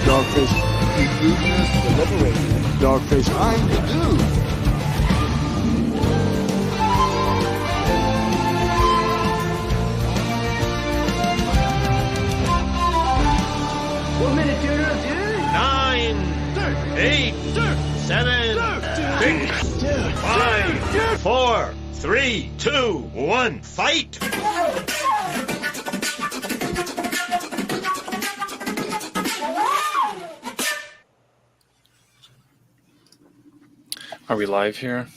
Dogface, the liberator. Dogface, I'm the dude. One minute, dude. 9, 8, 7, 6, 5, 4, 3, 2, 1, fight! Are we live here?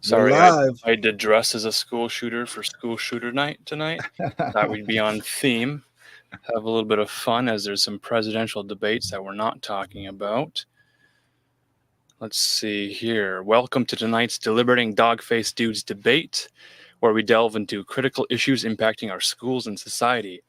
Sorry, I did dress as a school shooter for school shooter night tonight. That would be on theme. Have a little bit of fun as there's some presidential debates that we're not talking about. Let's see here. Welcome to tonight's Deliberating Dogface Dudes debate, where we delve into critical issues impacting our schools and society.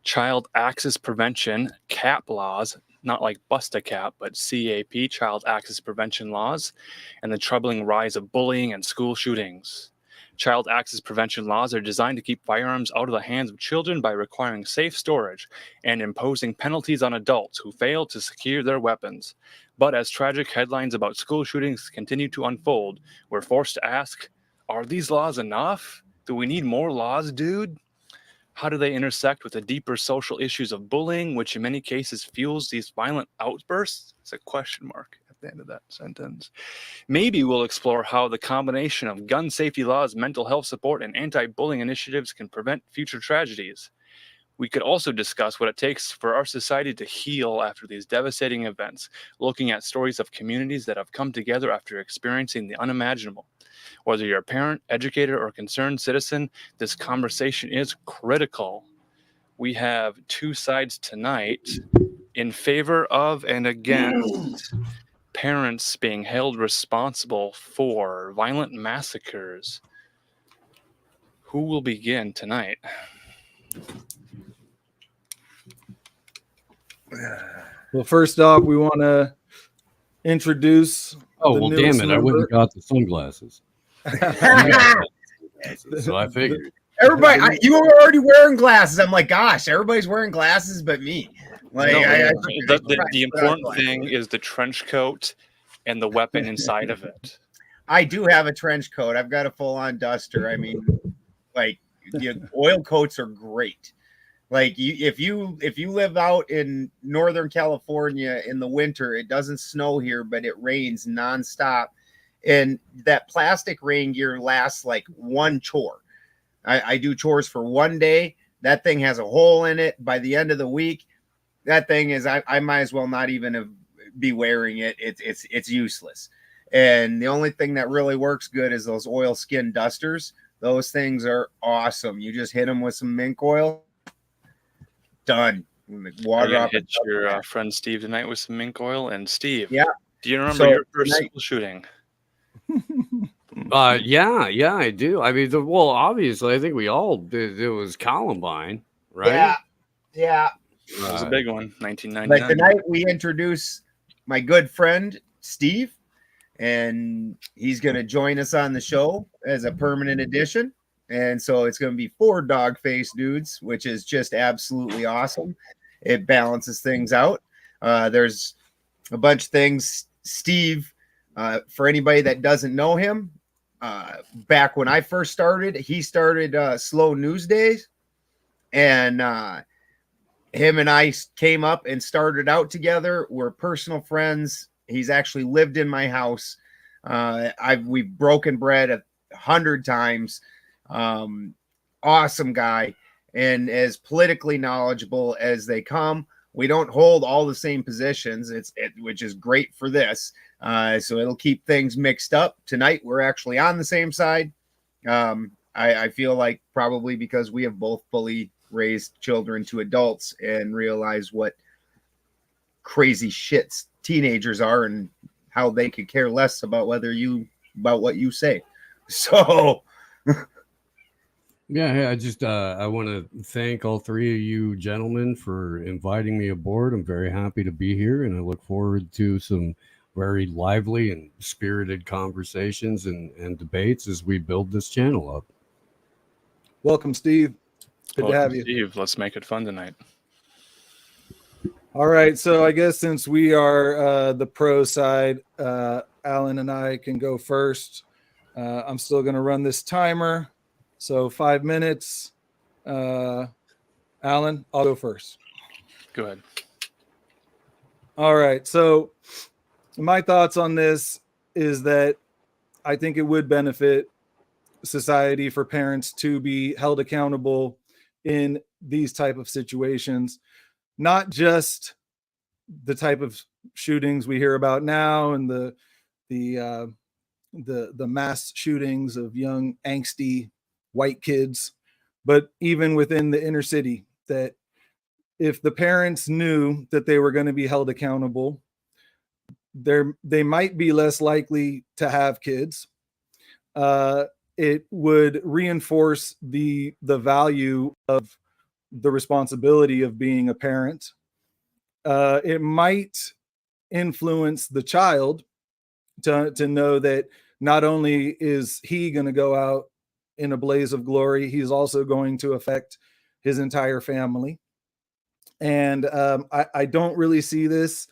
Child access prevention, CAP laws, not like bust a cap, but CAP, child access prevention laws, and the troubling rise of bullying and school shootings. Child access prevention laws are designed to keep firearms out of the hands of children by requiring safe storage and imposing penalties on adults who fail to secure their weapons. But as tragic headlines about school shootings continue to unfold, we're forced to ask, are these laws enough? Do we need more laws, dude? How do they intersect with the deeper social issues of bullying, which in many cases fuels these violent outbursts? It's a question mark at the end of that sentence. Maybe we'll explore how the combination of gun safety laws, mental health support, and anti-bullying initiatives can prevent future tragedies. We could also discuss what it takes for our society to heal after these devastating events, looking at stories of communities that have come together after experiencing the unimaginable. Whether you're a parent, educator, or concerned citizen, this conversation is critical. We have two sides tonight in favor of and against parents being held responsible for violent massacres. Who will begin tonight? Well, first off, we want to introduce. Oh, well, damn it. I went and got the sunglasses. So I figured. Everybody, you were already wearing glasses. I'm like, gosh, everybody's wearing glasses but me. Like, the important thing is the trench coat and the weapon inside of it. I do have a trench coat. I've got a full-on duster. I mean, like, oil coats are great. Like, if you live out in Northern California in the winter, it doesn't snow here, but it rains nonstop. And that plastic rain gear lasts like one chore. I do chores for one day. That thing has a hole in it. By the end of the week, that thing is, I might as well not even be wearing it. It's useless. And the only thing that really works good is those oil skin dusters. Those things are awesome. You just hit them with some mink oil. Done. Water off. Hit your friend Steve tonight with some mink oil. And Steve, yeah. Do you remember your first school shooting? Yeah, I do. I mean, obviously, I think we all did. It was Columbine, right? Yeah. It was a big one, 1999. But tonight we introduce my good friend Steve, and he's going to join us on the show as a permanent addition. And so it's going to be 4 Dogface dudes, which is just absolutely awesome. It balances things out. There's a bunch of things. Steve, for anybody that doesn't know him, back when I first started, he started Slow News Days. And him and I came up and started out together. We're personal friends. He's actually lived in my house. We've broken bread 100 times. Awesome guy, and as politically knowledgeable as they come. We don't hold all the same positions, which is great for this. So it'll keep things mixed up. Tonight we're actually on the same side. I feel like probably because we have both fully raised children to adults and realize what crazy shits teenagers are and how they could care less about what you say. So Yeah, I want to thank all 3 of you gentlemen for inviting me aboard. I'm very happy to be here, and I look forward to some very lively and spirited conversations and debates as we build this channel up. Welcome, Steve. Good to have you. Steve, let's make it fun tonight. All right, so I guess since we are the pro side, Alan and I can go first. I'm still going to run this timer, so 5 minutes. Alan, I'll go first. Go ahead. All right, so my thoughts on this is that I think it would benefit society for parents to be held accountable in these type of situations, not just the type of shootings we hear about now and the mass shootings of young angsty white kids, but even within the inner city, that if the parents knew that they were going to be held accountable, they might be less likely to have kids. It would reinforce the value of the responsibility of being a parent. It might influence the child to know that not only is he going to go out in a blaze of glory, he's also going to affect his entire family. And I don't really see this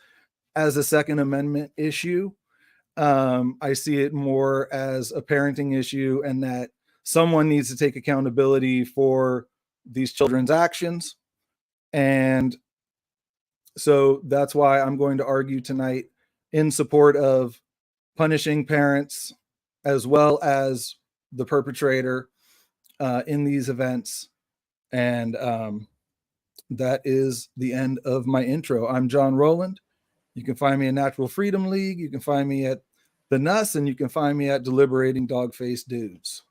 as a Second Amendment issue. I see it more as a parenting issue, and that someone needs to take accountability for these children's actions. And so that's why I'm going to argue tonight in support of punishing parents as well as the perpetrator in these events. And that is the end of my intro. I'm John Rowland. You can find me at Natural Freedom League. You can find me at The Nuss, and you can find me at Deliberating Dogface Dudes.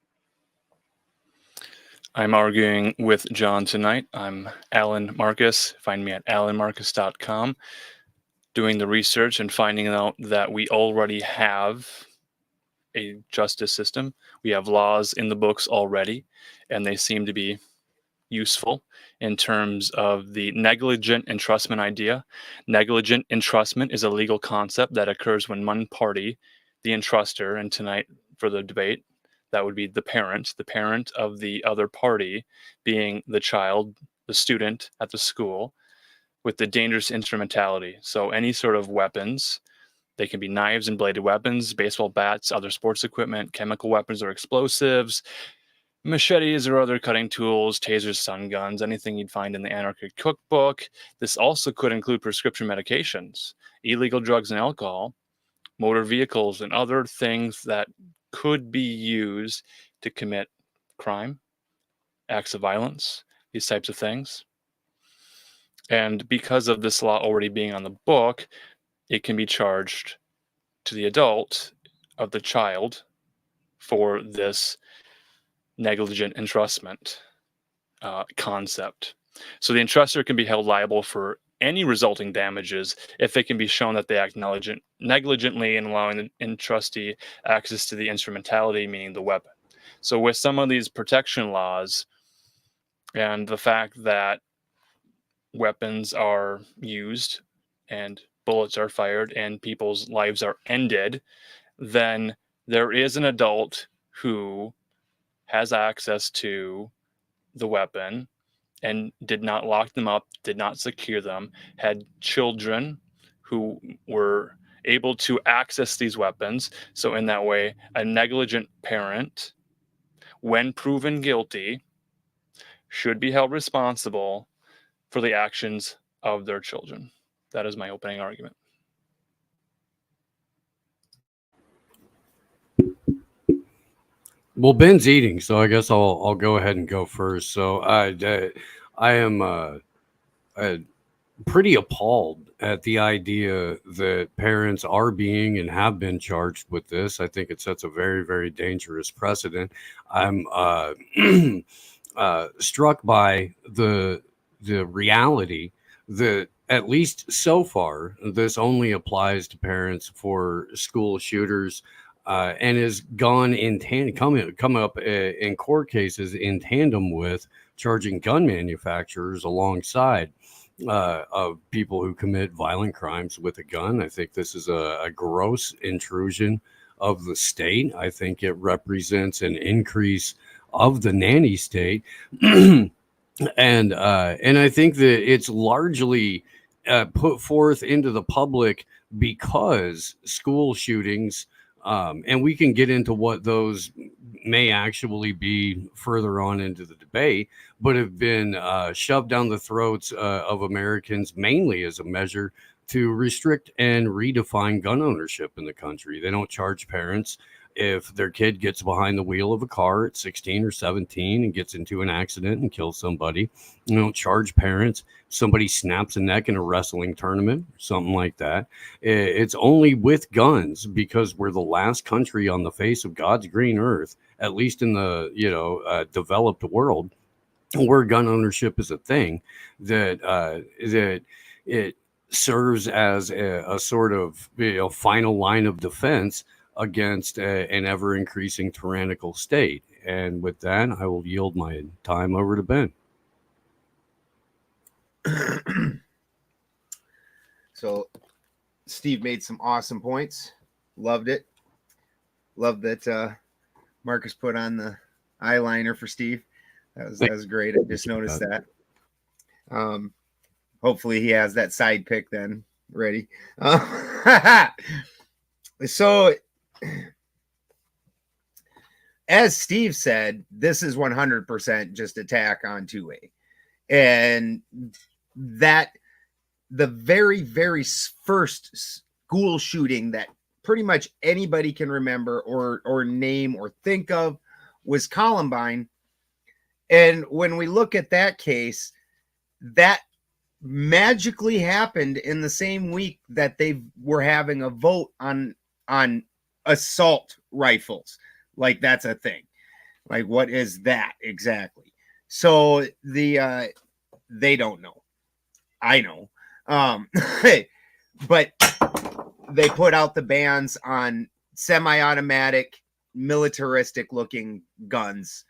I'm arguing with John tonight. I'm Alan Marcus. Find me at alanmarcus.com, doing the research and finding out that we already have a justice system. We have laws in the books already, and they seem to be useful in terms of the negligent entrustment idea. Negligent entrustment is a legal concept that occurs when one party, the entruster, and tonight for the debate, that would be the parent of the other party being the child, the student at the school, with the dangerous instrumentality. So any sort of weapons, they can be knives and bladed weapons, baseball bats, other sports equipment, chemical weapons or explosives, machetes or other cutting tools, tasers, stun guns, anything you'd find in the Anarchy Cookbook. This also could include prescription medications, illegal drugs and alcohol, motor vehicles, and other things that could be used to commit crime, acts of violence, these types of things. And because of this law already being on the book, it can be charged to the adult of the child for this negligent entrustment concept. So the entruster can be held liable for any resulting damages if it can be shown that they act negligently in allowing the entrustee access to the instrumentality, meaning the weapon. So with some of these protection laws and the fact that weapons are used and bullets are fired and people's lives are ended, then there is an adult who has access to the weapon and did not lock them up, did not secure them, had children who were able to access these weapons. So in that way, a negligent parent, when proven guilty, should be held responsible for the actions of their children. That is my opening argument. Well, Ben's eating, so I guess I'll go ahead and go first. So I am pretty appalled at the idea that parents are being and have been charged with this. I think it sets a very, very dangerous precedent. I'm struck by the reality that at least so far, this only applies to parents for school shooters. And has gone in come up in court cases in tandem with charging gun manufacturers alongside of people who commit violent crimes with a gun. I think this is a gross intrusion of the state. I think it represents an increase of the nanny state, and I think that it's largely put forth into the public because school shootings, and we can get into what those may actually be further on into the debate, but have been shoved down the throats of Americans mainly as a measure to restrict and redefine gun ownership in the country. They don't charge parents if their kid gets behind the wheel of a car at 16 or 17 and gets into an accident and kills somebody. You don't charge parents. Somebody snaps a neck in a wrestling tournament, something like that. It's only with guns, because we're the last country on the face of God's green earth, at least in the developed world, where gun ownership is a thing, that it serves as a sort of final line of defense against an ever increasing tyrannical state. And with that, I will yield my time over to Ben. So Steve made some awesome points. Loved it. Loved that Marcus put on the eyeliner for Steve. That was great. I just noticed that. Hopefully he has that side pick then ready. So as Steve said, this is 100% just attack on 2A. And that the very, very first school shooting that pretty much anybody can remember or name or think of was Columbine. And when we look at that case, that magically happened in the same week that they were having a vote on assault rifles. Like, that's a thing. Like, what is that exactly? So they don't know. I know. But they put out the bans on semi-automatic, militaristic looking guns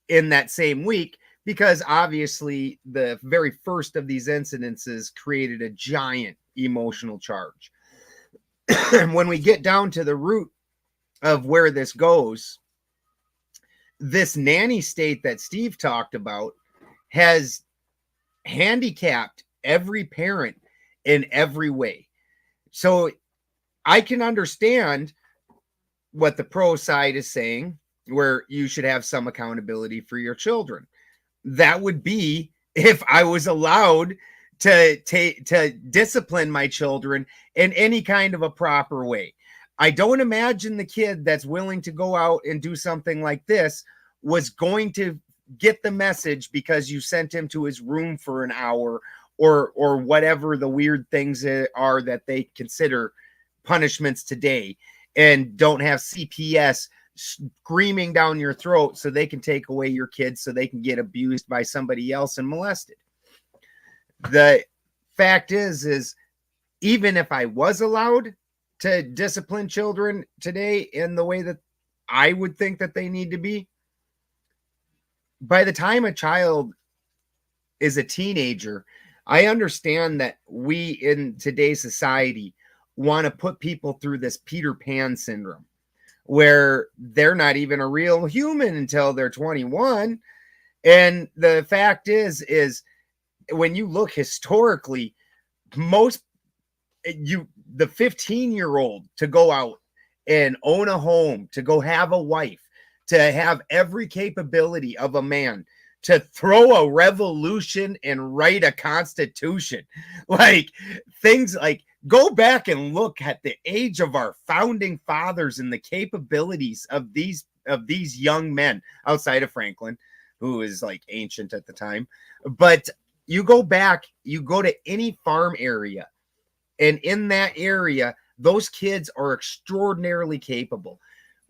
in that same week, because obviously the very first of these incidences created a giant emotional charge. When we get down to the root of where this goes, this nanny state that Steve talked about has handicapped every parent in every way. So I can understand what the pro side is saying, where you should have some accountability for your children. That would be if I was allowed to discipline my children in any kind of a proper way. I don't imagine the kid that's willing to go out and do something like this was going to get the message because you sent him to his room for an hour or whatever the weird things are that they consider punishments today, and don't have CPS screaming down your throat so they can take away your kids so they can get abused by somebody else and molested. The fact is even if I was allowed to discipline children today in the way that I would think that they need to be, by the time a child is a teenager, I understand that we in today's society want to put people through this Peter Pan syndrome, where they're not even a real human until they're 21. And the fact is when you look historically, the 15-year-old to go out and own a home, to go have a wife, to have every capability of a man, to throw a revolution and write a constitution, like things like, go back and look at the age of our founding fathers and the capabilities of these young men, outside of Franklin, who is like ancient at the time. But you go back, you go to any farm area, and in that area, those kids are extraordinarily capable.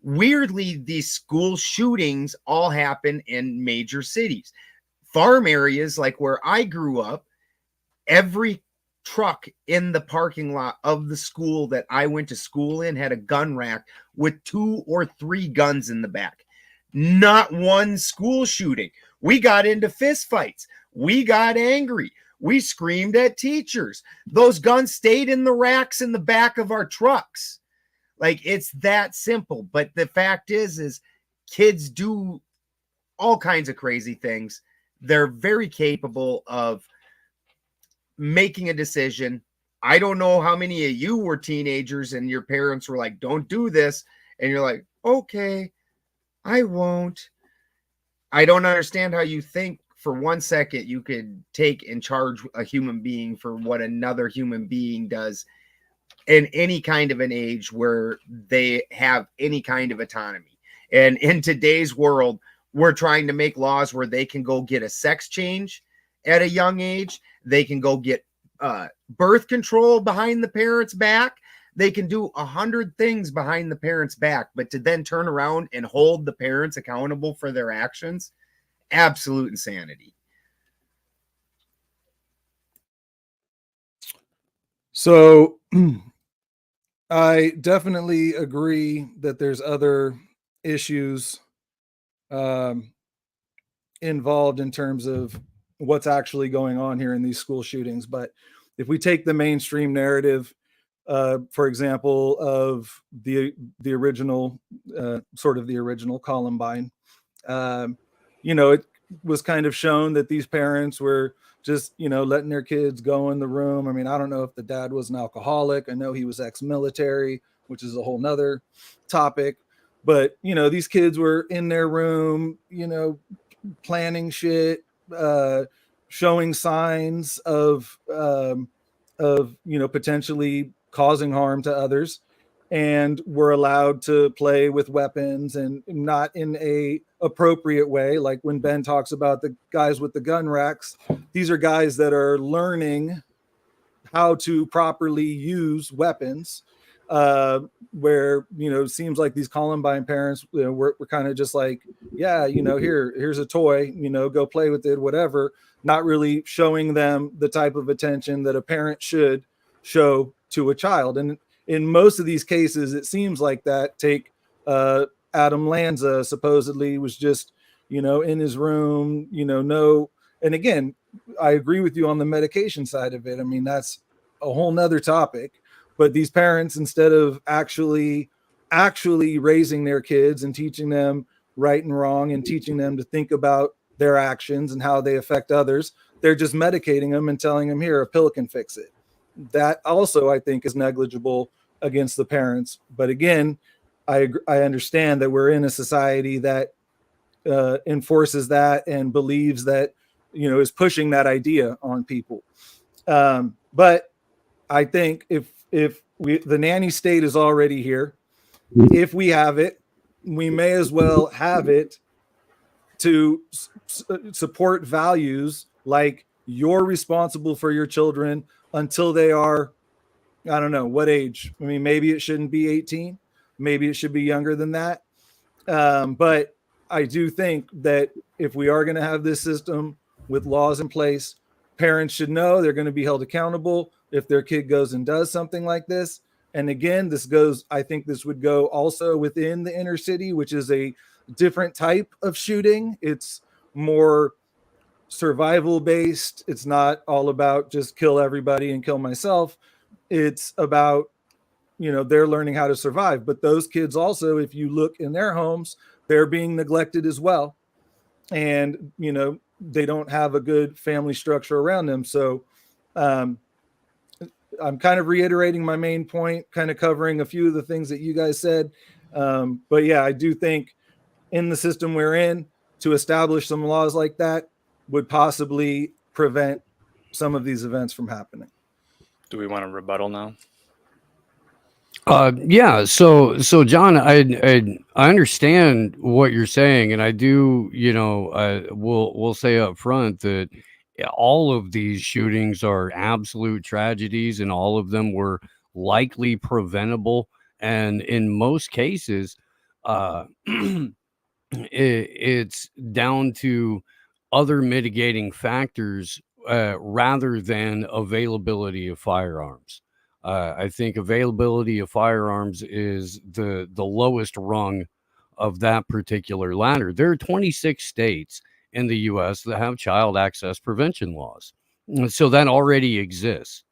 Weirdly, these school shootings all happen in major cities. Farm areas like where I grew up, every truck in the parking lot of the school that I went to school in had a gun rack with 2 or 3 guns in the back. Not one school shooting. We got into fist fights. We got angry. We screamed at teachers. Those guns stayed in the racks in the back of our trucks. Like, it's that simple. But the fact is kids do all kinds of crazy things. They're very capable of making a decision. I don't know how many of you were teenagers and your parents were like, don't do this. And you're like, okay, I won't. I don't understand how you think for 1 second you could take and charge a human being for what another human being does in any kind of an age where they have any kind of autonomy. And in today's world, we're trying to make laws where they can go get a sex change at a young age. They can go get birth control behind the parents' back. They can do 100 things behind the parents' back, but to then turn around and hold the parents accountable for their actions, absolute insanity. So I definitely agree that there's other issues involved in terms of what's actually going on here in these school shootings. But if we take the mainstream narrative, for example, of the original, sort of the original Columbine, it was kind of shown that these parents were just, letting their kids go in the room. I mean, I don't know if the dad was an alcoholic. I know he was ex-military, which is a whole nother topic. But, these kids were in their room, planning shit, showing signs of potentially causing harm to others, and were allowed to play with weapons, and not in a appropriate way. Like when Ben talks about the guys with the gun racks, these are guys that are learning how to properly use weapons, where, it seems like these Columbine parents, were kind of just like, yeah, here's a toy, go play with it, whatever, not really showing them the type of attention that a parent should show to a child. And in most of these cases, it seems like that. Take Adam Lanza, supposedly was just, in his room, no. And again, I agree with you on the medication side of it. I mean, that's a whole nother topic. But these parents, instead of actually raising their kids and teaching them right and wrong and teaching them to think about their actions and how they affect others, they're just medicating them and telling them, here, a pill can fix it. That also, I think, is negligible against the parents. But again, I understand that we're in a society that enforces that and believes that, is pushing that idea on people. But I think if the nanny state is already here, if we have it, we may as well have it to support values like you're responsible for your children until they are, I don't know what age. I mean, maybe it shouldn't be 18. Maybe it should be younger than that. But I do think that if we are going to have this system with laws in place, parents should know they're going to be held accountable if their kid goes and does something like this. And again, I think this would go also within the inner city, which is a different type of shooting. It's more survival based. It's not all about just kill everybody and kill myself. It's about, they're learning how to survive. But those kids also, if you look in their homes, they're being neglected as well. And, they don't have a good family structure around them. So I'm kind of reiterating my main point, kind of covering a few of the things that you guys said. But yeah, I do think in the system we're in, to establish some laws like that would possibly prevent some of these events from happening. Do we want a rebuttal now? Yeah. So John, I understand what you're saying, and I do. We'll say up front that all of these shootings are absolute tragedies, and all of them were likely preventable. And in most cases, it's down to other mitigating factors rather than availability of firearms. I think availability of firearms is the lowest rung of that particular ladder. There are 26 states in the U.S. that have child access prevention laws, so that already exists.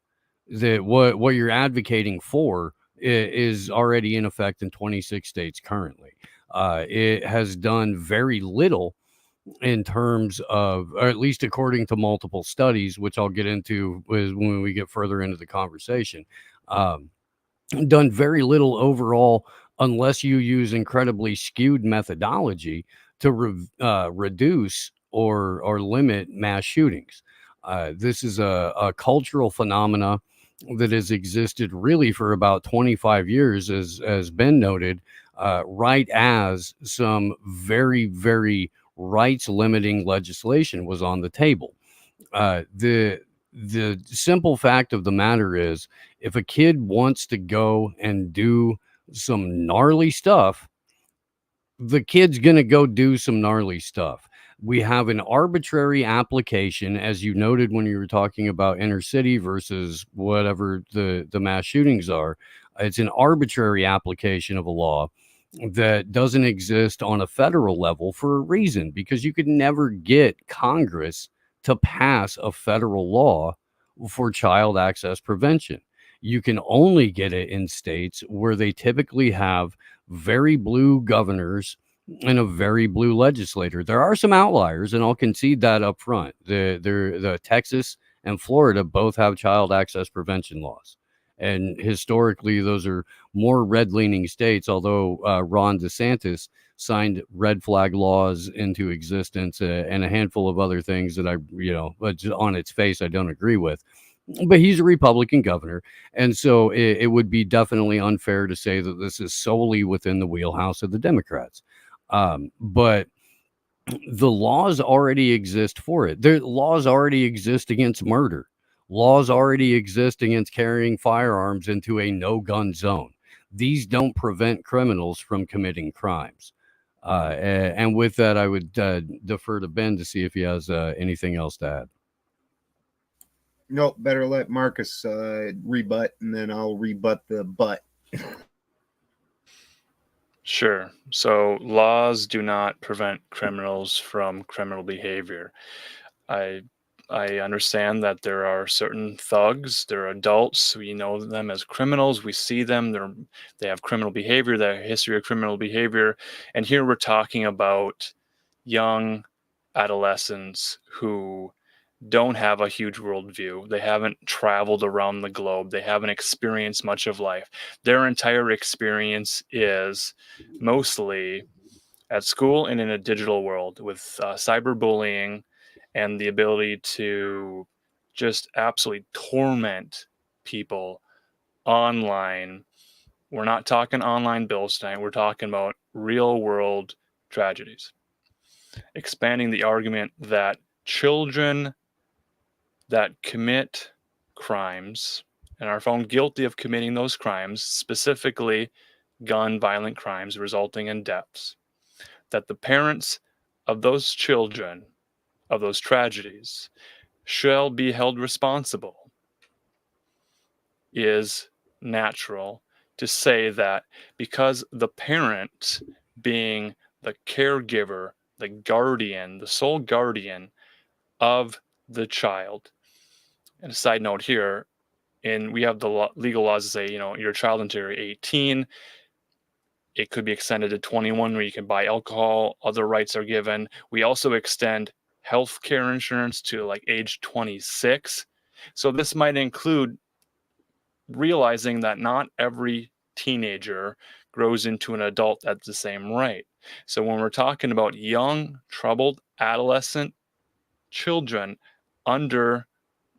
That what you're advocating for is already in effect in 26 states currently. It has done very little in terms of, or at least according to multiple studies, which I'll get into when we get further into the conversation, done very little overall unless you use incredibly skewed methodology to reduce or limit mass shootings. This is a cultural phenomena that has existed really for about 25 years, as Ben noted, right as some very, very rights limiting legislation was on the table. The simple fact of the matter is, if a kid wants to go and do some gnarly stuff, the kid's going to go do some gnarly stuff. We have an arbitrary application, as you noted when you were talking about inner city versus whatever the mass shootings are. It's an arbitrary application of a law that doesn't exist on a federal level for a reason, because you could never get Congress to pass a federal law for child access prevention. You can only get it in states where they typically have very blue governors and a very blue legislator. There are some outliers, and I'll concede that up front. The Texas and Florida both have child access prevention laws. And historically, those are more red-leaning states, although Ron DeSantis signed red flag laws into existence and a handful of other things that but on its face, I don't agree with. But he's a Republican governor, and so it would be definitely unfair to say that this is solely within the wheelhouse of the Democrats. But the laws already exist for it. The laws already exist against murder. Laws already exist against carrying firearms into a no-gun zone. These don't prevent criminals from committing crimes. And with that, I would defer to Ben to see if he has anything else to add. Nope, better let Marcus rebut, and then I'll rebut the butt. Sure. So laws do not prevent criminals from criminal behavior. I understand that there are certain thugs, they're adults, we know them as criminals, we see them, they have criminal behavior, they have a history of criminal behavior, and here we're talking about young adolescents who don't have a huge worldview. They haven't traveled around the globe. They haven't experienced much of life. Their entire experience is mostly at school and in a digital world with cyberbullying and the ability to just absolutely torment people online. We're not talking online bills tonight. We're talking about real world tragedies. Expanding the argument that children that commit crimes and are found guilty of committing those crimes, specifically gun violent crimes resulting in deaths, that the parents of those children, of those tragedies, shall be held responsible, is natural to say that because the parent, being the caregiver, the guardian, the sole guardian of the child. And a side note here, we have the legal laws that say, your child until 18. It could be extended to 21 where you can buy alcohol. Other rights are given. We also extend health care insurance to like age 26. So this might include realizing that not every teenager grows into an adult at the same rate. So when we're talking about young, troubled, adolescent children under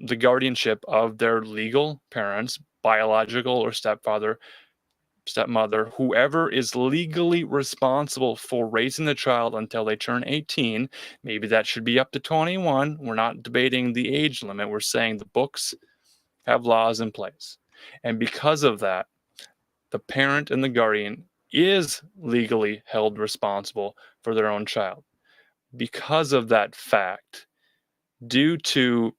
the guardianship of their legal parents, biological or stepfather, stepmother, whoever is legally responsible for raising the child until they turn 18, maybe that should be up to 21. We're not debating the age limit. We're saying the books have laws in place. And because of that, the parent and the guardian is legally held responsible for their own child. Because of that fact, due to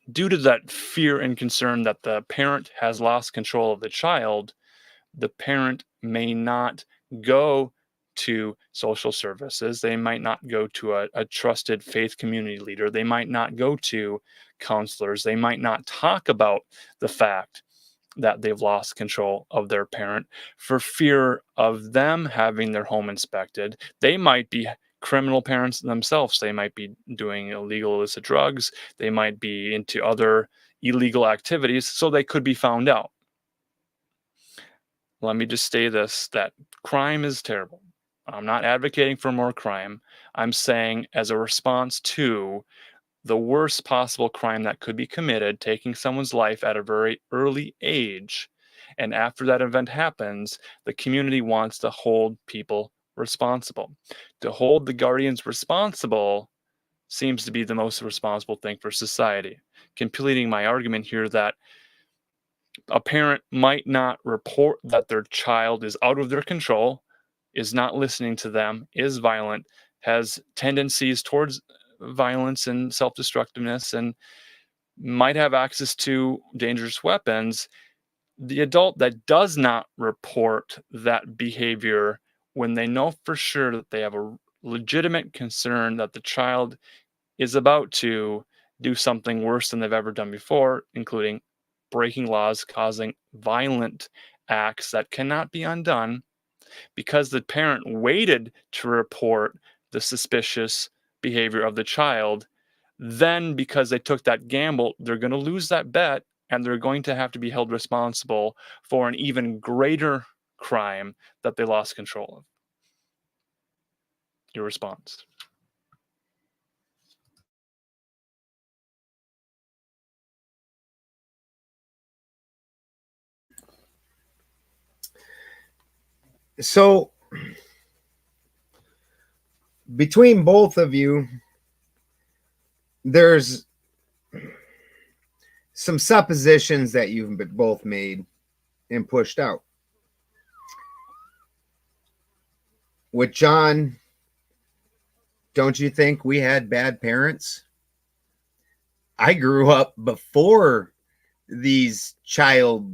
that fear and concern that the parent has lost control of the child, the parent may not go to social services. They might not go to a trusted faith community leader. They might not go to counselors. They might not talk about the fact that they've lost control of their parent for fear of them having their home inspected. They might be criminal parents themselves. They might be doing illegal illicit drugs. They might be into other illegal activities, so they could be found out. Let me just say this, that crime is terrible. I'm not advocating for more crime. I'm saying as a response to the worst possible crime that could be committed, taking someone's life at a very early age. And after that event happens, the community wants to hold people responsible. To hold the guardians responsible seems to be the most responsible thing for society. Completing my argument here that a parent might not report that their child is out of their control, is not listening to them, is violent, has tendencies towards violence and self-destructiveness, and might have access to dangerous weapons. The adult that does not report that behavior when they know for sure that they have a legitimate concern that the child is about to do something worse than they've ever done before, including breaking laws, causing violent acts that cannot be undone, because the parent waited to report the suspicious behavior of the child, then because they took that gamble, they're going to lose that bet, and they're going to have to be held responsible for an even greater crime that they lost control of. Your response? So between both of you, there's some suppositions that you've both made and pushed out. With John, don't you think we had bad parents? I grew up before these child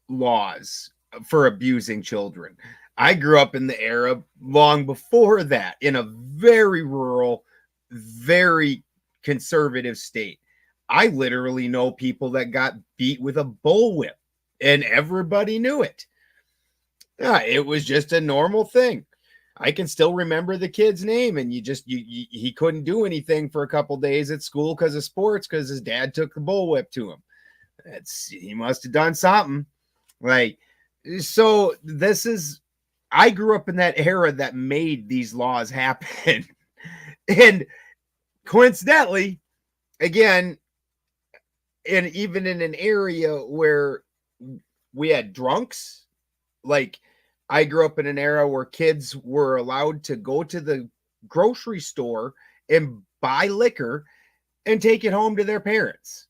laws for abusing children. I grew up in the era long before that, in a very rural, very conservative state. I literally know people that got beat with a bullwhip, and everybody knew it. Yeah, it was just a normal thing. I can still remember the kid's name, and he couldn't do anything for a couple days at school because of sports, because his dad took the bullwhip to him. He must have done something. Like, so this is, I grew up in that era that made these laws happen. And coincidentally, again, and even in an area where we had drunks, like I grew up in an era where kids were allowed to go to the grocery store and buy liquor and take it home to their parents.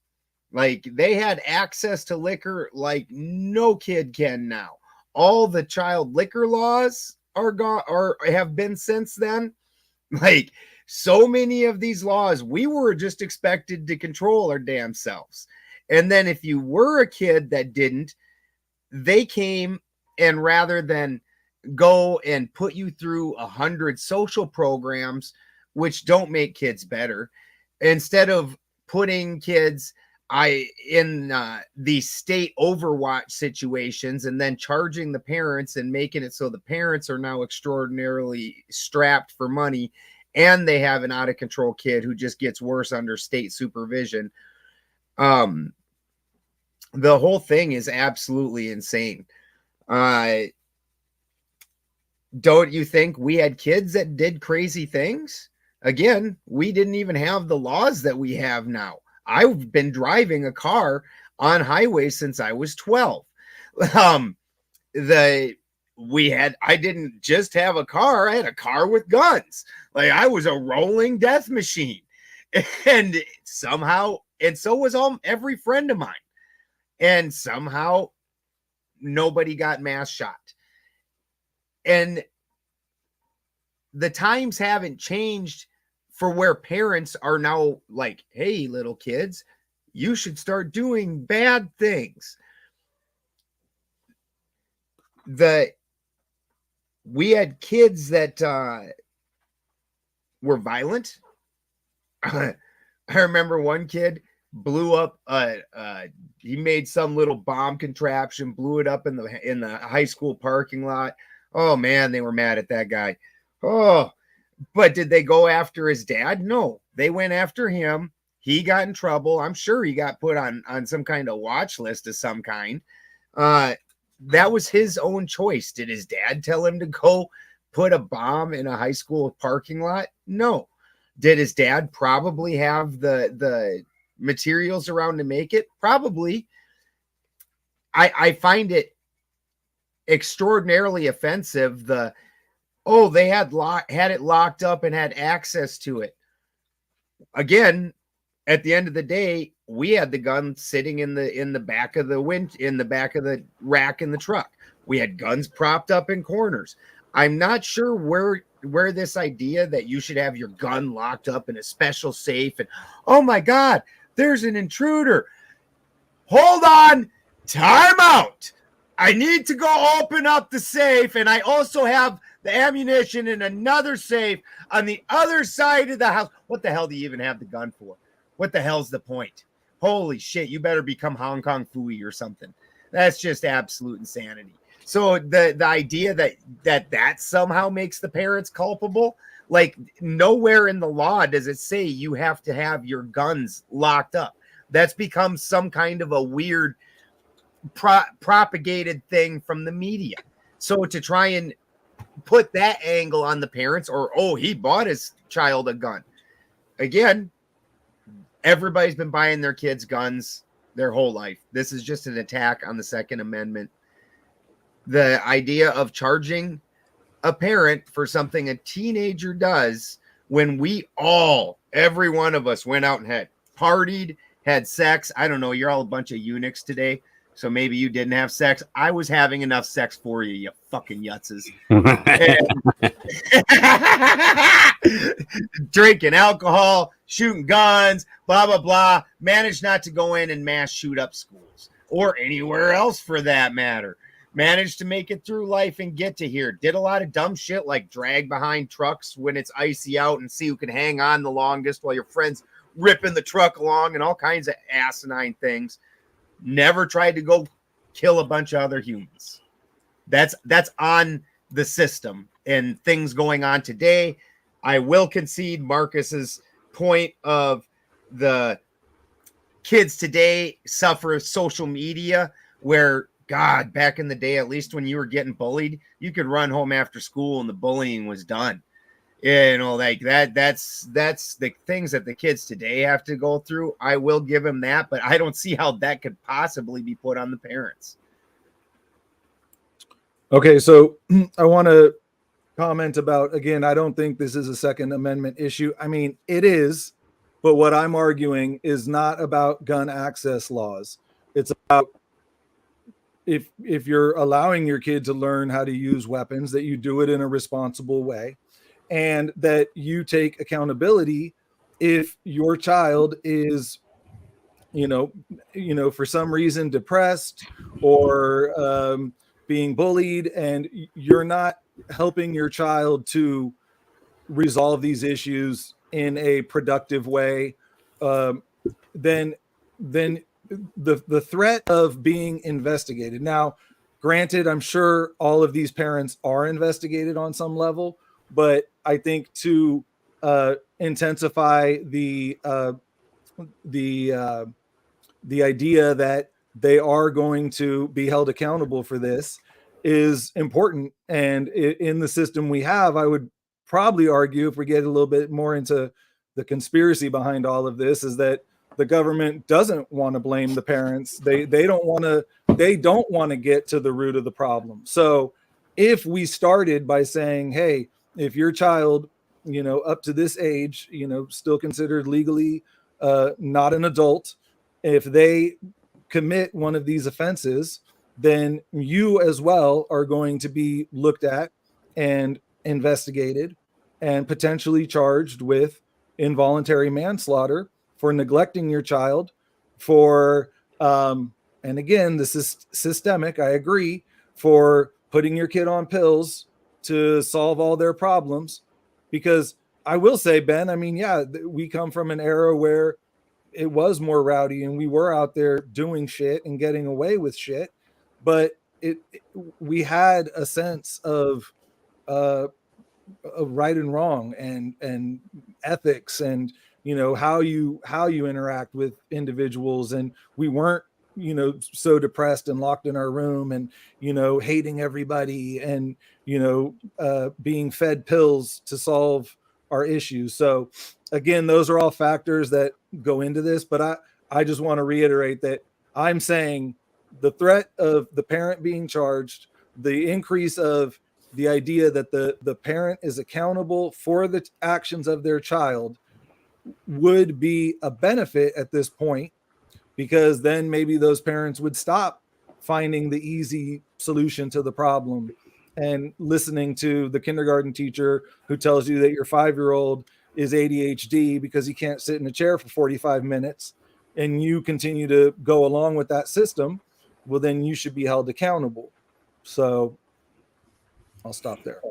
Like, they had access to liquor like no kid can now. All the child liquor laws are gone, or have been since then. Like, so many of these laws, we were just expected to control our damn selves. And then if you were a kid that didn't, they came, and rather than go and put you through 100 social programs, which don't make kids better, instead of putting kids in the state overwatch situations and then charging the parents and making it so the parents are now extraordinarily strapped for money, and they have an out of control kid who just gets worse under state supervision. The whole thing is absolutely insane. Don't you think we had kids that did crazy things? Again, we didn't even have the laws that we have now. I've been driving a car on highways since I was 12. I didn't just have a car, I had a car with guns. Like, I was a rolling death machine. And somehow, and so was every friend of mine. And somehow nobody got mass shot. And the times haven't changed for where parents are now like, hey, little kids, you should start doing bad things. We had kids that were violent. I remember one kid blew up he made some little bomb contraption, blew it up in the high school parking lot. Oh man, they were mad at that guy. Oh, But did they go after his dad? No, they went after him. He got in trouble. I'm sure he got put on some kind of watch list of some kind. That was his own choice. Did his dad tell him to go put a bomb in a high school parking lot? No. Did his dad probably have the materials around to make it? Probably. I find it extraordinarily offensive. They had it locked up and had access to it. Again, at the end of the day, we had the gun sitting in the back of the rack in the truck. We had guns propped up in corners. I'm not sure where this idea that you should have your gun locked up in a special safe and, oh my God, there's an intruder. Hold on, time out. I need to go open up the safe, and I also have the ammunition in another safe on the other side of the house. What the hell do you even have the gun for? What the hell's the point? Holy shit, you better become Hong Kong Phooey or something. That's just absolute insanity. So the idea that somehow makes the parents culpable, like nowhere in the law does it say you have to have your guns locked up. That's become some kind of a weird propagated thing from the media. So to try and put that angle on the parents, or, oh, he bought his child a gun. Again, everybody's been buying their kids guns their whole life. This is just an attack on the Second Amendment. The idea of charging a parent for something a teenager does when every one of us went out and had partied, had sex. I don't know. You're all a bunch of eunuchs today. So maybe you didn't have sex. I was having enough sex for you, you fucking yutzes. Drinking alcohol, shooting guns, blah, blah, blah. Managed not to go in and mass shoot up schools or anywhere else for that matter. Managed to make it through life and get to here. Did a lot of dumb shit like drag behind trucks when it's icy out and see who can hang on the longest while your friend's ripping the truck along and all kinds of asinine things. Never tried to go kill a bunch of other humans. That's on the system and things going on today. I will concede Marcus's point of the kids today suffer social media where, God, back in the day, at least when you were getting bullied, you could run home after school and the bullying was done. You know, like that's the things that the kids today have to go through. I will give him that, but I don't see how that could possibly be put on the parents. Okay, so I want to comment about, again, I don't think this is a Second Amendment issue. I mean, it is, but what I'm arguing is not about gun access laws. It's about if you're allowing your kid to learn how to use weapons, that you do it in a responsible way. And that you take accountability if your child is, for some reason depressed or being bullied, and you're not helping your child to resolve these issues in a productive way, then the threat of being investigated. Now, granted, I'm sure all of these parents are investigated on some level, but I think to intensify the idea that they are going to be held accountable for this is important. And in the system we have, I would probably argue, if we get a little bit more into the conspiracy behind all of this, is that the government doesn't want to blame the parents. They don't want to get to the root of the problem. So if we started by saying, hey, if your child, up to this age, still considered legally not an adult, if they commit one of these offenses, then you as well are going to be looked at and investigated and potentially charged with involuntary manslaughter for neglecting your child, for and again, this is systemic, I agree, for putting your kid on pills to solve all their problems. Because I will say, Ben, I mean, yeah, we come from an era where it was more rowdy and we were out there doing shit and getting away with shit, but we had a sense of right and wrong and ethics and how you interact with individuals. And we weren't so depressed and locked in our room and hating everybody and being fed pills to solve our issues. So again, those are all factors that go into this, but I just want to reiterate that I'm saying the threat of the parent being charged, the increase of the idea that the parent is accountable for the actions of their child would be a benefit at this point, because then maybe those parents would stop finding the easy solution to the problem and listening to the kindergarten teacher who tells you that your 5-year-old is ADHD because he can't sit in a chair for 45 minutes, and you continue to go along with that system. Well, then you should be held accountable. So I'll stop there.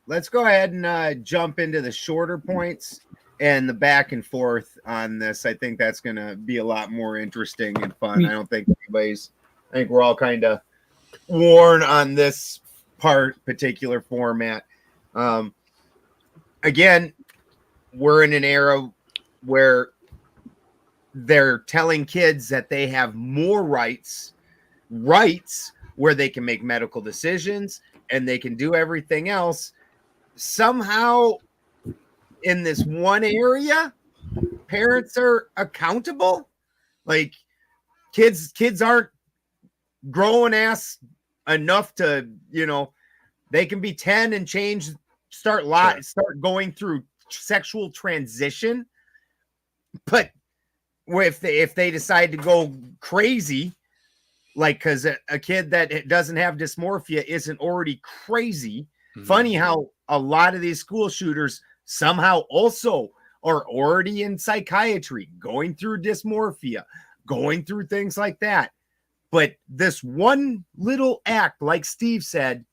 Let's go ahead and jump into the shorter points and the back and forth on this. I think that's going to be a lot more interesting and fun. I think we're all kind of worn on this particular format. Again, we're in an era where they're telling kids that they have more rights where they can make medical decisions and they can do everything else. Somehow in this one area, parents are accountable. Like kids aren't growing ass enough to, they can be 10 and start going through sexual transition. But if they decide to go crazy, like, because a kid that doesn't have dysmorphia isn't already crazy. Mm-hmm. Funny how a lot of these school shooters somehow also are already in psychiatry, going through dysmorphia, going through things like that. But this one little act, like Steve said,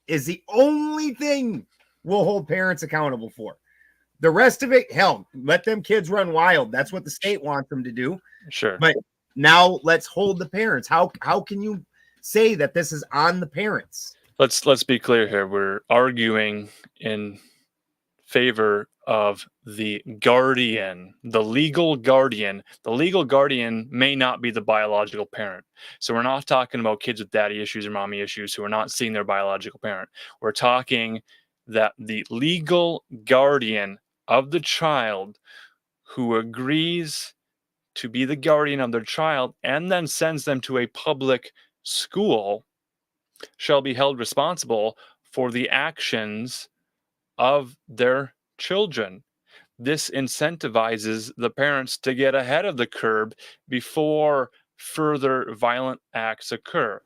is the only thing we'll hold parents accountable for. The rest of it, hell, let them kids run wild. That's what the state wants them to do. Sure. But now let's hold the parents. How can you say that this is on the parents? Let's be clear here. We're arguing in favor of the guardian, the legal guardian. The legal guardian may not be the biological parent. So we're not talking about kids with daddy issues or mommy issues who are not seeing their biological parent. We're talking that the legal guardian of the child who agrees to be the guardian of their child and then sends them to a public school shall be held responsible for the actions of their children. This incentivizes the parents to get ahead of the curve before further violent acts occur.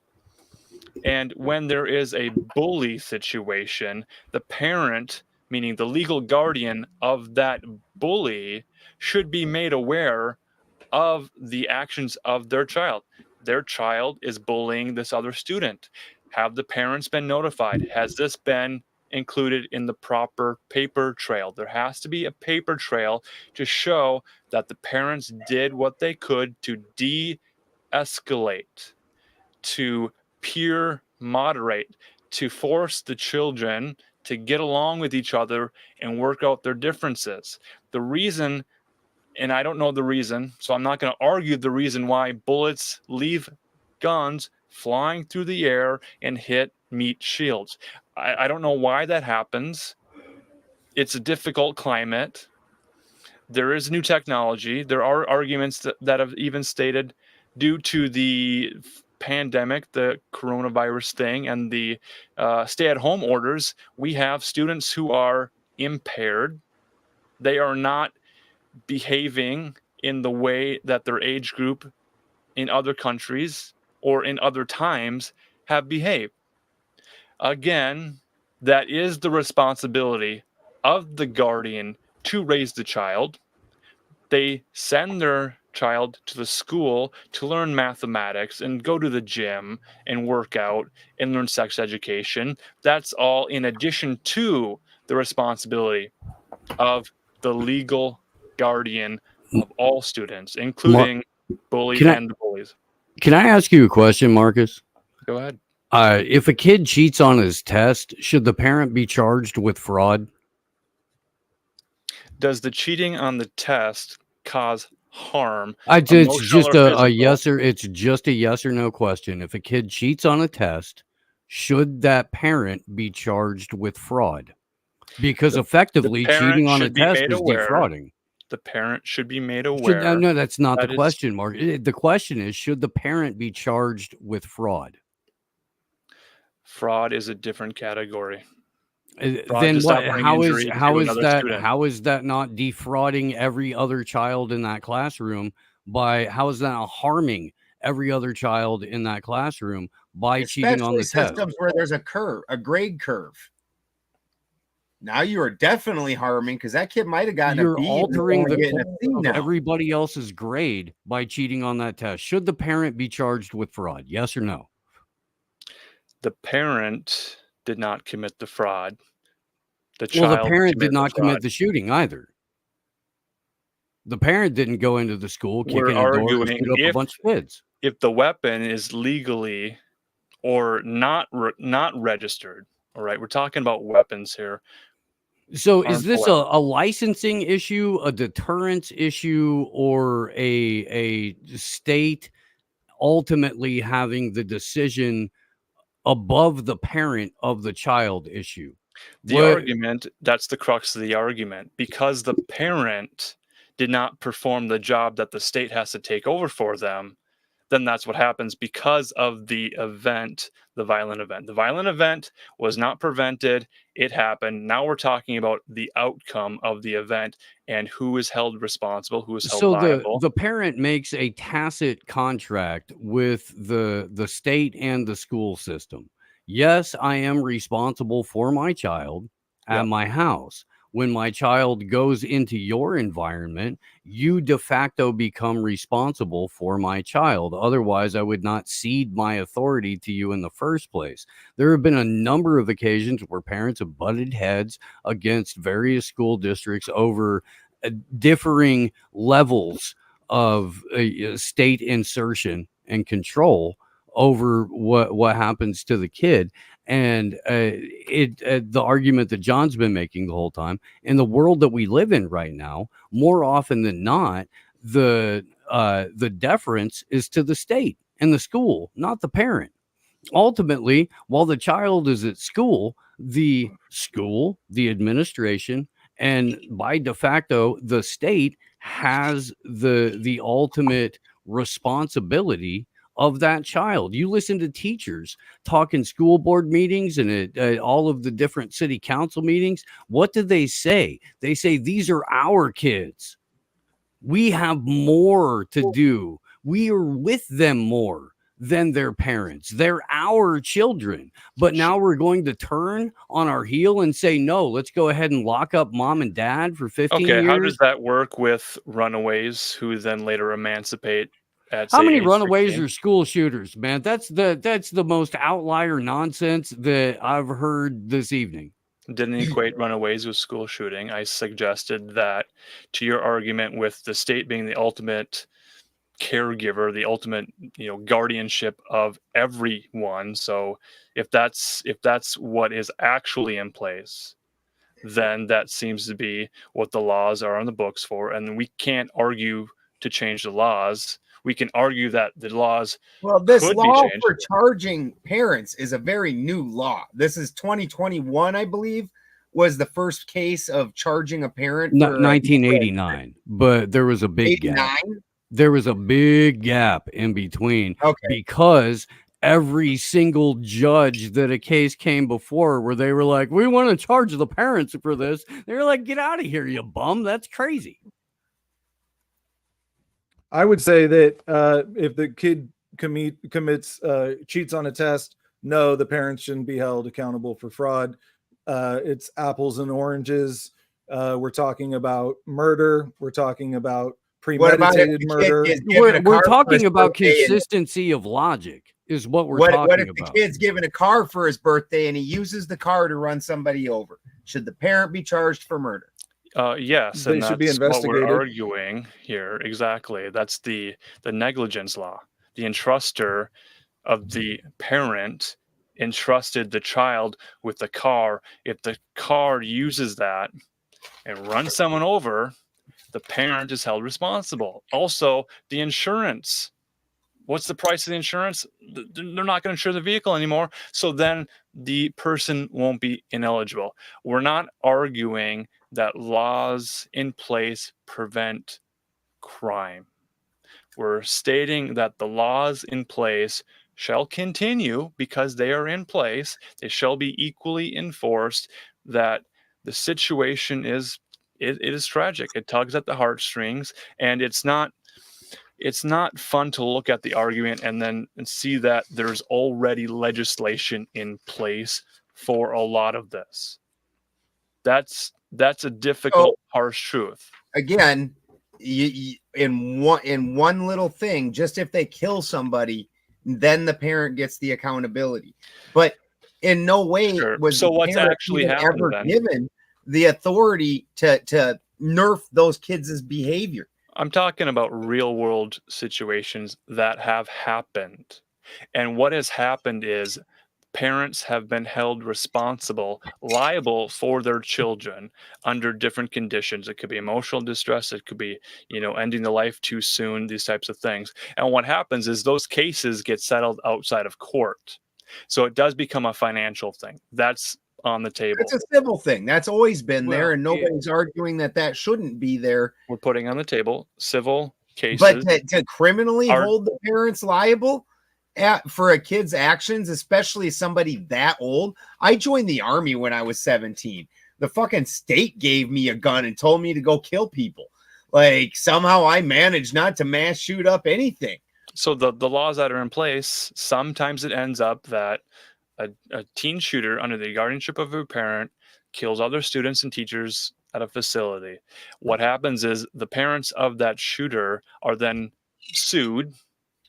And when there is a bully situation, the parent, meaning the legal guardian of that bully, should be made aware of the actions of their child. Their child is bullying this other student. Have the parents been notified? Has this been included in the proper paper trail? There has to be a paper trail to show that the parents did what they could to de-escalate, to peer moderate, to force the children to get along with each other and work out their differences. The reason, and I don't know the reason, so I'm not going to argue the reason why bullets leave guns flying through the air and hit meat shields. I don't know why that happens. It's a difficult climate. There is new technology. There are arguments that have even stated, due to the pandemic, the coronavirus thing, and the stay-at-home orders, we have students who are impaired. They are not behaving in the way that their age group in other countries or in other times have behaved. Again, that is the responsibility of the guardian to raise the child. They send their child to the school to learn mathematics and go to the gym and work out and learn sex education. That's all in addition to the responsibility of the legal guardian of all students, including bullies and the bullies. Can I ask you a question, Marcus? Go ahead. If a kid cheats on his test, should the parent be charged with fraud? Does the cheating on the test cause harm, It's emotional just or a physical? yes or it's just a yes or no question. If a kid cheats on a test, should that parent be charged with fraud? Because The effectively, cheating parent on a should be test made is aware. defrauding. The parent should be made Should aware no, that's not the that it's question, Mark. The question is, should the parent be charged with fraud? fraud is a different category. Fraud Then to what? stop bringing injury to another student. How is that not defrauding every other child in that classroom? How is that not harming every other child in that classroom by cheating on Especially the test? systems where there's a curve, a grade curve. Now you are definitely harming because that kid might have gotten You're a B altering and the getting a course C of now. everybody else's grade by cheating on that test. Should the parent be charged with fraud? Yes or no? The parent did not commit the fraud. The Well, the child parent did committed the not commit fraud. the shooting either. The parent didn't go into the school, kick We're in a door, and arguing shoot up a bunch of kids. if the weapon is legally or not registered. All right, we're talking about weapons here. So is Harmful this weapons. a licensing issue, a deterrence issue, or a state ultimately having the decision above the parent of the child issue? The argument, that's the crux of the argument. Because the parent did not perform the job that the state has to take over for them, then that's what happens because of the event, the violent event. The violent event was not prevented. It happened. Now we're talking about the outcome of the event and who is held responsible, who is held So liable. the parent makes a tacit contract with the state and the school system. Yes, I am responsible for my child at Yep. my house. When my child goes into your environment, you de facto become responsible for my child. Otherwise, I would not cede my authority to you in the first place. There have been a number of occasions where parents have butted heads against various school districts over differing levels of state insertion and control over what happens to the kid. And the argument that John's been making the whole time, in the world that we live in right now, more often than not, the deference is to the state and the school, not the parent. Ultimately, while the child is at school, the administration, and by de facto, the state has the ultimate responsibility of that child. You listen to teachers talk in school board meetings and at all of the different city council meetings. What do they say? They say, these are our kids. We have more to do. We are with them more than their parents. They're our children. But now we're going to turn on our heel and say, no, let's go ahead and lock up mom and dad for 15 years. How does that work with runaways who then later emancipate at, How say, many age runaways 16? are school shooters, man? That's the most outlier nonsense that I've heard this evening. Didn't equate runaways with school shooting. I suggested that to your argument with the state being the ultimate caregiver, the ultimate, guardianship of everyone. So if that's what is actually in place, then that seems to be what the laws are on the books for. And we can't argue to change the laws. We can argue that the laws this could law be changed. for charging parents is a very new law. This is 2021, I believe, was the first case of charging a parent. 1989, but there was a big gap. There was a big gap in between, because every single judge that a case came before where they were like, we want to charge the parents for this, they were like, get out of here, you bum. That's crazy. I would say that if the kid commits cheats on a test, no, the parents shouldn't be held accountable for fraud. It's apples and oranges. We're talking about murder. We're talking about premeditated murder. We're talking about consistency of logic is what we're talking about. What if the kid's given a car for his birthday and he uses the car to run somebody over? Should the parent be charged for murder? Yes, they and should be that's what investigated. we're arguing here. Exactly. That's the negligence law. The entruster of the parent entrusted the child with the car. If the car uses that and runs someone over, the parent is held responsible. Also, the insurance. What's the price of the insurance? They're not going to insure the vehicle anymore. So then the person won't be ineligible. We're not arguing that laws in place prevent crime. We're stating that the laws in place shall continue because they are in place. They shall be equally enforced. That the situation is it is tragic. It tugs at the heartstrings, and it's not fun to look at the argument and see that there's already legislation in place for a lot of this. That's a difficult, harsh truth. Again, in one little thing, just if they kill somebody, then the parent gets the accountability. But in no way was so what's actually ever given the authority to nerf those kids' behavior. I'm talking about real world situations that have happened. And what has happened is parents have been held responsible, liable for their children under different conditions. It could be emotional distress. It could be, ending the life too soon, these types of things. And what happens is those cases get settled outside of court. So it does become a financial thing. That's on the table. It's a civil thing. That's always been there, and nobody's arguing that shouldn't be there. We're putting on the table civil cases. But to criminally hold the parents liable for a kid's actions, especially somebody that old. I joined the Army when I was 17. The fucking state gave me a gun and told me to go kill people. Like, somehow I managed not to mass shoot up anything. So the laws that are in place, sometimes it ends up that a teen shooter under the guardianship of a parent kills other students and teachers at a facility. What happens is the parents of that shooter are then sued.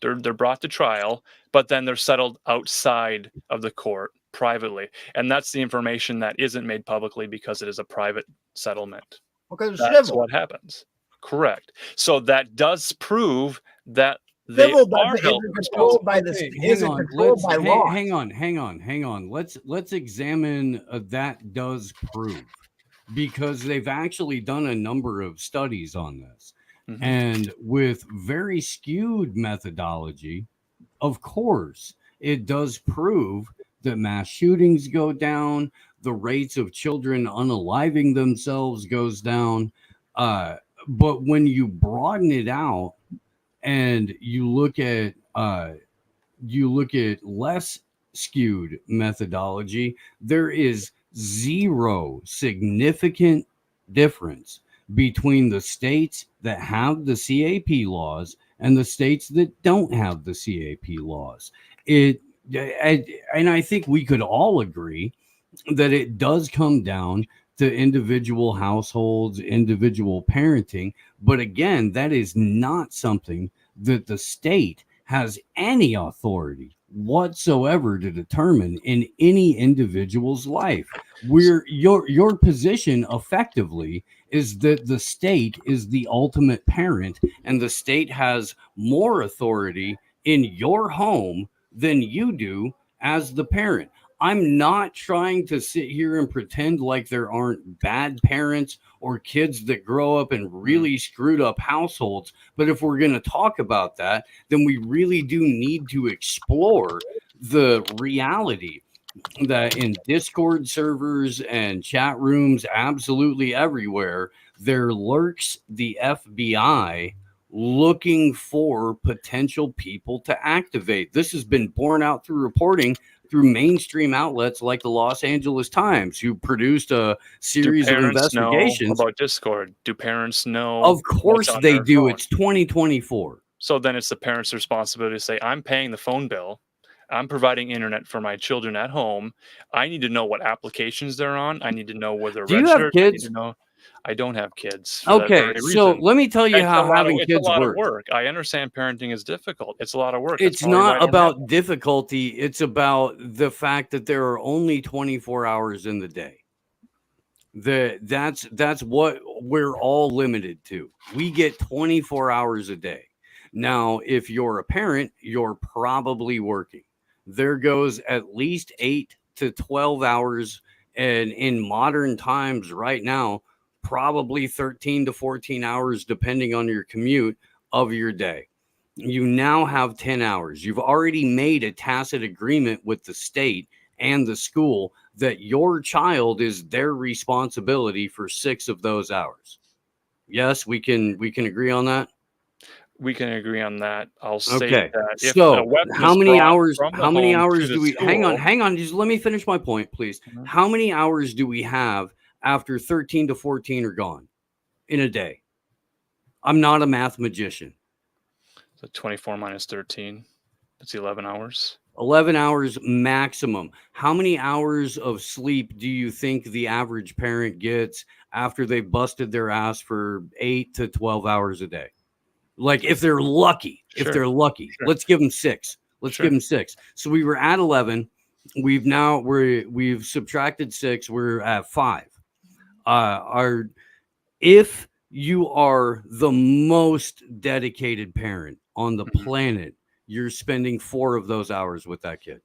They're brought to trial, but then they're settled outside of the court privately. And that's the information that isn't made publicly because it is a private settlement. That's what happens. Correct. So that does prove that they are held responsible by the hang on. Let's examine that does prove, because they've actually done a number of studies on this. Mm-hmm. And with very skewed methodology, of course, it does prove that mass shootings go down, the rates of children unaliving themselves goes down. But when you broaden it out and you look at less skewed methodology, there is zero significant difference between the states that have the CAP laws and the states that don't have the CAP laws. And I think we could all agree that it does come down to individual households, individual parenting. But again, that is not something that the state has any authority whatsoever to determine in any individual's life. Your position effectively is that the state is the ultimate parent, and the state has more authority in your home than you do as the parent. I'm not trying to sit here and pretend like there aren't bad parents or kids that grow up in really screwed up households. But if we're going to talk about that, then we really do need to explore the reality that in Discord servers and chat rooms, absolutely everywhere, there lurks the FBI looking for potential people to activate. This has been borne out through reporting through mainstream outlets like the Los Angeles Times, who produced a series of investigations about Discord. Do parents know? Of course they do. Phone? It's 2024. So then it's the parents' responsibility to say, I'm paying the phone bill. I'm providing internet for my children at home. I need to know what applications they're on. I need to know where they're registered. Do you have kids? I don't have kids. Okay, so let me tell you how having kids works. It's a lot of work. I understand parenting is difficult. It's a lot of work. It's not about difficulty. It's about the fact that there are only 24 hours in the day. That's what we're all limited to. We get 24 hours a day. Now, if you're a parent, you're probably working. there goes at least 8 to 12 hours. And in modern times right now, probably 13 to 14 hours, depending on your commute of your day. You now have 10 hours. You've already made a tacit agreement with the state and the school that your child is their responsibility for 6 of those hours. Yes, we can agree on that. We can agree on that. I'll say Okay. that if So a weapon how is many brought hours? from the How many home to hours the do we? Hang school, on. Just let me finish my point, please. Mhm. How many hours do we have after 13 to 14 are gone in a day? I'm not a math magician. So 24 minus 13, that's 11 hours. 11 hours maximum. How many hours of sleep do you think the average parent gets after they've busted their ass for 8 to 12 hours a day? Like if they're lucky, Sure. Sure. let's give them 6. Let's Sure. give them 6. So we were at 11. We've subtracted 6. We're at 5. If you are the most dedicated parent on the Mhm. planet, you're spending 4 of those hours with that kid.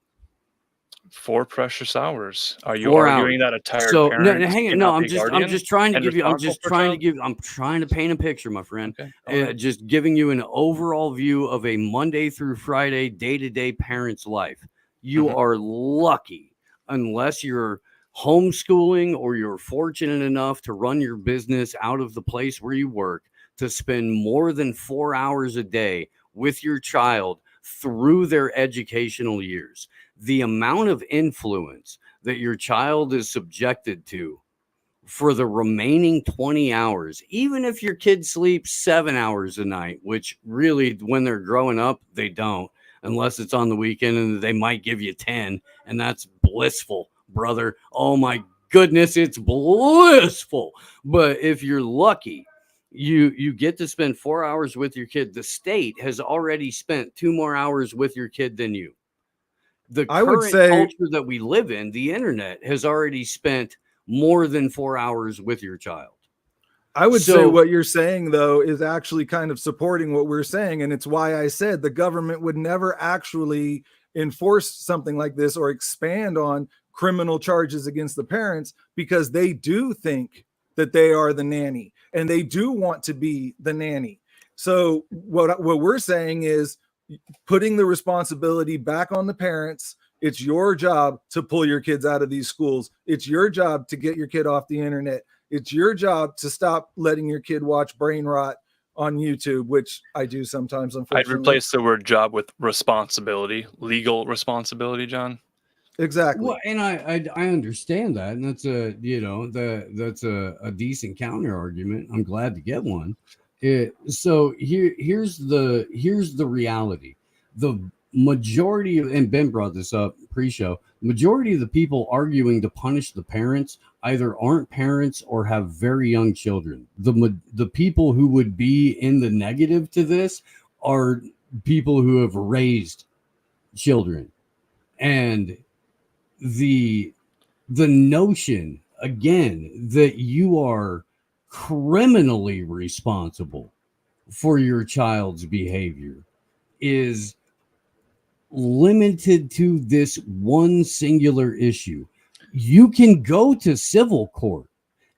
4 precious hours. Are you 4 arguing hours. that a tired So no, parent hang on. No, cannot I'm be just guardian trying to and give you. responsible for a child? I'm trying to paint a picture, my friend. Okay. All right. Just giving you an overall view of a Monday through Friday, day-to-day parent's life. You Mhm. are lucky, unless you're homeschooling or you're fortunate enough to run your business out of the place where you work, to spend more than 4 hours a day with your child through their educational years. The amount of influence that your child is subjected to for the remaining 20 hours, even if your kid sleeps 7 hours a night, which really, when they're growing up, they don't, unless it's on the weekend, and they might give you 10, and that's blissful, brother. Oh my goodness, it's blissful. But if you're lucky, you get to spend 4 hours with your kid. The state has already spent 2 more hours with your kid than you. The I would current say culture that we live in, the internet, has already spent more than 4 hours with your child. say So what you're saying though is actually kind of supporting what we're saying, and it's why I said the government would never actually enforce something like this or expand on criminal charges against the parents, because they do think that they are the nanny and they do want to be the nanny. So what we're saying is putting the responsibility back on the parents. It's your job to pull your kids out of these schools. It's your job to get your kid off the internet. It's your job to stop letting your kid watch brain rot on YouTube, which I do sometimes, I'd unfortunately. replace the word job with responsibility, legal responsibility, John. Exactly. well, and I understand that, and that's that's a decent counter argument. I'm glad to get one. So here's the reality. The majority of, and Ben brought this up pre-show, majority of the people arguing to punish the parents either aren't parents or have very young children. The people who would be in the negative to this are people who have raised children. And the notion again that you are criminally responsible for your child's behavior is limited to this one singular issue. You can go to civil court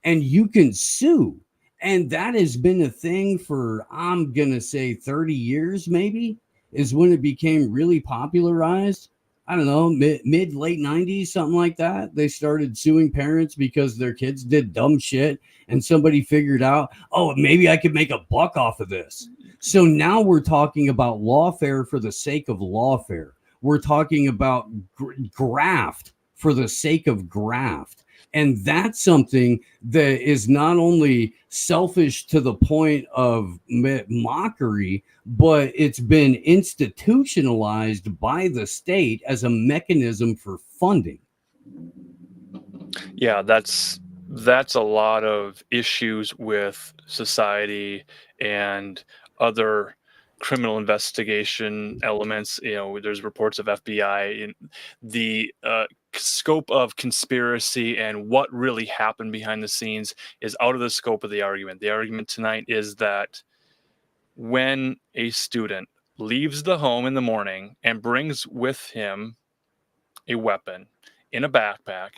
and you can sue, and that has been a thing for, I'm gonna say, 30 years, maybe, is when it became really popularized. I don't know, mid late 90s, something like that. They started suing parents because their kids did dumb shit, and somebody figured out, oh, maybe I could make a buck off of this. So now we're talking about lawfare for the sake of lawfare. We're talking about graft for the sake of graft. And that's something that is not only selfish to the point of mockery, but it's been institutionalized by the state as a mechanism for funding. Yeah, that's a lot of issues with society and other criminal investigation elements. There's reports of FBI in the scope of conspiracy and what really happened behind the scenes is out of the scope of the argument. The argument tonight is that when a student leaves the home in the morning and brings with him a weapon in a backpack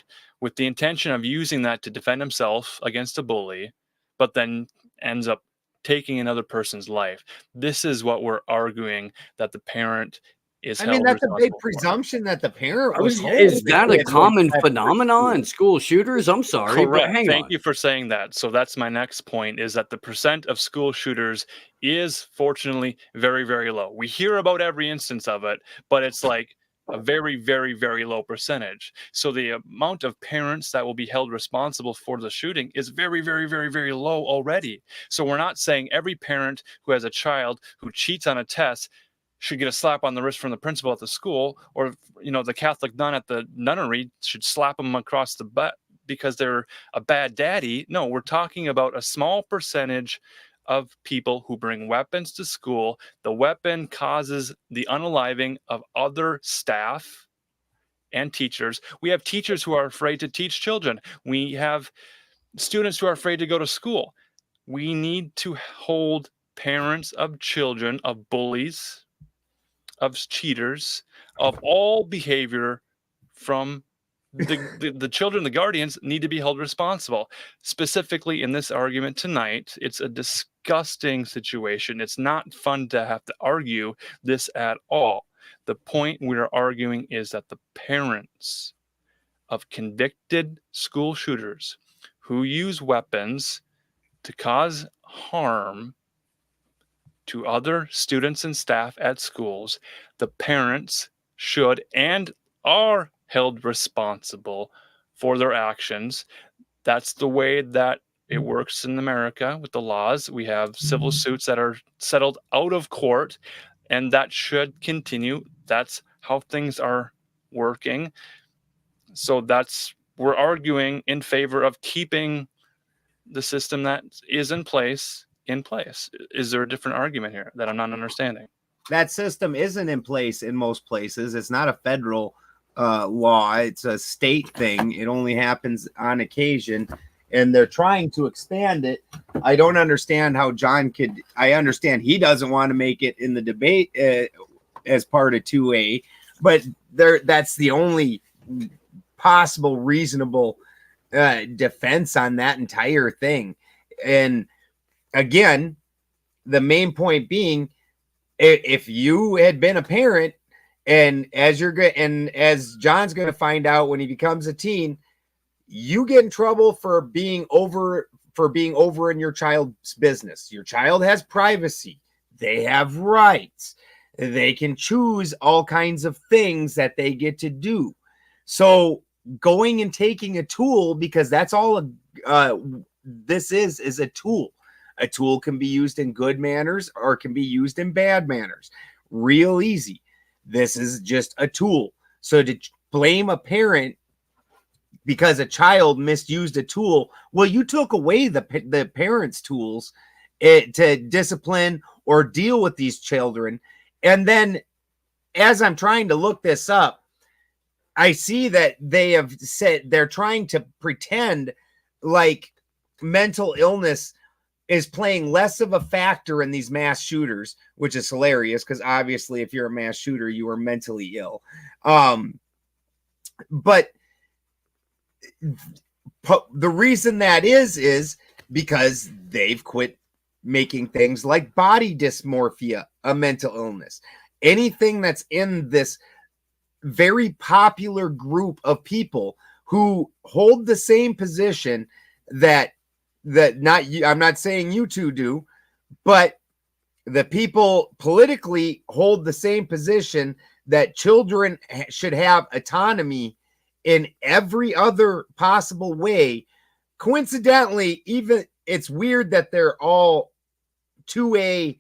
with the intention of using that to defend himself against a bully, but then ends up taking another person's life. This is what we're arguing that the parent is I mean, held that's a big responsible for. presumption that the parent I was was, home. is that a It common was- phenomenon in school shooters? I'm sorry, but Correct. hang Thank on. you for saying that. So that's my next point, is that the percent of school shooters is fortunately very, very low. We hear about every instance of it, but it's like a very, very, very low percentage. So the amount of parents that will be held responsible for the shooting is very, very, very, very low already. So we're not saying every parent who has a child who cheats on a test should get a slap on the wrist from the principal at the school, or the Catholic nun at the nunnery should slap them across the butt because they're a bad daddy. No, we're talking about a small percentage of people who bring weapons to school. The weapon causes the unaliving of other staff and teachers. We have teachers who are afraid to teach children. We have students who are afraid to go to school. We need to hold parents of children, of bullies, of cheaters, of all behavior from the children. The guardians need to be held responsible. Specifically in this argument tonight, it's a disgusting situation. It's not fun to have to argue this at all. The point we're arguing is that the parents of convicted school shooters who use weapons to cause harm to other students and staff at schools, the parents should and are held responsible for their actions. That's the way that it works in America with the laws. We have civil suits that are settled out of court, and that should continue. That's how things are working. So we're arguing in favor of keeping the system that is in place. Is there a different argument here that I'm not understanding? That system isn't in place in most places. It's not a federal law. It's a state thing. It only happens on occasion, and they're trying to expand it. I don't understand how John could. I understand he doesn't want to make it in the debate as part of 2A, but that's the only possible reasonable defense on that entire thing. And again, the main point being, if you had been a parent, and as John's going to find out when he becomes a teen, you get in trouble for being over in your child's business. Your child has privacy. They have rights. They can choose all kinds of things that they get to do. So going and taking a tool, because that's all this is a tool. A tool can be used in good manners or can be used in bad manners. Real easy. This is just a tool. So to blame a parent because a child misused a tool, well, you took away the parents' tools to discipline or deal with these children. And then as I'm trying to look this up, I see that they have said they're trying to pretend like mental illness is playing less of a factor in these mass shooters, which is hilarious because obviously if you're a mass shooter, you are mentally ill. But the reason that is because they've quit making things like body dysmorphia a mental illness. Anything that's in this very popular group of people who hold the same position that not you, I'm not saying you two do, but the people politically hold the same position that children should have autonomy in every other possible way. Coincidentally, even it's weird that they're all 2A,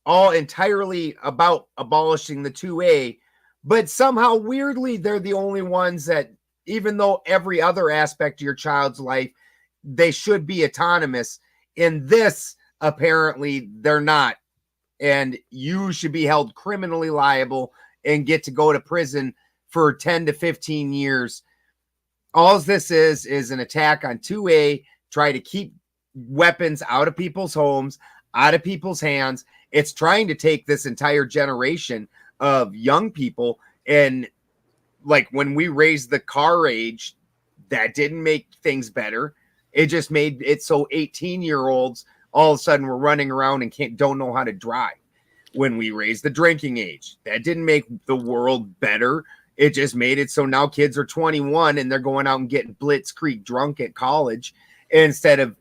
all entirely about abolishing the 2A, but somehow weirdly they're the only ones that, even though every other aspect of your child's life, they should be autonomous. In this, apparently they're not. And you should be held criminally liable and get to go to prison for 10 to 15 years. All this is an attack on 2A, try to keep weapons out of people's homes, out of people's hands. It's trying to take this entire generation of young people And like when we raised the car age, that didn't make things better. It just made it so 18-year-olds all of a sudden were running around and don't know how to drive. When we raised the drinking age, that didn't make the world better. It just made it so now kids are 21 and they're going out and getting blitzkrieg drunk at college instead of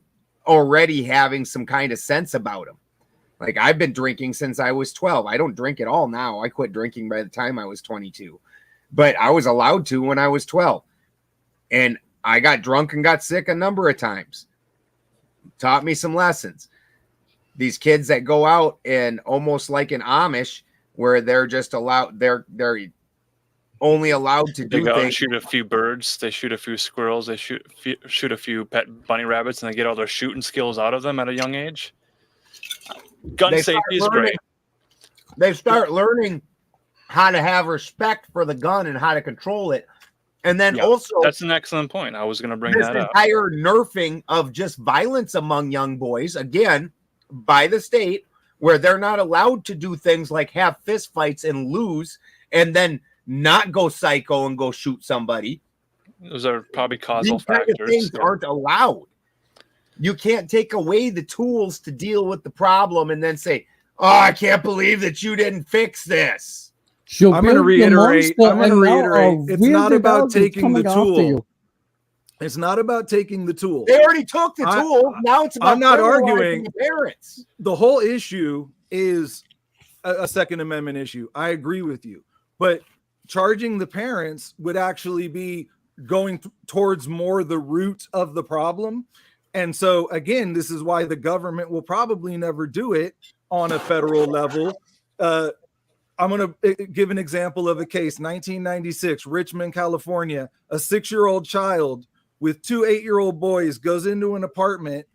already having some kind of sense about them. Like I've been drinking since I was 12. I don't drink at all now. I quit drinking by the time I was 22, but I was allowed to when I was 12. And I got drunk and got sick a number of times. Taught me some lessons. These kids that go out and almost like an Amish where they're just allowed, they're only allowed to do they go things. And shoot a few birds, they shoot a few squirrels, they shoot a few pet bunny rabbits, and they get all their shooting skills out of them at a young age. Gun safety is great. They start learning how to have respect for the gun and how to control it. And then also, that's an excellent point. I was going to bring that up. This entire nerfing of just violence among young boys, again, by the state, where they're not allowed to do things like have fist fights and lose and then not go psycho and go shoot somebody. Those are probably causal factors. These things aren't allowed. You can't take away the tools to deal with the problem and then say, oh, I can't believe that you didn't fix this. I'm going to reiterate. It's not about taking the tool. It's not about taking the tool. They already took the tool. Now it's about I'm not arguing. The parents. The whole issue is a Second Amendment issue. I agree with you. But charging the parents would actually be going towards more the root of the problem. And so, again, this is why the government will probably never do it on a federal level. I'm going to give an example of a case. 1996, Richmond, California. A 6-year-old child with 2 8-year-old boys goes into an apartment,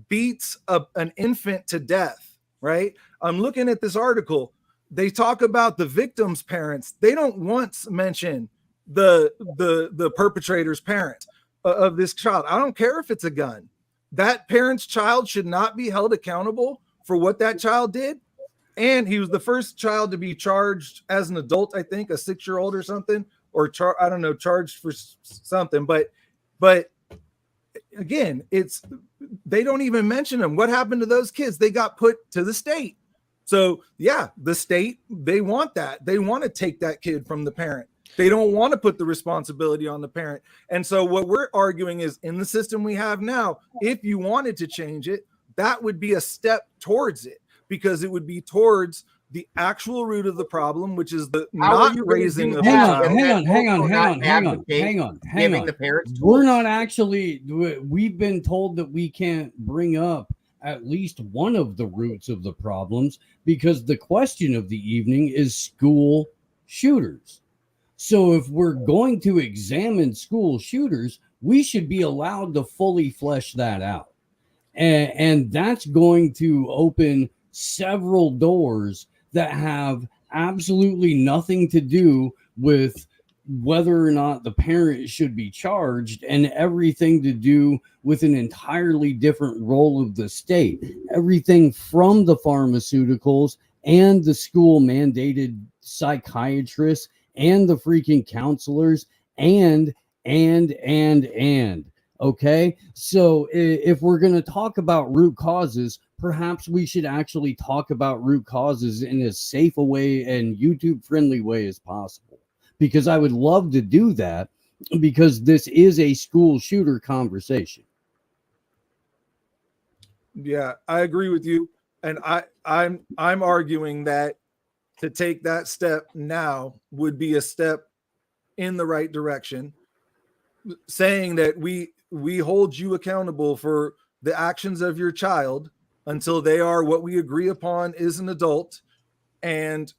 beats an infant to death, right? I'm looking at this article. They talk about the victim's parents. They don't once mention the perpetrator's parents of this child. I don't care if it's a gun. That parent's child should not be held accountable for what that child did. And he was the first child to be charged as an adult, I think, a 6-year-old or something, or I don't know, charged for something. But again, they don't even mention them. What happened to those kids? They got put to the state. So yeah, the state, they want that. They want to take that kid from the parent. They don't want to put the responsibility on the parent. And so what we're arguing is, in the system we have now, if you wanted to change it, that would be a step towards it, because it would be towards the actual root of the problem, which is the not raising of the child. Hang on. The parents We're not actually, we've been told that we can't bring up at least one of the roots of the problems, because the question of the evening is school shooters. So if we're going to examine school shooters, we should be allowed to fully flesh that out. And that's going to open several doors that have absolutely nothing to do with whether or not the parent should be charged, and everything to do with an entirely different role of the state. Everything from the pharmaceuticals and the school mandated psychiatrists and the freaking counselors and okay. So if we're going to talk about root causes, perhaps we should actually talk about root causes in as safe a way and YouTube friendly way as possible, because I would love to do that, because this is a school shooter conversation. Yeah, I agree with you. And I'm arguing that to take that step now would be a step in the right direction, saying that we hold you accountable for the actions of your child until they are what we agree upon is an adult. And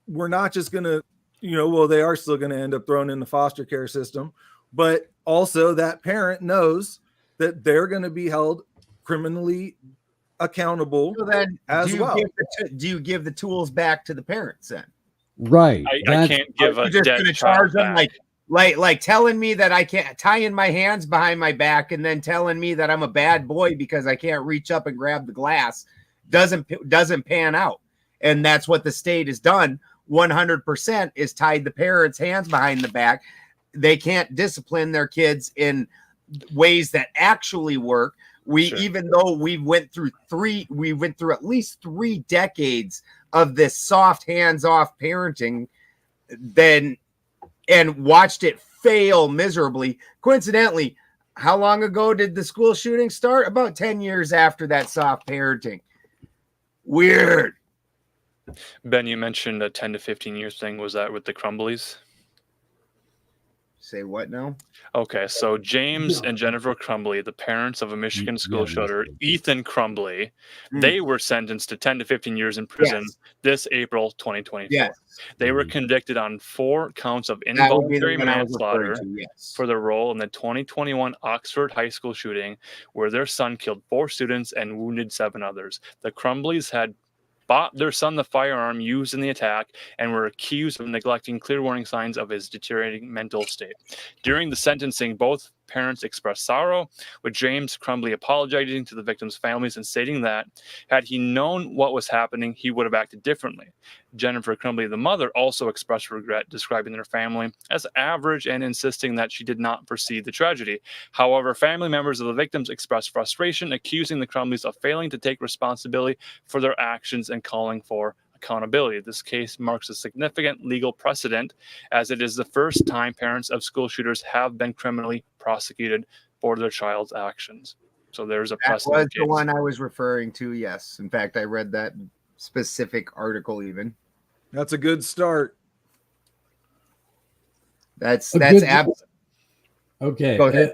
we're not just going to, they are still going to end up thrown in the foster care system, but also that parent knows that they're going to be held criminally accountable. So then, as well. Do you give the tools back to the parents then? Right. I can't give a dead child them back. Like telling me that I can't tie in my hands behind my back and then telling me that I'm a bad boy because I can't reach up and grab the glass doesn't pan out. And that's what the state has done 100% is tied the parents' hands behind the back. They can't discipline their kids in ways that actually work. Even though we went through at least 3 decades of this soft hands-off parenting, and watched it fail miserably. Coincidentally, how long ago did the school shooting start? About 10 years after that soft parenting. Weird. Ben, you mentioned a 10 to 15 years thing. Was that with the Crumbleys? Say what now? Okay, so James and Jennifer Crumbly, the parents of a Michigan school shooter, Ethan Crumbly, they were sentenced to 10 to 15 years in prison this April 2024. Yes. They were convicted on 4 counts of involuntary manslaughter for their role in the 2021 Oxford high school shooting, where their son killed 4 students and wounded 7 others. The Crumbleys had bought their son the firearm used in the attack and were accused of neglecting clear warning signs of his deteriorating mental state. During the sentencing, both parents expressed sorrow, with James Crumbly apologizing to the victims' families and stating that had he known what was happening, he would have acted differently. Jennifer Crumbly, the mother, also expressed regret, describing their family as average and insisting that she did not foresee the tragedy. However, family members of the victims expressed frustration, accusing the Crumbleys of failing to take responsibility for their actions and calling for accountability. This case marks a significant legal precedent, as it is the first time parents of school shooters have been criminally prosecuted for their child's actions. So there's a precedent. That was the one I was referring to. Yes, in fact, I read that specific article. Even that's a good start. That's okay.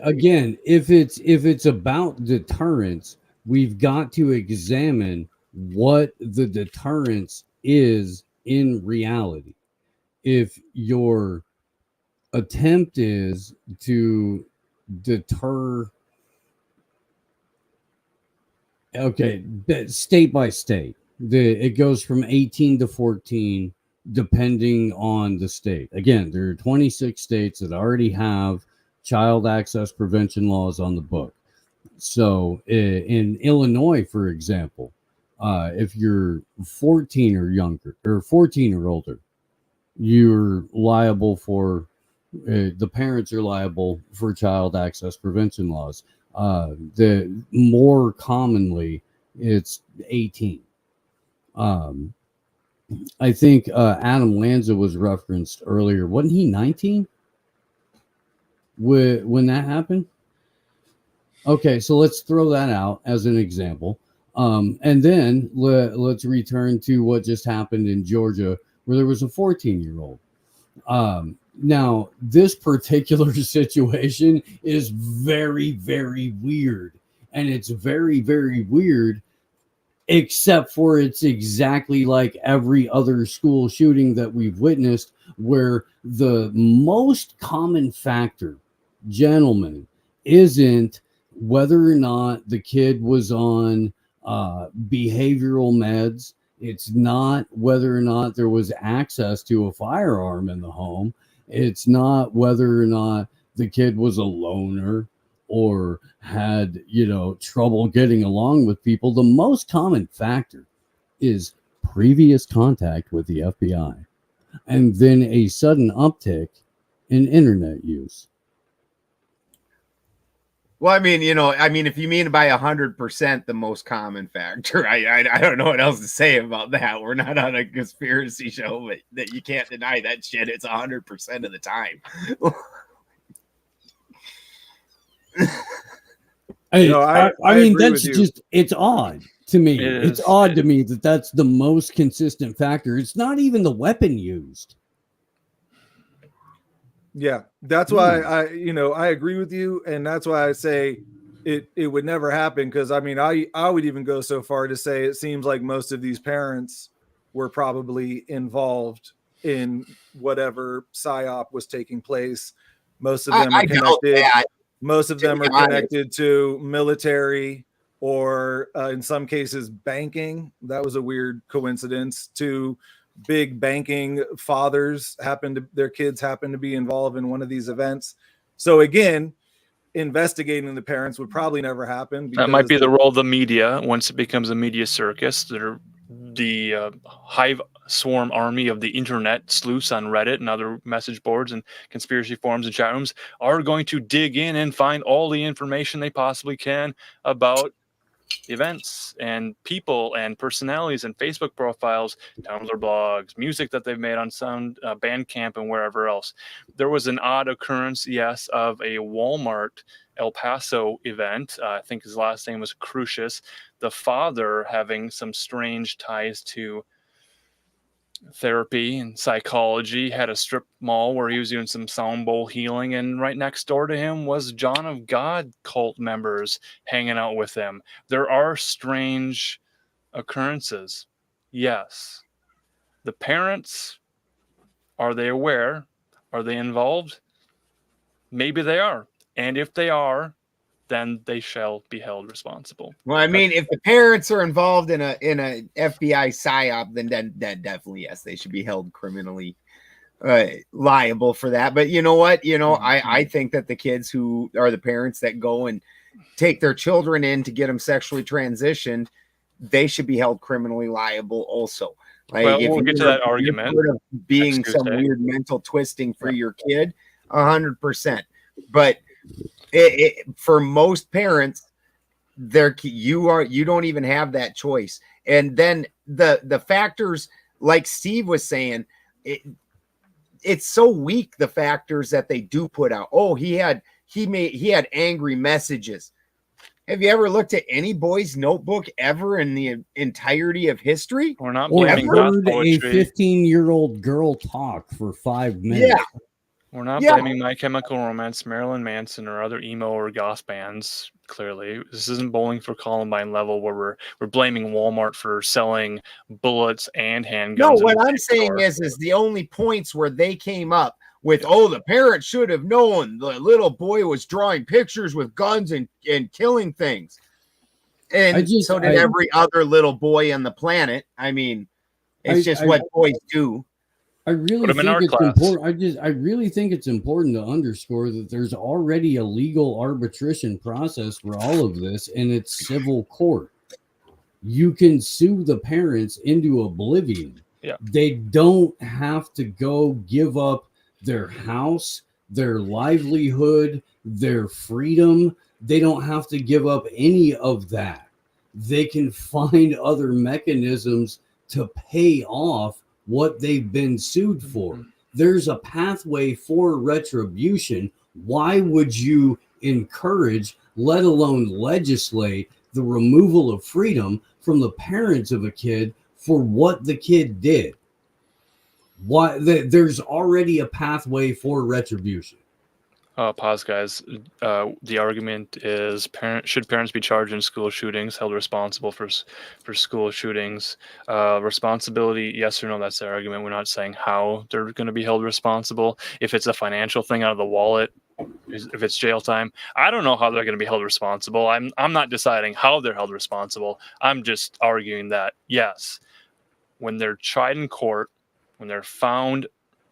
Again, if it's about deterrence, we've got to examine what the deterrence is in reality. If your attempt is to deter, state by state, it goes from 18 to 14 depending on the state. Again, there are 26 states that already have child access prevention laws on the book. So in Illinois, for example, if you're 14 or younger, or 14 or older, you're liable for, the parents are liable for child access prevention laws. The more commonly, it's 18. I think Adam Lanza was referenced earlier. Wasn't he 19 when that happened? Okay, so let's throw that out as an example. And then let's return to what just happened in Georgia, where there was a 14-year-old. Now, this particular situation is very, very weird. And it's very, very weird, except for it's exactly like every other school shooting that we've witnessed, where the most common factor, gentlemen, isn't whether or not the kid was on behavioral meds. It's not whether or not there was access to a firearm in the home. It's not whether or not the kid was a loner or had, trouble getting along with people. The most common factor is previous contact with the FBI and then a sudden uptick in internet use. Well, I mean, if you mean by 100% the most common factor, I don't know what else to say about that. We're not on a conspiracy show, but that you can't deny that shit. It's 100% of the time. I mean, that's just, it's odd to me. It's odd to me that that's the most consistent factor. It's not even the weapon used. Yeah, that's why I agree with you, and that's why I say it would never happen, because I mean I would even go so far to say it seems like most of these parents were probably involved in whatever psyop was taking place. Most of them are connected. Most of them are connected to military or in some cases banking. That was a weird coincidence. To big banking fathers their kids happen to be involved in one of these events. So again, investigating the parents would probably never happen. That might be the role of the media. Once it becomes a media circus, they're the hive swarm army of the internet sleuths on Reddit and other message boards and conspiracy forums and chat rooms are going to dig in and find all the information they possibly can about events and people and personalities and Facebook profiles, Tumblr blogs, music that they've made on Sound, Bandcamp, and wherever else. There was an odd occurrence, yes, of a Walmart El Paso event. I think his last name was Crucius. The father having some strange ties to therapy and psychology, had a strip mall where he was doing some sound bowl healing, and right next door to him was John of God cult members hanging out with him. There are strange occurrences. Yes. The parents, are they aware? Are they involved? Maybe they are. And if they are, then they shall be held responsible. Well, I mean, if the parents are involved in a FBI psyop, then definitely yes, they should be held criminally liable for that. But you know what? I think that the kids who are the parents that go and take their children in to get them sexually transitioned, they should be held criminally liable also. Like, well, we'll get to that argument. Being some weird mental twisting for your kid, 100%. But for most parents, you don't even have that choice. And then the factors, like Steve was saying, it's so weak, the factors that they do put out. Oh, he had angry messages. Have you ever looked at any boy's notebook ever in the entirety of history? We're not Or blaming heard a 15-year-old girl talk for 5 minutes. Yeah. We're not blaming My Chemical Romance, Marilyn Manson, or other emo or goth bands. Clearly, this isn't Bowling for Columbine level where we're blaming Walmart for selling bullets and handguns. No, what I'm saying is the only points where they came up with, oh, the parents should have known the little boy was drawing pictures with guns and killing things. And so did every other little boy on the planet. I mean, it's just what boys do. I really think it's important. I really think it's important to underscore that there's already a legal arbitration process for all of this, and it's civil court. You can sue the parents into oblivion. Yeah. They don't have to go give up their house, their livelihood, their freedom. They don't have to give up any of that. They can find other mechanisms to pay off what they've been sued for. There's a pathway for retribution. Why would you encourage, let alone legislate, the removal of freedom from the parents of a kid for what the kid did? Why? There's already a pathway for retribution. Pause, guys. The argument is should parents be charged in school shootings, held responsible for school shootings? Responsibility, yes or no? That's the argument. We're not saying how they're going to be held responsible. If it's a financial thing out of the wallet, if it's jail time, I don't know how they're going to be held responsible. I'm not deciding how they're held responsible. I'm just arguing that, yes, when they're tried in court, when they're found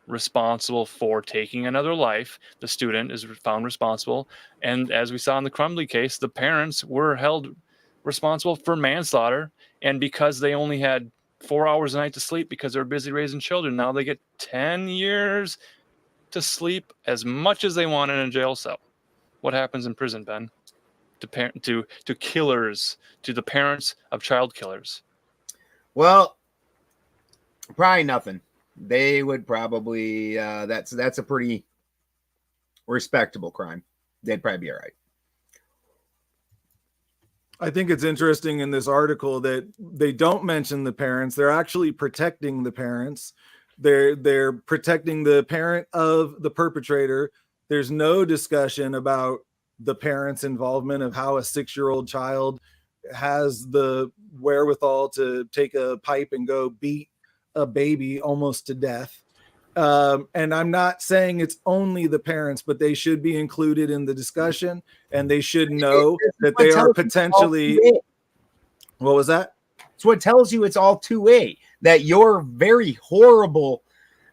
responsible for taking another life, the student is found responsible. And as we saw in the Crumbly case, the parents were held responsible for manslaughter. And because they only had 4 hours a night to sleep because they're busy raising children, now they get 10 years to sleep as much as they want in a jail cell. What happens in prison, Ben? To killers, to the parents of child killers? Well, probably nothing. They would probably that's a pretty respectable crime. They'd probably be all right. I think it's interesting in this article that they don't mention the parents. They're actually protecting the parents. They're protecting the parent of the perpetrator. There's no discussion about the parents' involvement of how a 6-year-old child has the wherewithal to take a pipe and go beat a baby almost to death. And I'm not saying it's only the parents, but they should be included in the discussion, and they should know that they are potentially. What was that? It's what tells you it's all 2A, that you're very horrible.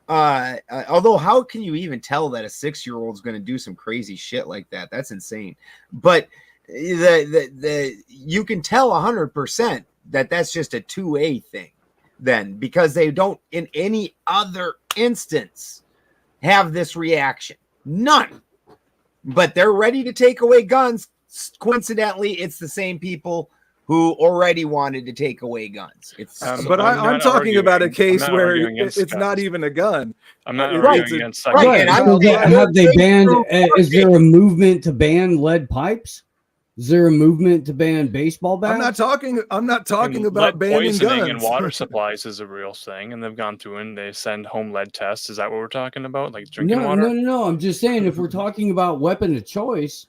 Although how can you even tell that a 6-year-old is going to do some crazy shit like that? That's insane. But you can tell 100% that's just a 2A thing then, because they don't in any other instance have this reaction. None. But they're ready to take away guns. Coincidentally, it's the same people who already wanted to take away guns. It's but I'm talking about a case where it's not even a gun. I'm not arguing against right. Right. So have they banned? Is there a movement to ban lead pipes? Is there a movement to ban baseball bats? I'm not talking about banning guns. And water supplies is a real thing, and they've gone through and they send home lead tests. Is that what we're talking about? Like drinking water? No. I'm just saying, if we're talking about weapon of choice,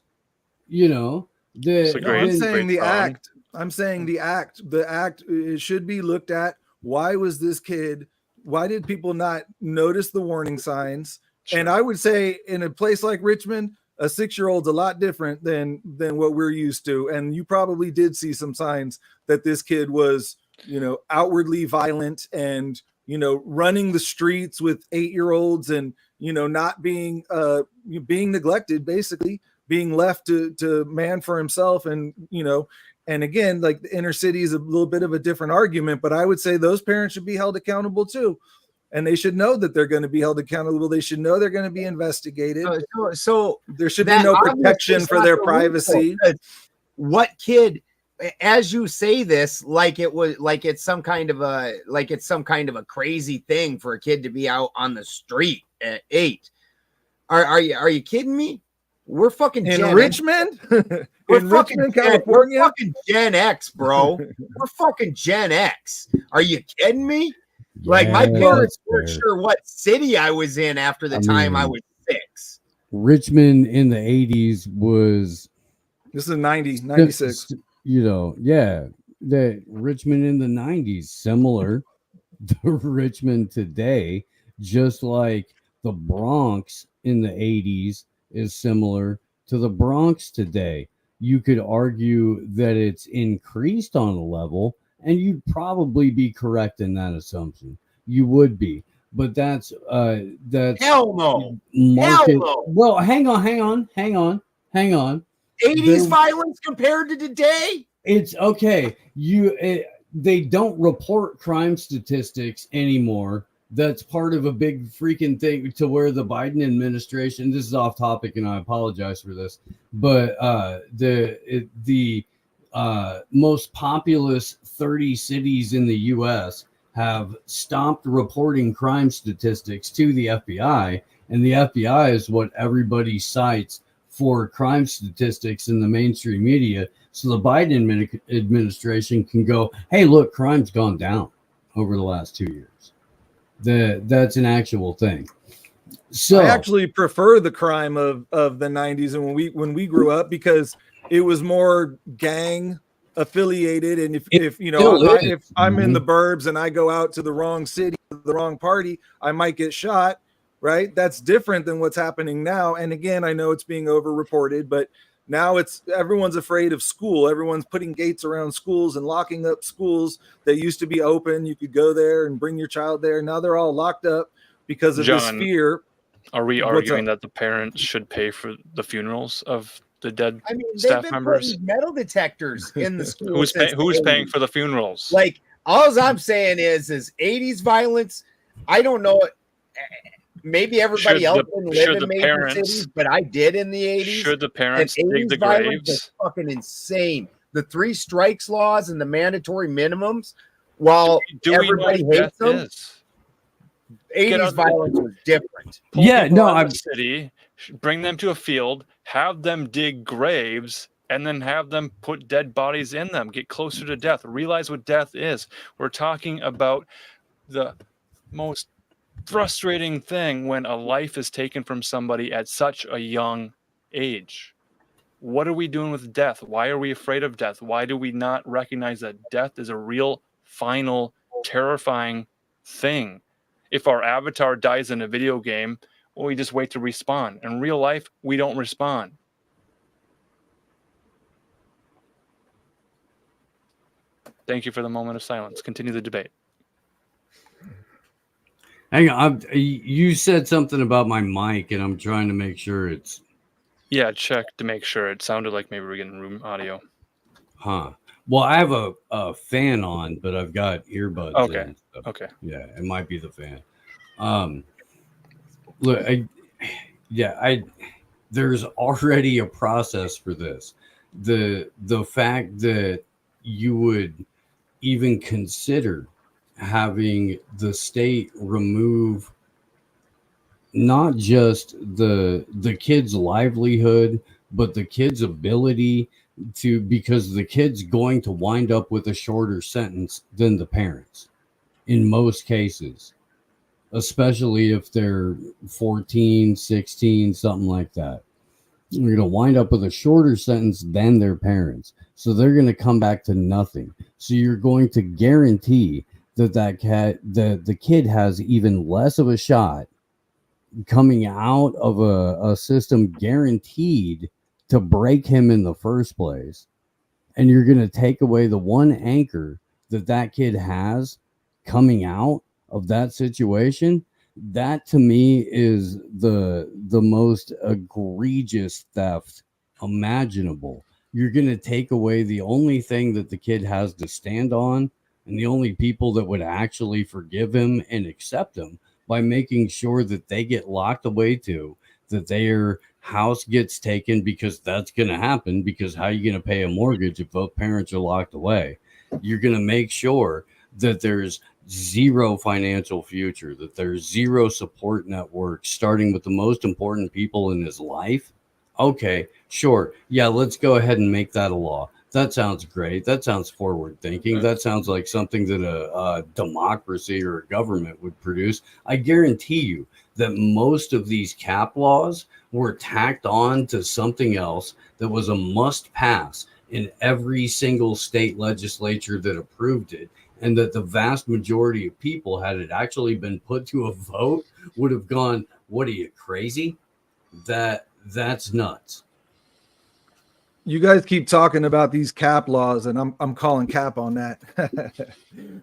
I'm saying the act. I'm saying the act. The act should be looked at. Why was this kid? Why did people not notice the warning signs? Sure. And I would say in a place like Richmond, a 6-year-old's a lot different than what we're used to. And you probably did see some signs that this kid was, outwardly violent and, running the streets with 8-year-olds and, not being neglected, basically being left to man for himself. And, and again, like the inner city is a little bit of a different argument, but I would say those parents should be held accountable too. And they should know that they're going to be held accountable. They should know they're going to be investigated. So there should be no protection for their privacy. What kid, as you say this, it's some kind of a crazy thing for a kid to be out on the street at 8. Are you kidding me? We're fucking in Richmond. We're fucking California. We're fucking Gen X, bro. We're fucking Gen X. Are you kidding me? Like my parents weren't sure what city I was in after the time I was 6. Richmond in the 80s was. This is 90, 96. That Richmond in the 90s, similar to Richmond today, just like the Bronx in the 80s is similar to the Bronx today. You could argue that it's increased on a level. And you'd probably be correct in that assumption. You would be, but that's hell no. Hell no. Well, hang on. 80s violence compared to today. It's okay. They don't report crime statistics anymore. That's part of a big freaking thing to where the Biden administration. This is off topic, and I apologize for this, but the most populous 30 cities in the U.S. have stopped reporting crime statistics to the FBI, and the FBI is what everybody cites for crime statistics in the mainstream media. So the Biden administration can go, hey, look, crime's gone down over the last 2 years. That's an actual thing. So I actually prefer the crime of the 90s and when we grew up, because it was more gang affiliated. And if I'm in the burbs and I go out to the wrong city, the wrong party, I might get shot. Right. That's different than what's happening now. And again, I know it's being overreported, but now everyone's afraid of school. Everyone's putting gates around schools and locking up schools that used to be open. You could go there and bring your child there. Now they're all locked up because of this fear. Are we arguing that the parents should pay for the funerals of the dead staff members? Metal detectors in the school. Who's paying for the funerals? Like, all I'm saying is 80s violence. I don't know. Maybe everybody else didn't live in major cities, but I did in the 80s. Should the parents dig the graves? Is fucking insane. The 3 strikes laws and the mandatory minimums, while everybody hates them. 80s violence was different. I'm city, bring them to a field, have them dig graves, and then have them put dead bodies in them. Get closer to death. Realize what death is. We're talking about the most frustrating thing when a life is taken from somebody at such a young age. What are we doing with death? Why are we afraid of death? Why do we not recognize that death is a real, final, terrifying thing? If our avatar dies in a video game, well, we just wait to respawn. In real life, we don't respawn. Thank you for the moment of silence. Continue the debate. Hang on, you said something about my mic, and I'm trying to make sure it's. Yeah, check to make sure. It sounded like maybe we're getting room audio. Huh. Well, I have a fan on, but I've got earbuds Okay. in. So, Okay. yeah, it might be the fan. Look, there's already a process for this. The fact that you would even consider having the state remove not just the kid's livelihood, but the kid's ability to, because the kid's going to wind up with a shorter sentence than the parents in most cases, especially if they're 14, 16, something like that. You're going to wind up with a shorter sentence than their parents. So they're going to come back to nothing. So you're going to guarantee that the kid has even less of a shot coming out of a system guaranteed to break him in the first place. And you're going to take away the one anchor that kid has coming out of that situation. That to me is the most egregious theft imaginable. You're going to take away the only thing that the kid has to stand on, and the only people that would actually forgive him and accept him, by making sure that they get locked away too, that their house gets taken, because that's going to happen, because how are you going to pay a mortgage if both parents are locked away? You're going to make sure that there's zero financial future, that there's zero support network, starting with the most important people in his life. Okay, sure. Yeah, let's go ahead and make that a law. That sounds great. That sounds forward thinking. That sounds like something that a democracy or a government would produce. I guarantee you that most of these cap laws were tacked on to something else that was a must pass in every single state legislature that approved it. And that the vast majority of people, had it actually been put to a vote, would have gone, "What are you, crazy? That's nuts." You guys keep talking about these cap laws, and I'm calling cap on that.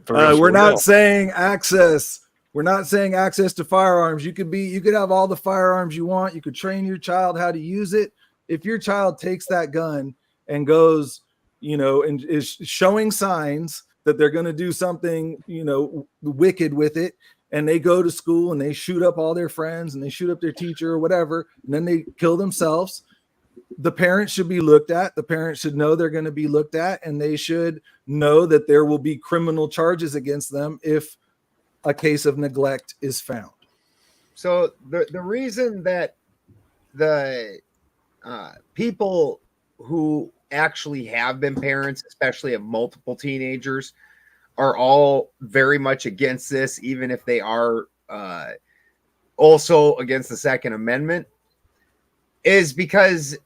We're not saying access. We're not saying access to firearms. You could have all the firearms you want. You could train your child how to use it. If your child takes that gun and goes, and is showing signs that they're going to do something, wicked with it, and they go to school and they shoot up all their friends and they shoot up their teacher or whatever, and then they kill themselves, the parents should be looked at. The parents should know they're going to be looked at, and they should know that there will be criminal charges against them if a case of neglect is found. So the reason that the people who actually have been parents, especially of multiple teenagers, are all very much against this, even if they are also against the Second Amendment, is because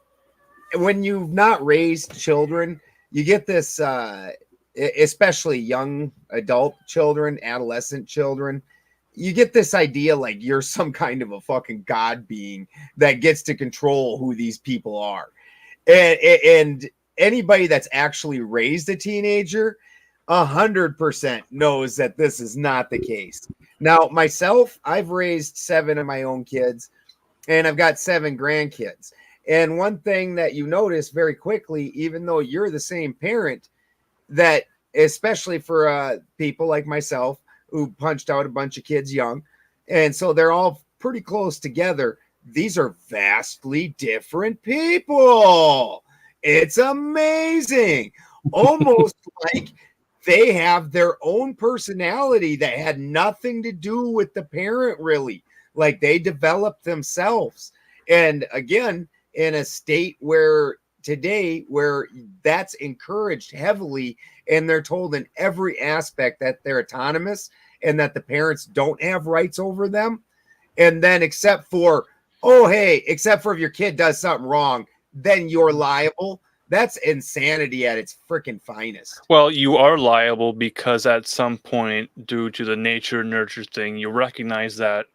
when you've not raised children, you get this, especially young adult children, adolescent children, you get this idea like you're some kind of a fucking god being that gets to control who these people are. And anybody that's actually raised a teenager 100% knows that this is not the case. Now, myself, I've raised 7 of my own kids, and I've got 7 grandkids. And one thing that you notice very quickly, even though you're the same parent, that especially for people like myself who punched out a bunch of kids young, and so they're all pretty close together, these are vastly different people. It's amazing. Almost like they have their own personality that had nothing to do with the parent, really. Like they developed themselves. And again, in a state where today, where that's encouraged heavily, and they're told in every aspect that they're autonomous and that the parents don't have rights over them. And then except for if your kid does something wrong, then you're liable. That's insanity at its freaking finest. Well, you are liable because at some point, due to the nature nurture thing, you recognize that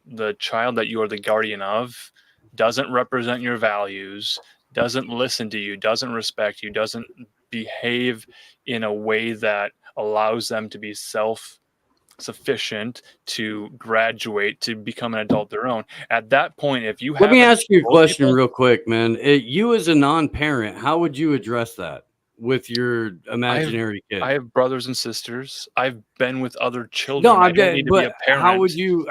the child that you are the guardian of doesn't represent your values, doesn't listen to you, doesn't respect you, doesn't behave in a way that allows them to be self-sufficient, to graduate, to become an adult their own. At that point, if you Let me ask you a question real quick, man. You as a non-parent, how would you address that? with your imaginary kid? I have brothers and sisters. I've been with other children. No, I don't need to be a parent.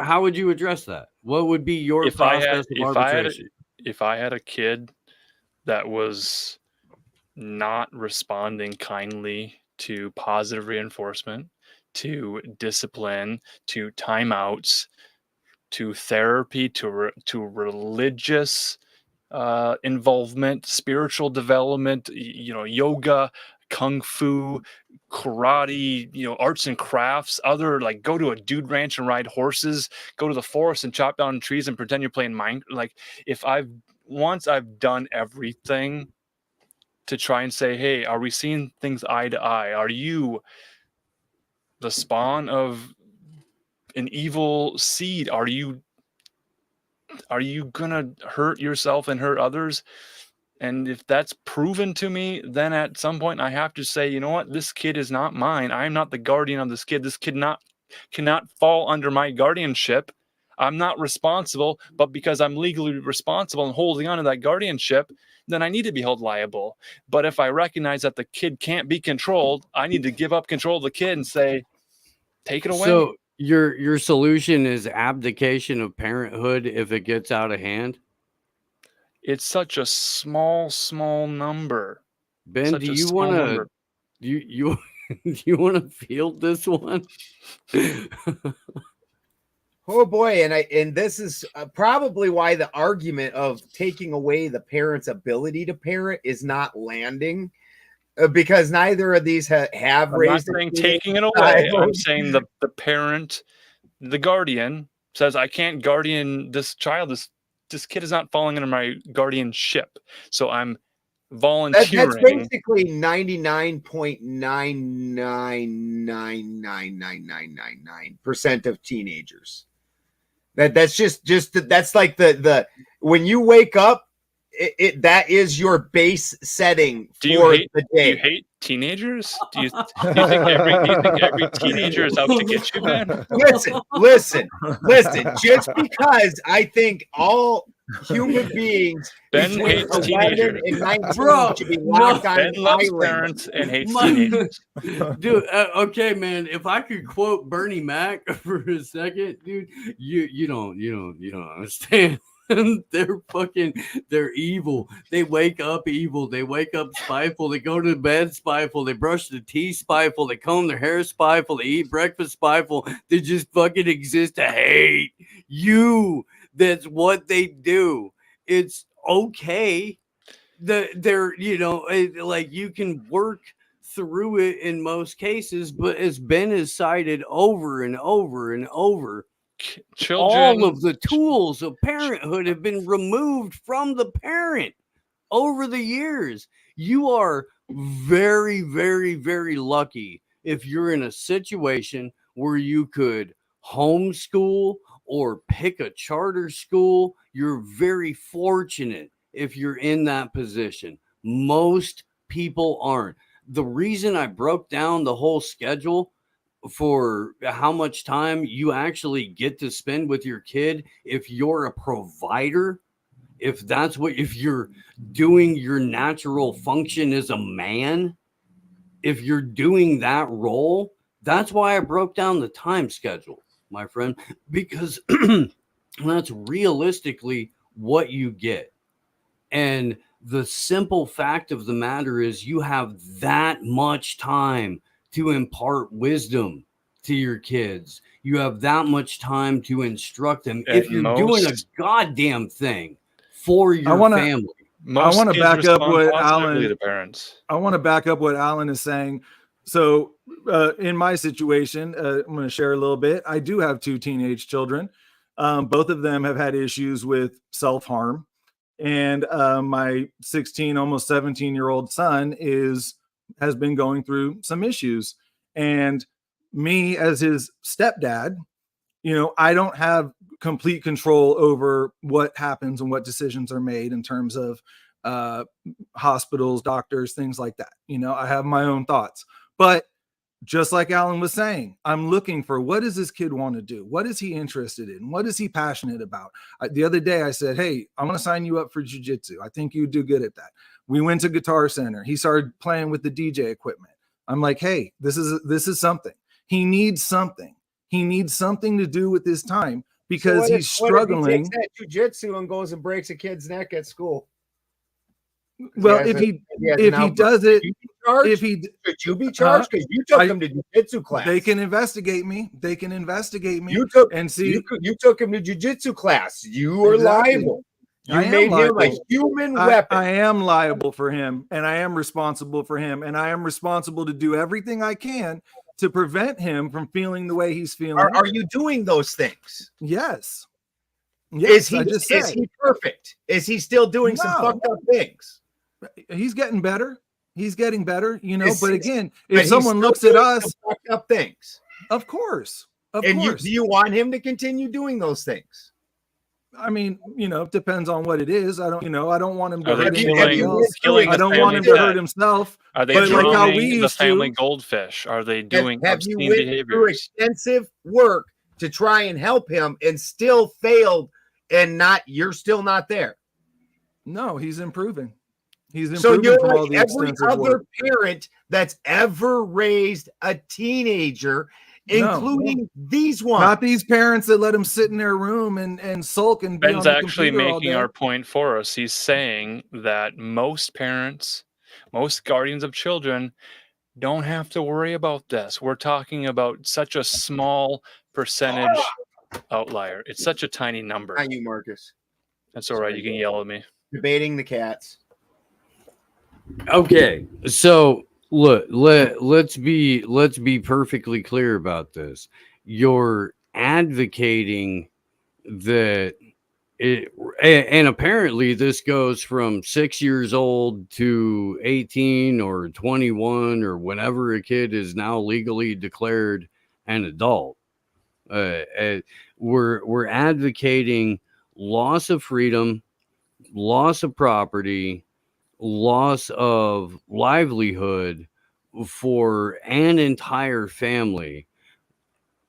how would you address that? What would be your process of arbitration? If I had a kid that was not responding kindly to positive reinforcement, to discipline, to timeouts, to therapy, to religious involvement, spiritual development, yoga, kung fu, karate, arts and crafts, other like go to a dude ranch and ride horses, go to the forest and chop down trees and pretend you're playing Minecraft. Like once I've done everything to try and say, hey, are we seeing things eye to eye? Are you the spawn of an evil seed? Are you gonna hurt yourself and hurt others? And if that's proven to me, then at some point I have to say, you know what, this kid is not mine. I'm not the guardian of this kid. This kid cannot fall under my guardianship. I'm not responsible, but because I'm legally responsible and holding on to that guardianship, then I need to be held liable. But if I recognize that the kid can't be controlled, I need to give up control of the kid and say, take it away. So your solution is abdication of parenthood if it gets out of hand? It's such a small number. Ben, do you want to you want to field this one? Oh boy, and this is probably why the argument of taking away the parent's ability to parent is not landing, because neither of these have raised. I'm not saying taking it away. I'm saying the parent, the guardian, says I can't guardian this child. This kid is not falling under my guardianship, so I'm volunteering. That's basically 99.9999999% of teenagers. That's like the when you wake up, that is your base setting for the day. Do you hate teenagers? Do you think every teenager is out to get you, man? Listen. Just because I think all human beings Ben hates teenagers. And 19 should be locked on Ben loves island. parents and hates teenagers. Dude, okay, man. If I could quote Bernie Mac for a second, dude, you don't understand. They're evil. They wake up evil. They wake up spiteful. They go to bed spiteful. They brush their teeth spiteful. They comb their hair spiteful. They eat breakfast spiteful. They just fucking exist to hate you. That's what they do. It's okay. They're like you can work through it in most cases, but as Ben has cited over and over and over, all of the tools of parenthood have been removed from the parent over the years. You are very, very, very lucky if you're in a situation where you could homeschool or pick a charter school. You're very fortunate if you're in that position. Most people aren't. The reason I broke down the whole schedule for how much time you actually get to spend with your kid, if you're a provider, if you're doing your natural function as a man, if you're doing that role, that's why I broke down the time schedule, my friend, because that's realistically what you get. And the simple fact of the matter is you have that much time to impart wisdom to your kids. You have that much time to instruct them. If you're doing a goddamn thing for your family. I want to back up what Alan is saying. So in my situation, I'm going to share a little bit. I do have 2 teenage children. Both of them have had issues with self-harm. And my 16, almost 17-year-old son has been going through some issues. And me as his stepdad, I don't have complete control over what happens and what decisions are made in terms of hospitals, doctors, things like that. I have my own thoughts. But just like Alan was saying, I'm looking for, what does this kid want to do? What is he interested in? What is he passionate about? The other day I said, hey, I want to sign you up for jiu-jitsu. I think you do good at that. We went to Guitar Center. He started playing with the DJ equipment. I'm like, hey, this is something. He needs something. He needs something to do with his time because So he's struggling. What if he takes that jujitsu and goes and breaks a kid's neck at school? Well, if he does it, should you be charged? Because you took him to jiu-jitsu class. They can investigate me. You took him to jiu-jitsu class. You are liable. You made him a human weapon. I am liable for him, and I am responsible for him, and I am responsible to do everything I can to prevent him from feeling the way he's feeling. Are you doing those things? Yes. Is he perfect? Is he still doing some fucked up things? He's getting better. He's getting better, but again, if someone looks at us, fucked up things. Of course. Do you want him to continue doing those things? I mean, it depends on what it is. I don't want him to hurt anybody else. I don't want him to hurt himself. Are they drowning the family goldfish? Are they doing obscene behaviors? Have you went through extensive work to try and help him and still failed, and you're still not there? No, he's improving. He's improving. So you're from all like the every other work. parent that's ever raised a teenager, including these ones. Not these parents that let him sit in their room and sulk and Ben's be on the actually computer all making day. our point for us. He's saying that most parents, most guardians of children don't have to worry about this. We're talking about such a small percentage outlier. It's such a tiny number. Not you, Marcus. That's all right. You can yell at me. Debating the cats. Okay, so look, let's be perfectly clear about this. You're advocating that and apparently this goes from 6 years old to 18 or 21 or whenever a kid is now legally declared an adult. We're advocating loss of freedom, loss of property, loss of livelihood for an entire family,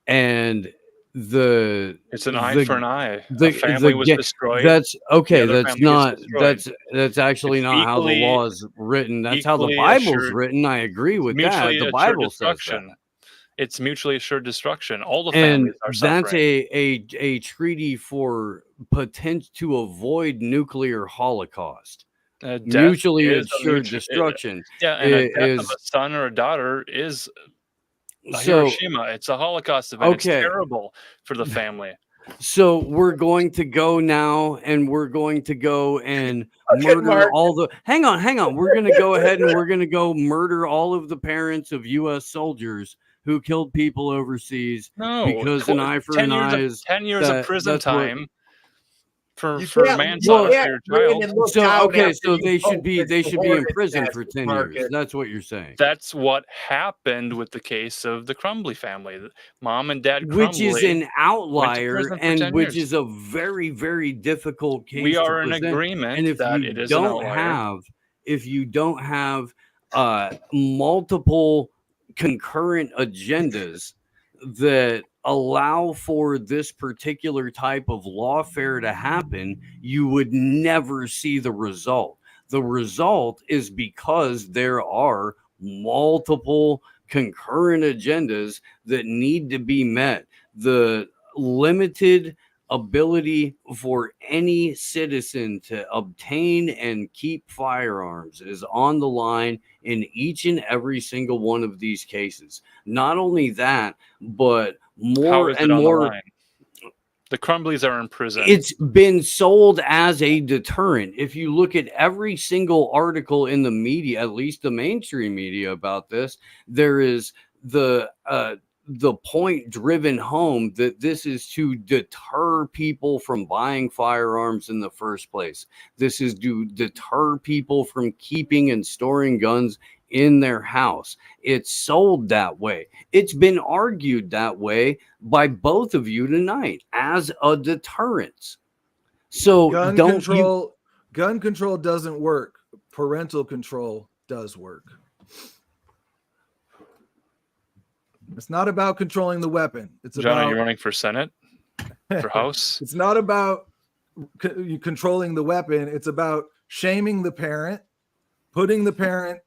and it's an eye for an eye. The family was destroyed. That's okay. That's actually not how the law is written. That's how the Bible's written. I agree with that. The Bible says that. It's mutually assured destruction. All the families are suffering. That's a treaty for to avoid nuclear holocaust. Mutually assured destruction. And a death of a son or a daughter is Hiroshima. It's a Holocaust event. It's terrible for the family. So we're going to go now, and we're going to go and murder all the. Hang on. We're going to go ahead and we're going to go murder all of the parents of U.S. soldiers who killed people overseas. No, because an eye for an eye is 10 years of prison time. For manslaughter for your child. So they should be in prison for 10 years. That's what you're saying. That's what happened with the case of the Crumbly family. Mom and Dad Crumbly, which is an outlier and which is a very, very difficult case. We are in agreement and if that you it is don't have multiple concurrent agendas that allow for this particular type of lawfare to happen, you would never see the result. The result is because there are multiple concurrent agendas that need to be met. The limited ability for any citizen to obtain and keep firearms is on the line in each and every single one of these cases. Not only that, but more and more. The Crumblies are in prison. It's been sold as a deterrent. If you look at every single article in the media, at least the mainstream media about this, there is the point driven home that this is to deter people from buying firearms in the first place. This is to deter people from keeping and storing guns in their house. It's sold that way. It's been argued that way by both of you tonight as a deterrence. So gun control doesn't work. Parental control does work. It's not about controlling the weapon. It's John, about are you running for Senate? For House? It's not about controlling the weapon. It's about shaming the parent putting the parent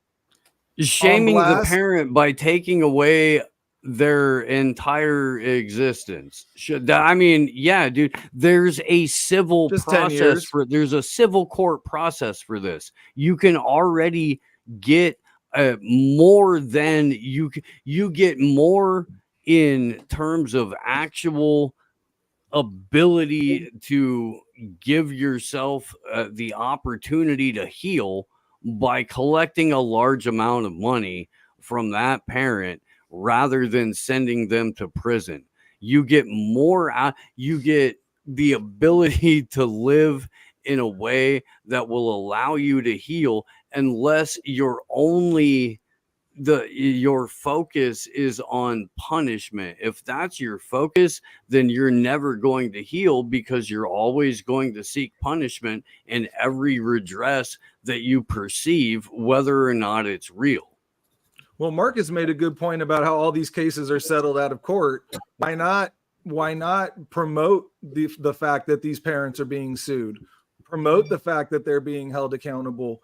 shaming the blast. parent by taking away their entire existence. I mean, yeah, dude, there's a civil Just 10 process years. there's a civil court process for this. You can already get more than you get more in terms of actual ability to give yourself the opportunity to heal by collecting a large amount of money from that parent rather than sending them to prison. You get more out, you get the ability to live in a way that will allow you to heal, unless you're only your focus is on punishment. If that's your focus, then you're never going to heal, because you're always going to seek punishment in every redress that you perceive, whether or not it's real. Well, Marcus made a good point about how all these cases are settled out of court. Why not promote the fact that these parents are being sued? Promote the fact that they're being held accountable.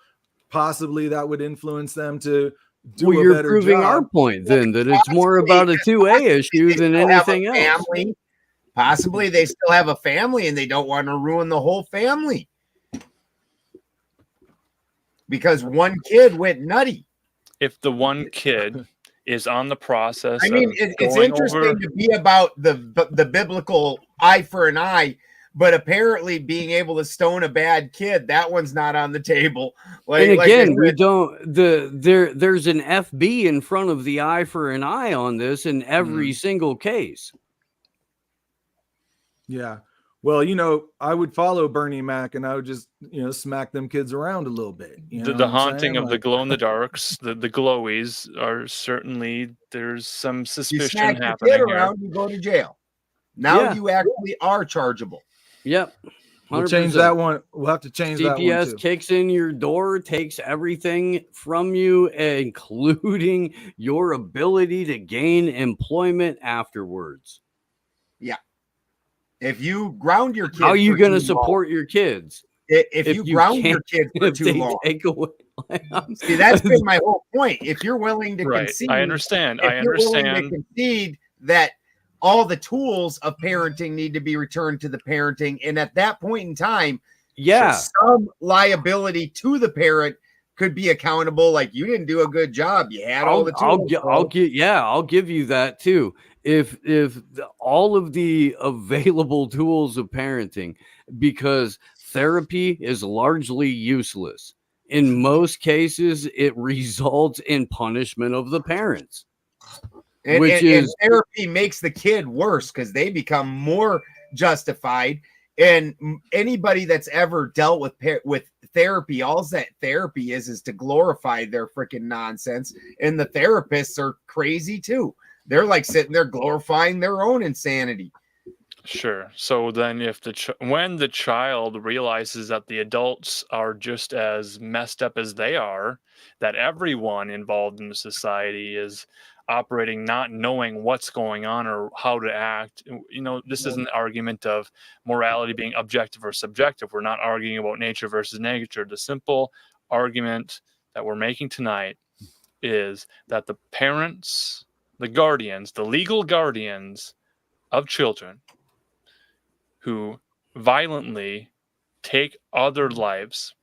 Possibly that would influence them to do a you're better proving job. our point then, that it's more about a 2A issue than anything else. Possibly they still have a family and they don't want to ruin the whole family because one kid went nutty. If the one kid is on the process, I mean, it's interesting to be about the biblical eye for an eye, but apparently being able to stone a bad kid, that one's not on the table. And again, we don't there's an FB in front of the eye for an eye on this in every single case. Yeah. Well, I would follow Bernie Mac and I would just, smack them kids around a little bit. The haunting of the glow in the darks, the glowies are certainly, there's some suspicion happening kid around, here. You go to jail. Now you actually are chargeable. Yep. 100%. We'll change that one. We'll have to change that one CPS too. kicks in your door, takes everything from you, including your ability to gain employment afterwards. Yeah. If you ground your kids, how are you going to support your kids? If you ground your kids for too long. See, that's been my whole point. If you're willing to concede, I understand. You're willing to concede that all the tools of parenting need to be returned to the parenting, and at that point in time, some liability to the parent could be accountable. Like, you didn't do a good job. You had all the tools. I'll give you that too. If all of the available tools of parenting, because therapy is largely useless. In most cases, it results in punishment of the parents. And therapy makes the kid worse because they become more justified. And anybody that's ever dealt with therapy, all that therapy is to glorify their freaking nonsense. And the therapists are crazy too. They're like sitting there glorifying their own insanity. Sure. So then if when the child realizes that the adults are just as messed up as they are, that everyone involved in the society is operating not knowing what's going on or how to act. This is an argument of morality being objective or subjective. We're not arguing about nature versus nature. The simple argument that we're making tonight is that the parents, the guardians, the legal guardians of children who violently take other lives,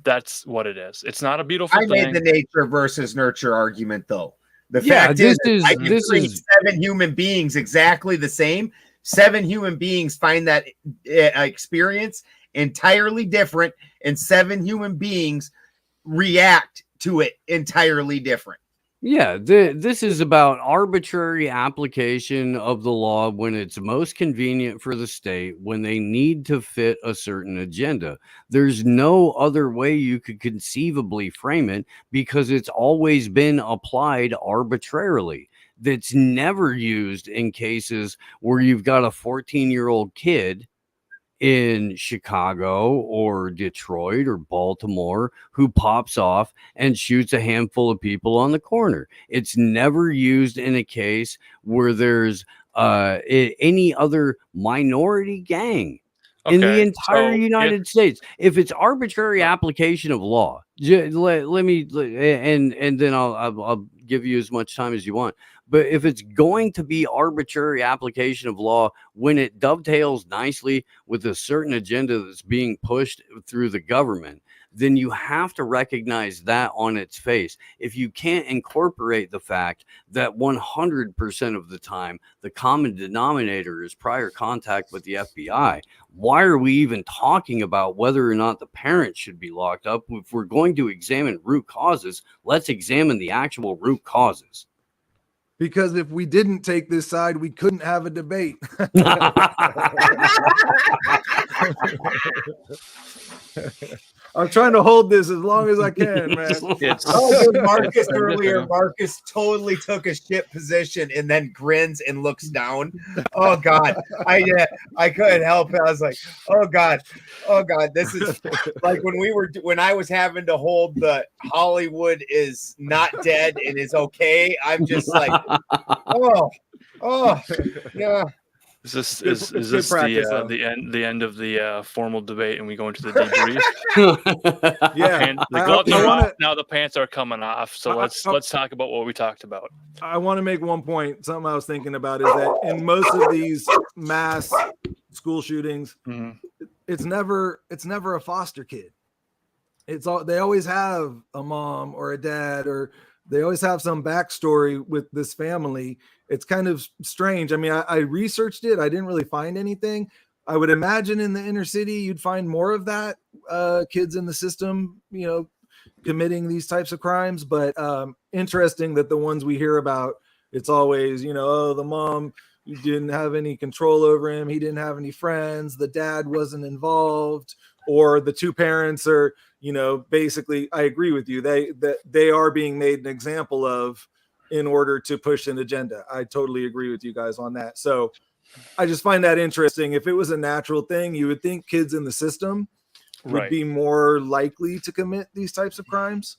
that's what it is. It's not a beautiful thing. I made the nature versus nurture argument, though. The fact is, I can treat 7 human beings exactly the same. 7 human beings find that experience entirely different, and 7 human beings react to it entirely different. Yeah, this is about arbitrary application of the law when it's most convenient for the state, when they need to fit a certain agenda. There's no other way you could conceivably frame it, because it's always been applied arbitrarily. That's never used in cases where you've got a 14-year-old kid in Chicago or Detroit or Baltimore who pops off and shoots a handful of people on the corner. It's never used in a case where there's any other minority gang. in the Okay, entire so United States. If it's arbitrary application of law, let me and then I'll give you as much time as you want. But if it's going to be arbitrary application of law when it dovetails nicely with a certain agenda that's being pushed through the government, then you have to recognize that on its face. If you can't incorporate the fact that 100% of the time the common denominator is prior contact with the FBI, why are we even talking about whether or not the parents should be locked up? If we're going to examine root causes, let's examine the actual root causes. Because if we didn't take this side, we couldn't have a debate. I'm trying to hold this as long as I can, man. Marcus earlier. Marcus totally took a shit position and then grins and looks down. Oh God, I couldn't help it. I was like, oh God, this is like when I was having to hold the Hollywood is not dead and is okay. I'm just like, oh yeah. Is this the end of the formal debate, and we go into the debrief? Yeah, And the gloves are off now. The pants are coming off. So let's talk about what we talked about. I want to make one point. Something I was thinking about is that in most of these mass school shootings, it's never a foster kid. They always have a mom or a dad, or they always have some backstory with this family. It's kind of strange. I mean, I researched it. I didn't really find anything. I would imagine in the inner city, you'd find more of that, kids in the system, committing these types of crimes. But interesting that the ones we hear about, it's always, oh, the mom, you didn't have any control over him. He didn't have any friends. The dad wasn't involved, or the two parents are, basically, I agree with you. They are being made an example of in order to push an agenda. I totally agree with you guys on that. So I just find that interesting. If it was a natural thing, you would think kids in the system would be more likely to commit these types of crimes.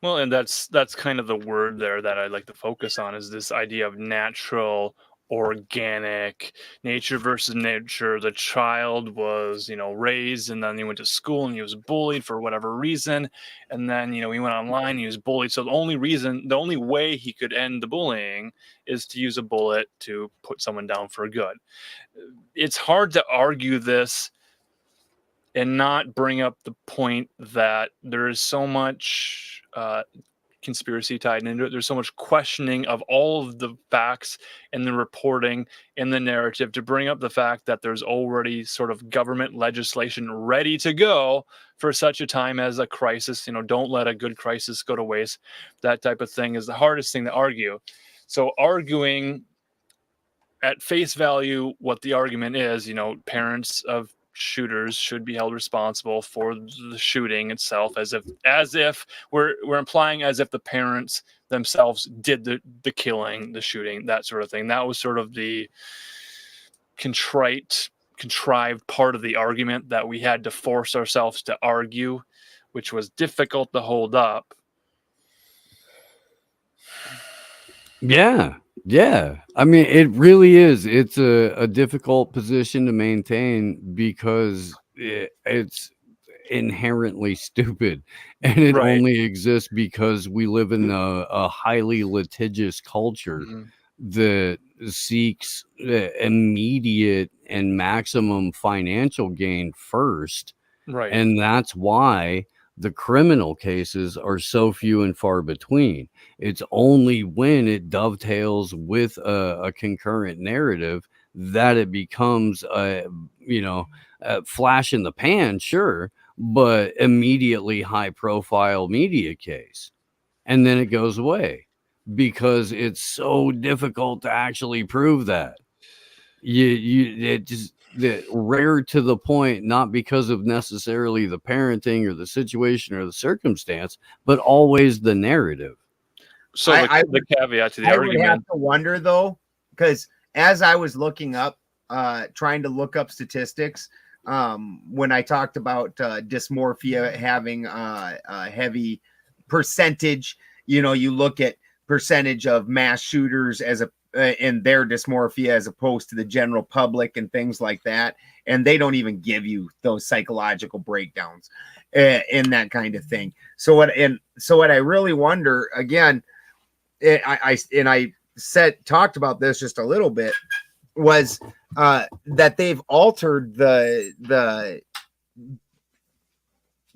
Well, and that's kind of the word there that I'd like to focus on, is this idea of natural, organic, nature versus nurture. The child was, raised, and then he went to school and he was bullied for whatever reason. And then, he went online, he was bullied. So the only way he could end the bullying is to use a bullet to put someone down for good. It's hard to argue this and not bring up the point that there is so much conspiracy tied into it. There's so much questioning of all of the facts and the reporting and the narrative, to bring up the fact that there's already sort of government legislation ready to go for such a time as a crisis. Don't let a good crisis go to waste. That type of thing is the hardest thing to argue. So arguing at face value what the argument is, parents of shooters should be held responsible for the shooting itself, as if we're implying as if the parents themselves did the killing, the shooting, that sort of thing. That was sort of the contrived part of the argument that we had to force ourselves to argue, which was difficult to hold up. Yeah. I mean, it really is. It's a difficult position to maintain because it's inherently stupid, and it only exists because we live in a highly litigious culture that seeks immediate and maximum financial gain first. Right. And that's why the criminal cases are so few and far between. It's only when it dovetails with a concurrent narrative that it becomes a flash in the pan, sure, but immediately high profile media case. And then it goes away because it's so difficult to actually prove that. Rare to the point, not because of necessarily the parenting or the situation or the circumstance, but always the narrative. So the caveat to the argument. I would have to wonder though, because as I was looking up, trying to look up statistics, when I talked about dysmorphia having a heavy percentage, you look at percentage of mass shooters as in their dysmorphia as opposed to the general public and things like that. and they don't even give you those psychological breakdowns and that kind of thing. So what I really wonder, again, I talked about this just a little bit, was that they've altered the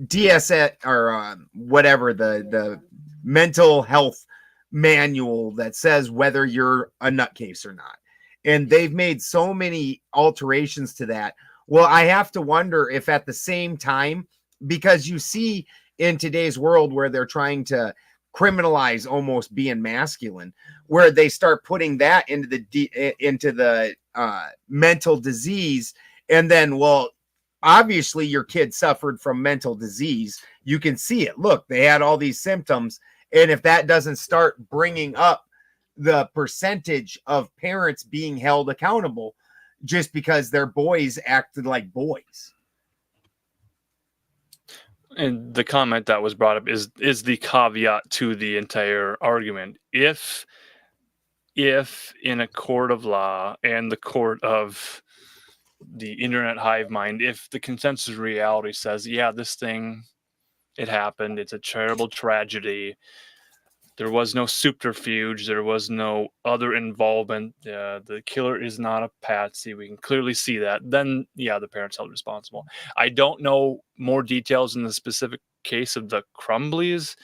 DSS or whatever the mental health manual that says whether you're a nutcase or not. And they've made so many alterations to that. Well, I have to wonder if at the same time, because you see in today's world where they're trying to criminalize almost being masculine, where they start putting that into the mental disease, and then, well, obviously your kid suffered from mental disease. You can see it. Look, they had all these symptoms. And if that doesn't start bringing up the percentage of parents being held accountable just because their boys acted like boys. And the comment that was brought up is the caveat to the entire argument. If in a court of law and the court of the internet hive mind, if the consensus reality says, yeah, this thing, it happened, it's a terrible tragedy, there was no subterfuge, there was no other involvement, the killer is not a patsy, we can clearly see that, then yeah, the parents held responsible. I don't know more details in the specific case of the Crumbleys,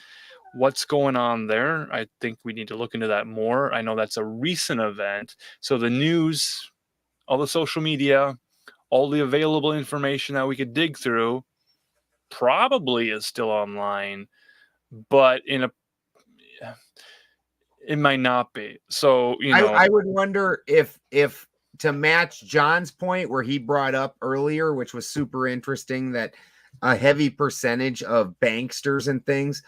what's going on there. I think we need to look into that more. I know that's a recent event, so the news, all the social media, all the available information that we could dig through probably is still online, but it might not be. So, I would wonder if to match John's point where he brought up earlier, which was super interesting, that a heavy percentage of banksters and things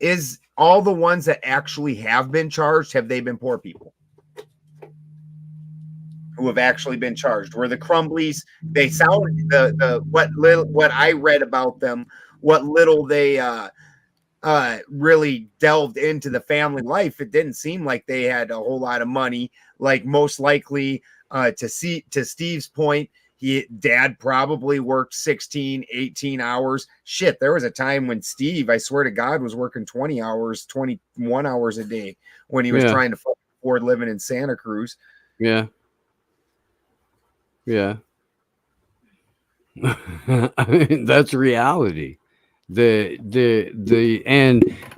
is all the ones that actually have been charged, have they been poor people who have actually been charged? Where the Crumbleys, they sound what I read about them, what little they really delved into the family life, it didn't seem like they had a whole lot of money. Like, most likely, to Steve's point, dad probably worked 16, 18 hours. Shit, there was a time when Steve, I swear to God, was working 20 hours, 21 hours a day when he was trying to afford living in Santa Cruz. Yeah. I mean, that's reality. And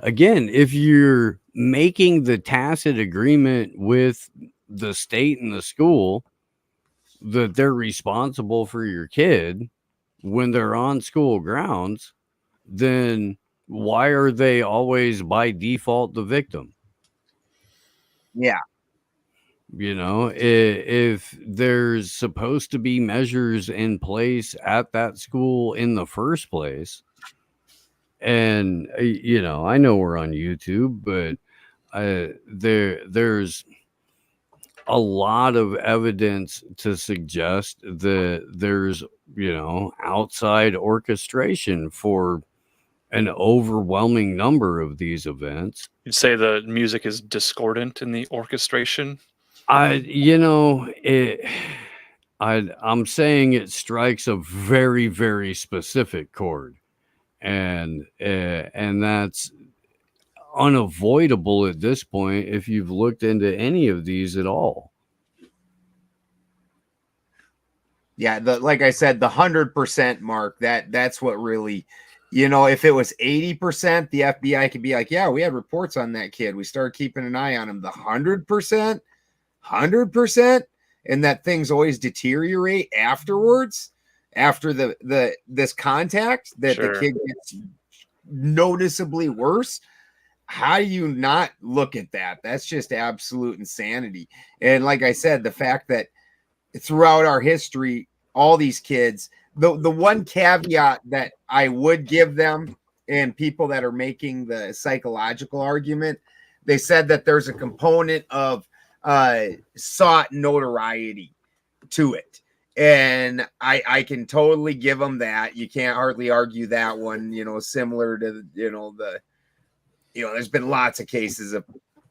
again, if you're making the tacit agreement with the state and the school that they're responsible for your kid when they're on school grounds, then why are they always by default the victim? Yeah. If there's supposed to be measures in place at that school in the first place, and I know we're on YouTube, but there's a lot of evidence to suggest that there's outside orchestration for an overwhelming number of these events. You'd say the music is discordant in the orchestration? I'm saying it strikes a very, very specific chord, and that's unavoidable at this point if you've looked into any of these at all. Yeah, like I said, the 100% mark, that's what really, if it was 80%, the FBI could be like, yeah, we had reports on that kid, we started keeping an eye on him. The 100%, and that things always deteriorate afterwards, after this contact, that Sure. The kid gets noticeably worse. How do you not look at that? That's just absolute insanity. And like I said, the fact that throughout our history, all these kids, the one caveat that I would give them, and people that are making the psychological argument, they said that there's a component of sought notoriety to it. And I can totally give them that. You can't hardly argue that one, similar to, there's been lots of cases of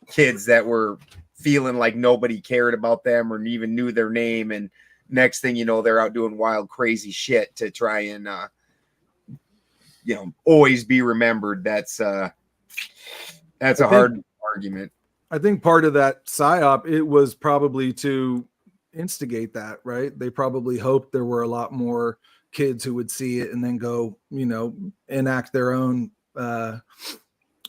kids that were feeling like nobody cared about them or even knew their name, and next thing you know, they're out doing wild, crazy shit to try and always be remembered. That's a hard argument. I think part of that psyop, it was probably to instigate that, right? They probably hoped there were a lot more kids who would see it and then go, enact their own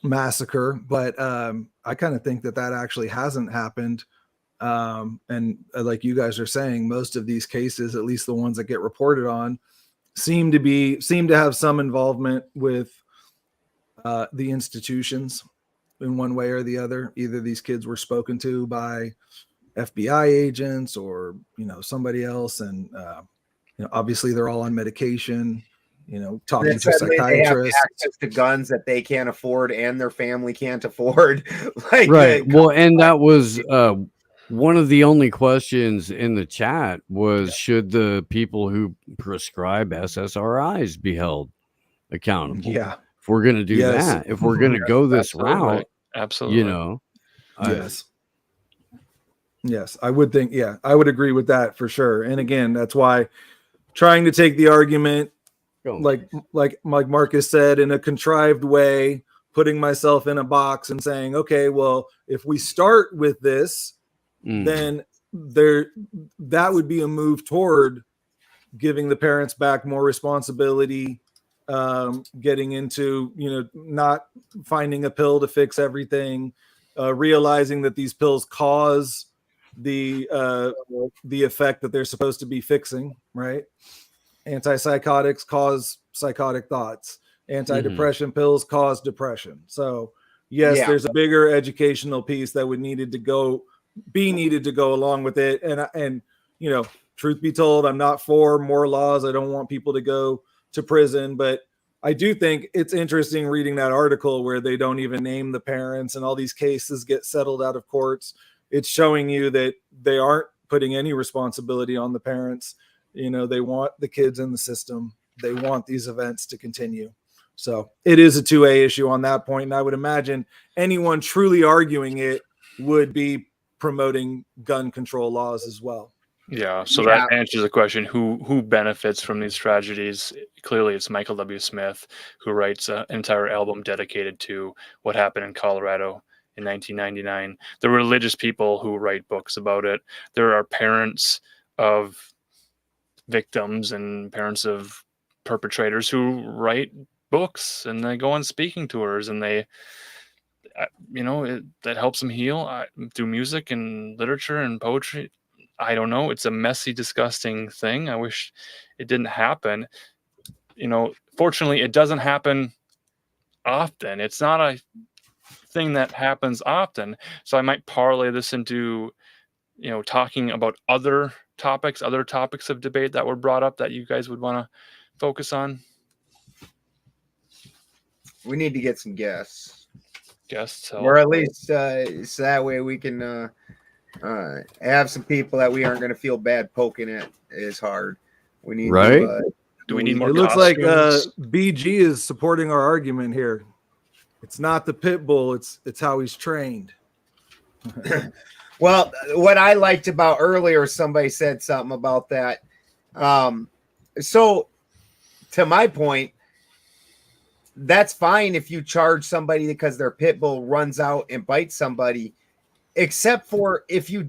massacre. But I kind of think that actually hasn't happened. And like you guys are saying, most of these cases, at least the ones that get reported on, seem to have some involvement with the institutions in one way or the other. Either these kids were spoken to by FBI agents or somebody else, and obviously they're all on medication, talking to psychiatrists. They have access to guns that they can't afford and their family can't afford. Right. Well, and that was one of the only questions in the chat was, should the people who prescribe SSRIs be held accountable? Yeah. If we're going to do that, if we're going to go this route, absolutely. Yes, I would think. Yeah, I would agree with that for sure. And again, that's why trying to take the argument, like Marcus said, in a contrived way, putting myself in a box and saying, okay, well, if we start with this, then that would be a move toward giving the parents back more responsibility, getting into, not finding a pill to fix everything, realizing that these pills cause the effect that they're supposed to be fixing, right? Antipsychotics cause psychotic thoughts. Antidepressant pills cause depression. So yes, there's a bigger educational piece that would needed to go along with it. And truth be told, I'm not for more laws. I don't want people to go to prison, but I do think it's interesting reading that article where they don't even name the parents and all these cases get settled out of courts. It's showing you that they aren't putting any responsibility on the parents. They want the kids in the system. They want these events to continue. So it is a 2A issue on that point. And I would imagine anyone truly arguing it would be promoting gun control laws as well. Yeah, so that answers the question, who benefits from these tragedies? Clearly, it's Michael W. Smith, who writes an entire album dedicated to what happened in Colorado in 1999. There are religious people who write books about it. There are parents of victims and parents of perpetrators who write books, and they go on speaking tours, and they that helps them heal through music and literature and poetry. I don't know. It's a messy, disgusting thing. I wish it didn't happen. Fortunately, it doesn't happen often. It's not a thing that happens often. So I might parlay this into, talking about other topics of debate that were brought up that you guys would want to focus on. We need to get some guests. Or at least so that way we can have some people that we aren't going to feel bad poking at as hard. We need do we need more? It looks like BG is supporting our argument here. It's not the pit bull, it's how he's trained. Well, what I liked about earlier, somebody said something about that. So to my point, that's fine if you charge somebody because their pit bull runs out and bites somebody, except for if you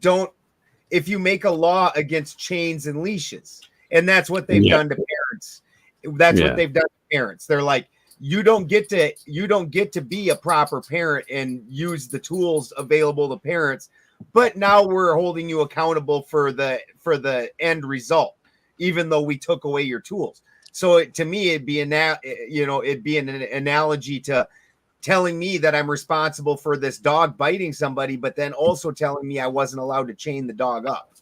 make a law against chains and leashes. And that's what they've done to parents. That's what they've done to parents. They're like, you don't get to be a proper parent and use the tools available to parents, but now we're holding you accountable for the end result, even though we took away your tools. So to me, it'd be an analogy to telling me that I'm responsible for this dog biting somebody, but then also telling me I wasn't allowed to chain the dog up.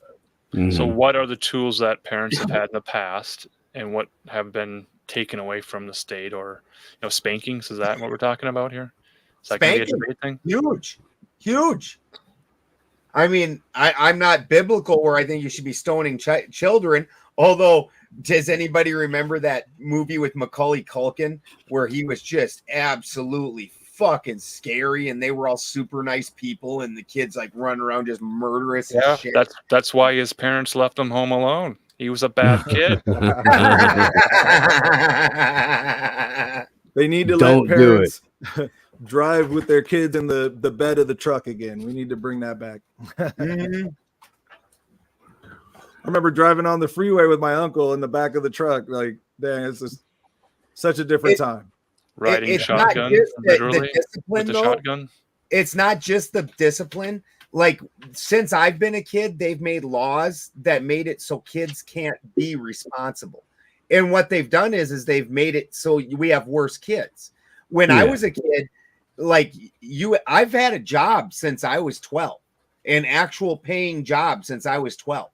So what are the tools that parents have had in the past and what have been taken away from the state, or spankings? Is that what we're talking about here? Is that going to be a debate thing? Huge. I mean, I'm not biblical where I think you should be stoning children. Although, does anybody remember that movie with Macaulay Culkin where he was just absolutely fucking scary, and they were all super nice people, and the kids like running around just murderous and Yeah, shit. that's why his parents left him home alone. He was a bad kid. They need to Don't let do it. parents drive with their kids in the bed of the truck again. We need to bring that back. Mhm. I remember driving on the freeway with my uncle in the back of the truck. Like, dang, it's just such a different time. Riding It's shotgun, not just literally, the discipline, with the though. shotgun. It's not just the discipline. Like, since I've been a kid, they've made laws that made it so kids can't be responsible. And what they've done is they've made it so we have worse kids. When I was a kid, like I've had a job since I was 12, an actual paying job since I was 12.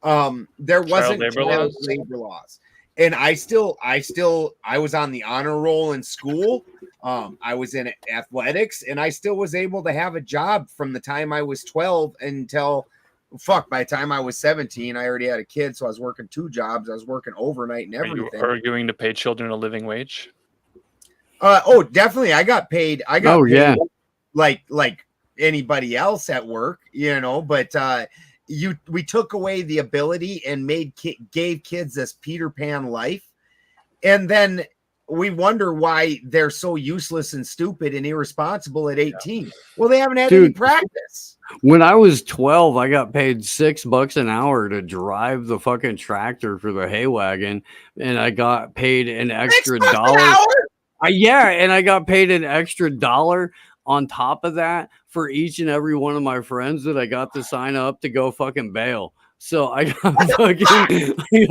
There wasn't child labor laws. And I was on the honor roll in school. I was in athletics, and I still was able to have a job from the time I was 12 until by the time I was 17, I already had a kid. So I was working 2 jobs. I was working overnight and everything. Are you arguing to pay children a living wage? Oh, definitely. I got paid. Yeah. like anybody else at work, but we took away the ability and gave kids this Peter Pan life. And then we wonder why they're so useless and stupid and irresponsible at 18. Yeah. Well, they haven't had any practice. When I was 12, I got paid $6 an hour to drive the fucking tractor for the hay wagon, and I got paid an extra $1. And I got paid an extra $1 on top of that for each and every one of my friends that I got to sign up to go fucking bail. So I got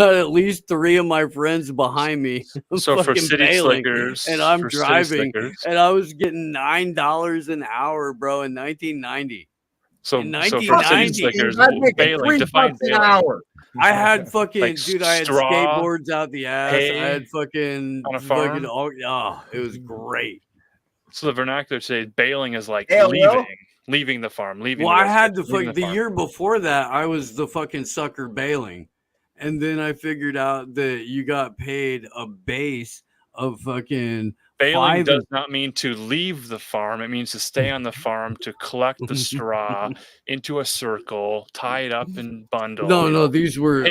at least 3 of my friends behind me. So for city slickers, and I'm driving, and I was getting $9 an hour, bro, in 1990. So for city slickers, bailing, define an hour. I had fucking like I had skateboards out the ass. I had fucking on a farm. It was great. So the vernacular today, bailing is like leaving the farm, leaving. Well, I had the year before that, I was the fucking sucker bailing, and then I figured out that you got paid a base of fucking. Bailing does not mean to leave the farm. It means to stay on the farm, to collect the straw into a circle, tie it up in bundles. No, these were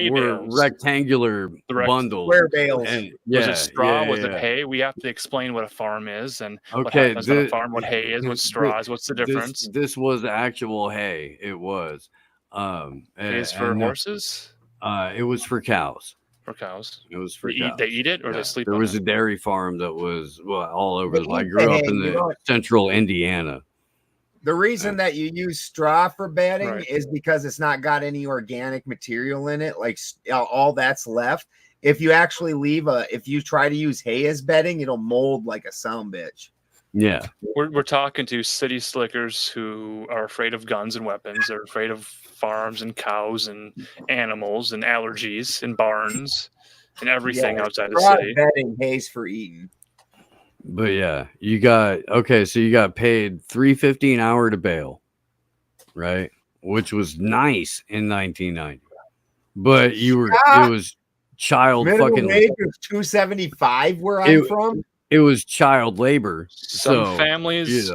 rectangular bundles. Square bales. Was it straw? Was it hay? We have to explain what a farm is and what happens on a farm, what hay is, what straw is, what's the difference. This was actual hay. It was. Hay is for horses? It was for cows. For cows. It was for cows. They eat it or they sleep on it? There was a dairy farm that was all over. I grew up in central Indiana. The reason that you use straw for bedding is because it's not got any organic material in it. Like all that's left. If you actually if you try to use hay as bedding, it'll mold like a son bitch. Yeah. We're talking to city slickers who are afraid of guns and weapons. They're afraid of farms and cows and animals and allergies and barns and everything outside the city. Bedding, hay's for eating. But yeah, you got paid $3.50 an hour to bail, right? Which was nice in 1990. But it was child minimum fucking wage was $2.75 where I'm from. It was child labor. Some families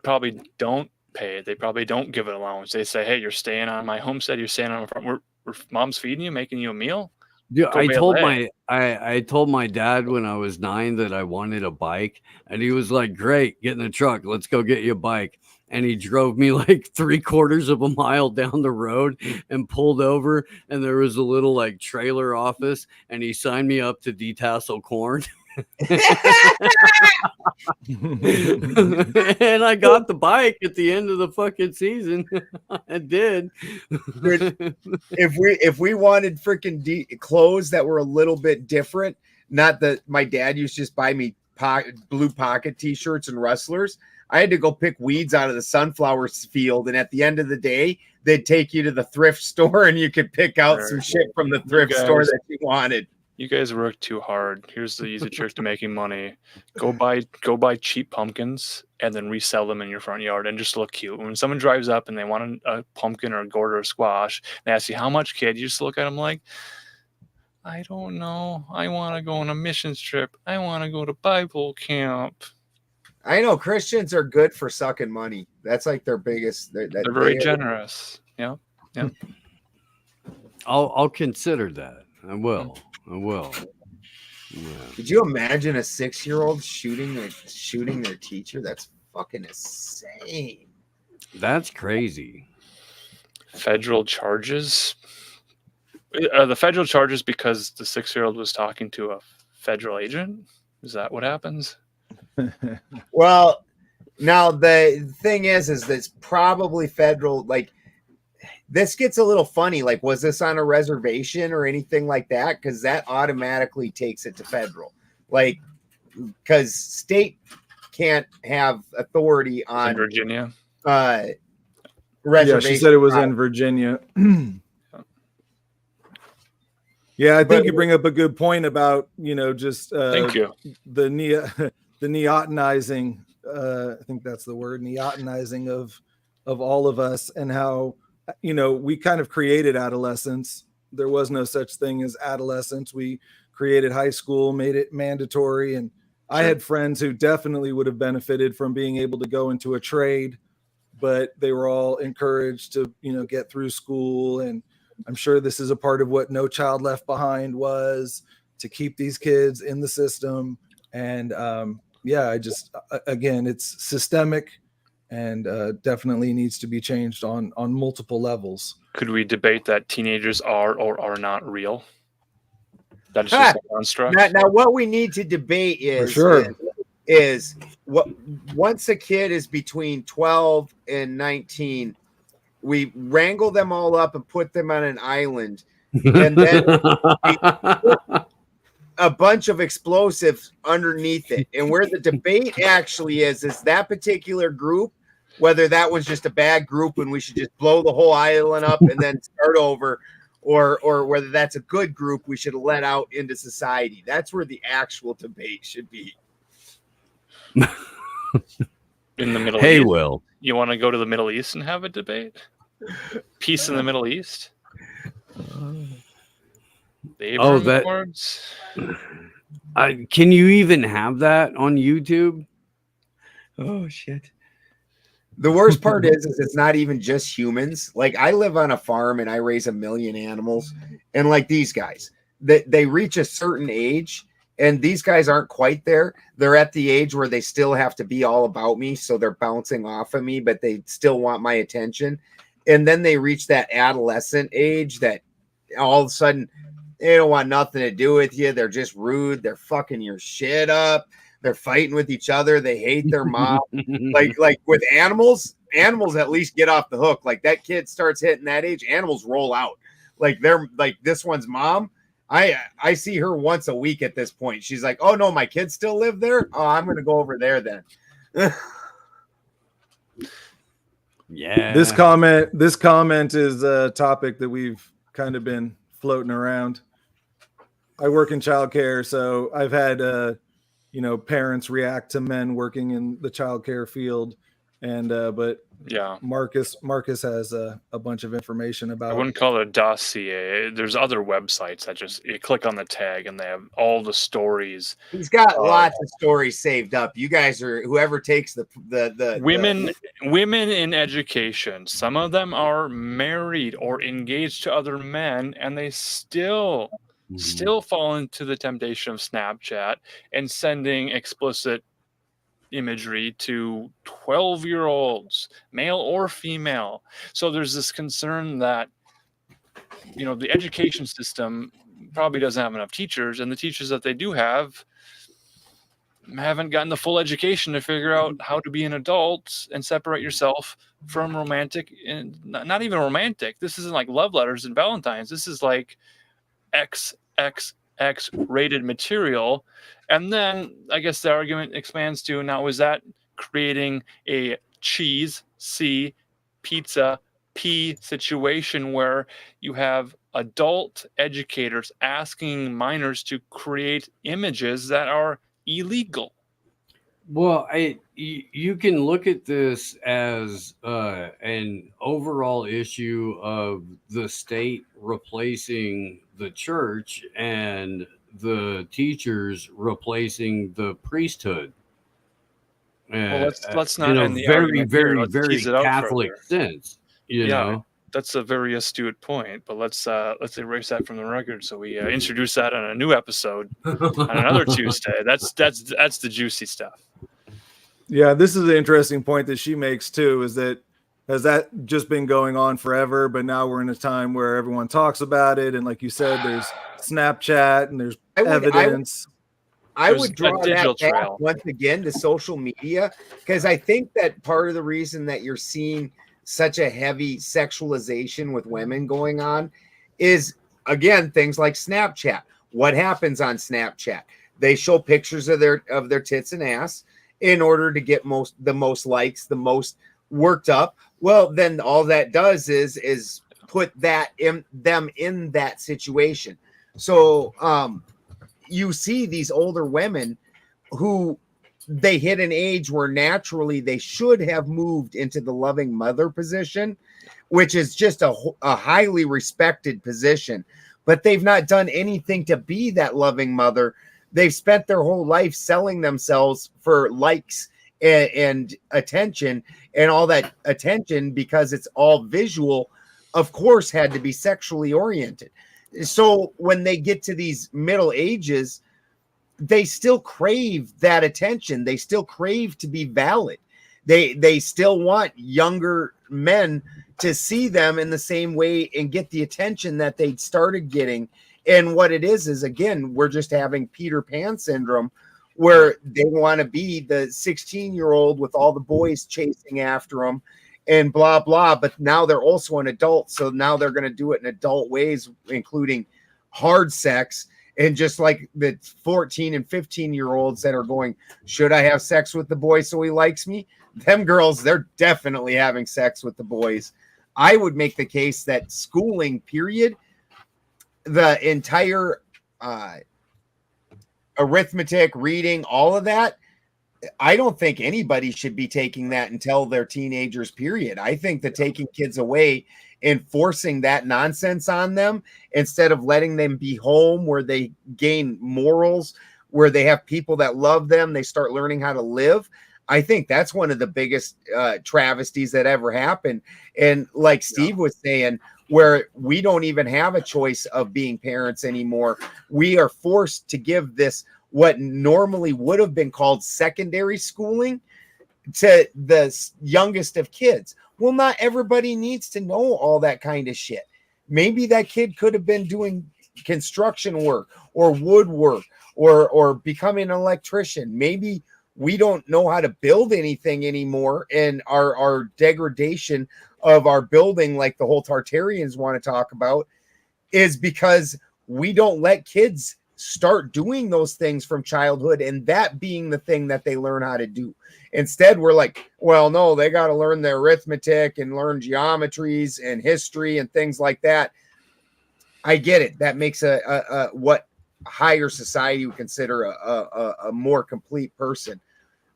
probably don't pay it. They probably don't give an allowance. They say, "Hey, you're staying on my homestead. You're staying on my farm. We're mom's feeding you, making you a meal." Yeah, I told my dad when I was 9 that I wanted a bike, and he was like, "Great, get in the truck. Let's go get you a bike." And he drove me like 3/4 of a mile down the road and pulled over, and there was a little like trailer office, and he signed me up to detassel corn. And I got the bike at the end of the fucking season. I did. If we wanted freaking clothes that were a little bit different, not that my dad used to just buy me blue pocket t-shirts and Rustlers. I had to go pick weeds out of the sunflower field, and at the end of the day, they'd take you to the thrift store, and you could pick out some shit from the thrift store that you wanted. You guys work too hard. Here's the easy trick to making money. Go buy cheap pumpkins and then resell them in your front yard and just look cute. When someone drives up and they want a pumpkin or a gourd or a squash, they ask you how much, kid. You just look at them like, I don't know. I want to go on a mission trip. I want to go to Bible camp. I know Christians are good for sucking money. That's like their biggest. They're very generous. Yeah. Yeah. I'll consider that. I will. Yeah. Could you imagine a 6-year-old shooting their teacher? That's fucking insane. That's crazy. Federal charges. Are the federal charges because the 6-year-old was talking to a federal agent? Is that what happens? Well, now the thing is that's probably federal. Like, this gets a little funny. Like, was this on a reservation or anything like that? Because that automatically takes it to federal. Like, because state can't have authority on Virginia. Reservation. Yeah, she said it was in Virginia. Yeah, I think you bring up a good point about, just thank you. The neotenizing. I think that's the word, neotenizing of all of us, and how we kind of created adolescence. There was no such thing as adolescence. We created high school, made it mandatory, and I had friends who definitely would have benefited from being able to go into a trade, but they were all encouraged to get through school. And I'm sure this is a part of what No Child Left Behind was, to keep these kids in the system. And again, it's systemic and definitely needs to be changed on multiple levels. Could we debate that teenagers are or are not real? That is just a construct. Now, what we need to debate is, for sure, is what once a kid is between 12 and 19, we wrangle them all up and put them on an island, and then we put a bunch of explosives underneath it. And where the debate actually is that particular group, whether that was just a bad group and we should just blow the whole island up and then start over, or whether that's a good group we should let out into society. That's where the actual debate should be. In the Middle Hey, East. Will. You want to go to the Middle East and have a debate? Peace in the Middle East? Accords? Can you even have that on YouTube? Oh, shit. The worst part is it's not even just humans. Like, I live on a farm and I raise 1 million animals. And like these guys, they reach a certain age, and these guys aren't quite there. They're at the age where they still have to be all about me. So they're bouncing off of me, but they still want my attention. And then they reach that adolescent age that all of a sudden they don't want nothing to do with you. They're just rude. They're fucking your shit up. They're fighting with each other. They hate their mom. like with animals at least get off the hook. Like, that kid starts hitting that age, animals roll out. Like, they're like, this one's mom, I see her once a week at this point. She's like, oh no, my kids still live there. Oh, I'm gonna go over there then. Yeah. This comment is a topic that we've kind of been floating around. I work in childcare, so I've had parents react to men working in the childcare field, and but yeah, Marcus has a bunch of information about. I wouldn't call it a dossier. There's other websites that just you click on the tag and they have all the stories. He's got lots of stories saved up. You guys are, whoever takes the women in education. Some of them are married or engaged to other men, and they still fall into the temptation of Snapchat and sending explicit imagery to 12-year-olds, male or female. So there's this concern that the education system probably doesn't have enough teachers, and the teachers that they do have haven't gotten the full education to figure out how to be an adult and separate yourself from romantic, and not even romantic. This isn't like love letters and Valentine's. This is like XXX rated material. And then I guess the argument expands to, now is that creating a cheese C, pizza P situation where you have adult educators asking minors to create images that are illegal? Well, you can look at this as an overall issue of the state replacing the church and the teachers replacing the priesthood. Well, let's not in a end the very, argument here. very, Let's very tease it out Catholic further. sense. You know, that's a very astute point. But let's erase that from the record. So we introduce that on a new episode on another Tuesday. That's the juicy stuff. Yeah, this is an interesting point that she makes too. Is that has that just been going on forever? But now we're in a time where everyone talks about it, and like you said, there's Snapchat and there's evidence. I would draw a digital that back trail once again to social media, because I think that part of the reason that you're seeing such a heavy sexualization with women going on is, again, things like Snapchat. What happens on Snapchat? They show pictures of their tits and ass in order to get the most likes, the most worked up. Well, then all that does is put that in them in that situation. So you see these older women who they hit an age where naturally they should have moved into the loving mother position, which is just a highly respected position, but they've not done anything to be that loving mother. They've spent their whole life selling themselves for likes and attention, and all that attention, because it's all visual, of course, had to be sexually oriented. So when they get to these middle ages, they still crave that attention. They still crave to be valid. They still want younger men to see them in the same way and get the attention that they started getting. And what it is again, we're just having Peter Pan syndrome, where they want to be the 16-year-old with all the boys chasing after them and blah, blah. But now they're also an adult. So now they're going to do it in adult ways, including hard sex. And just like the 14 and 15-year-olds that are going, should I have sex with the boy so he likes me? Them girls, they're definitely having sex with the boys. I would make the case that schooling, period, the entire arithmetic, reading, all of that, I don't think anybody should be taking that until they're teenagers, period. I think that taking kids away and forcing that nonsense on them instead of letting them be home where they gain morals, where they have people that love them, they start learning how to live. I think that's one of the biggest travesties that ever happened. And like Steve was saying, where we don't even have a choice of being parents anymore. We are forced to give this, what normally would have been called secondary schooling, to the youngest of kids. Well, not everybody needs to know all that kind of shit. Maybe that kid could have been doing construction work or woodwork or becoming an electrician. Maybe we don't know how to build anything anymore, and our degradation of our building, like the whole Tartarians want to talk about, is because we don't let kids start doing those things from childhood, and that being the thing that they learn how to do. Instead, we're like, well, no, they got to learn their arithmetic and learn geometries and history and things like that. I get it. That makes a what higher society would consider a more complete person.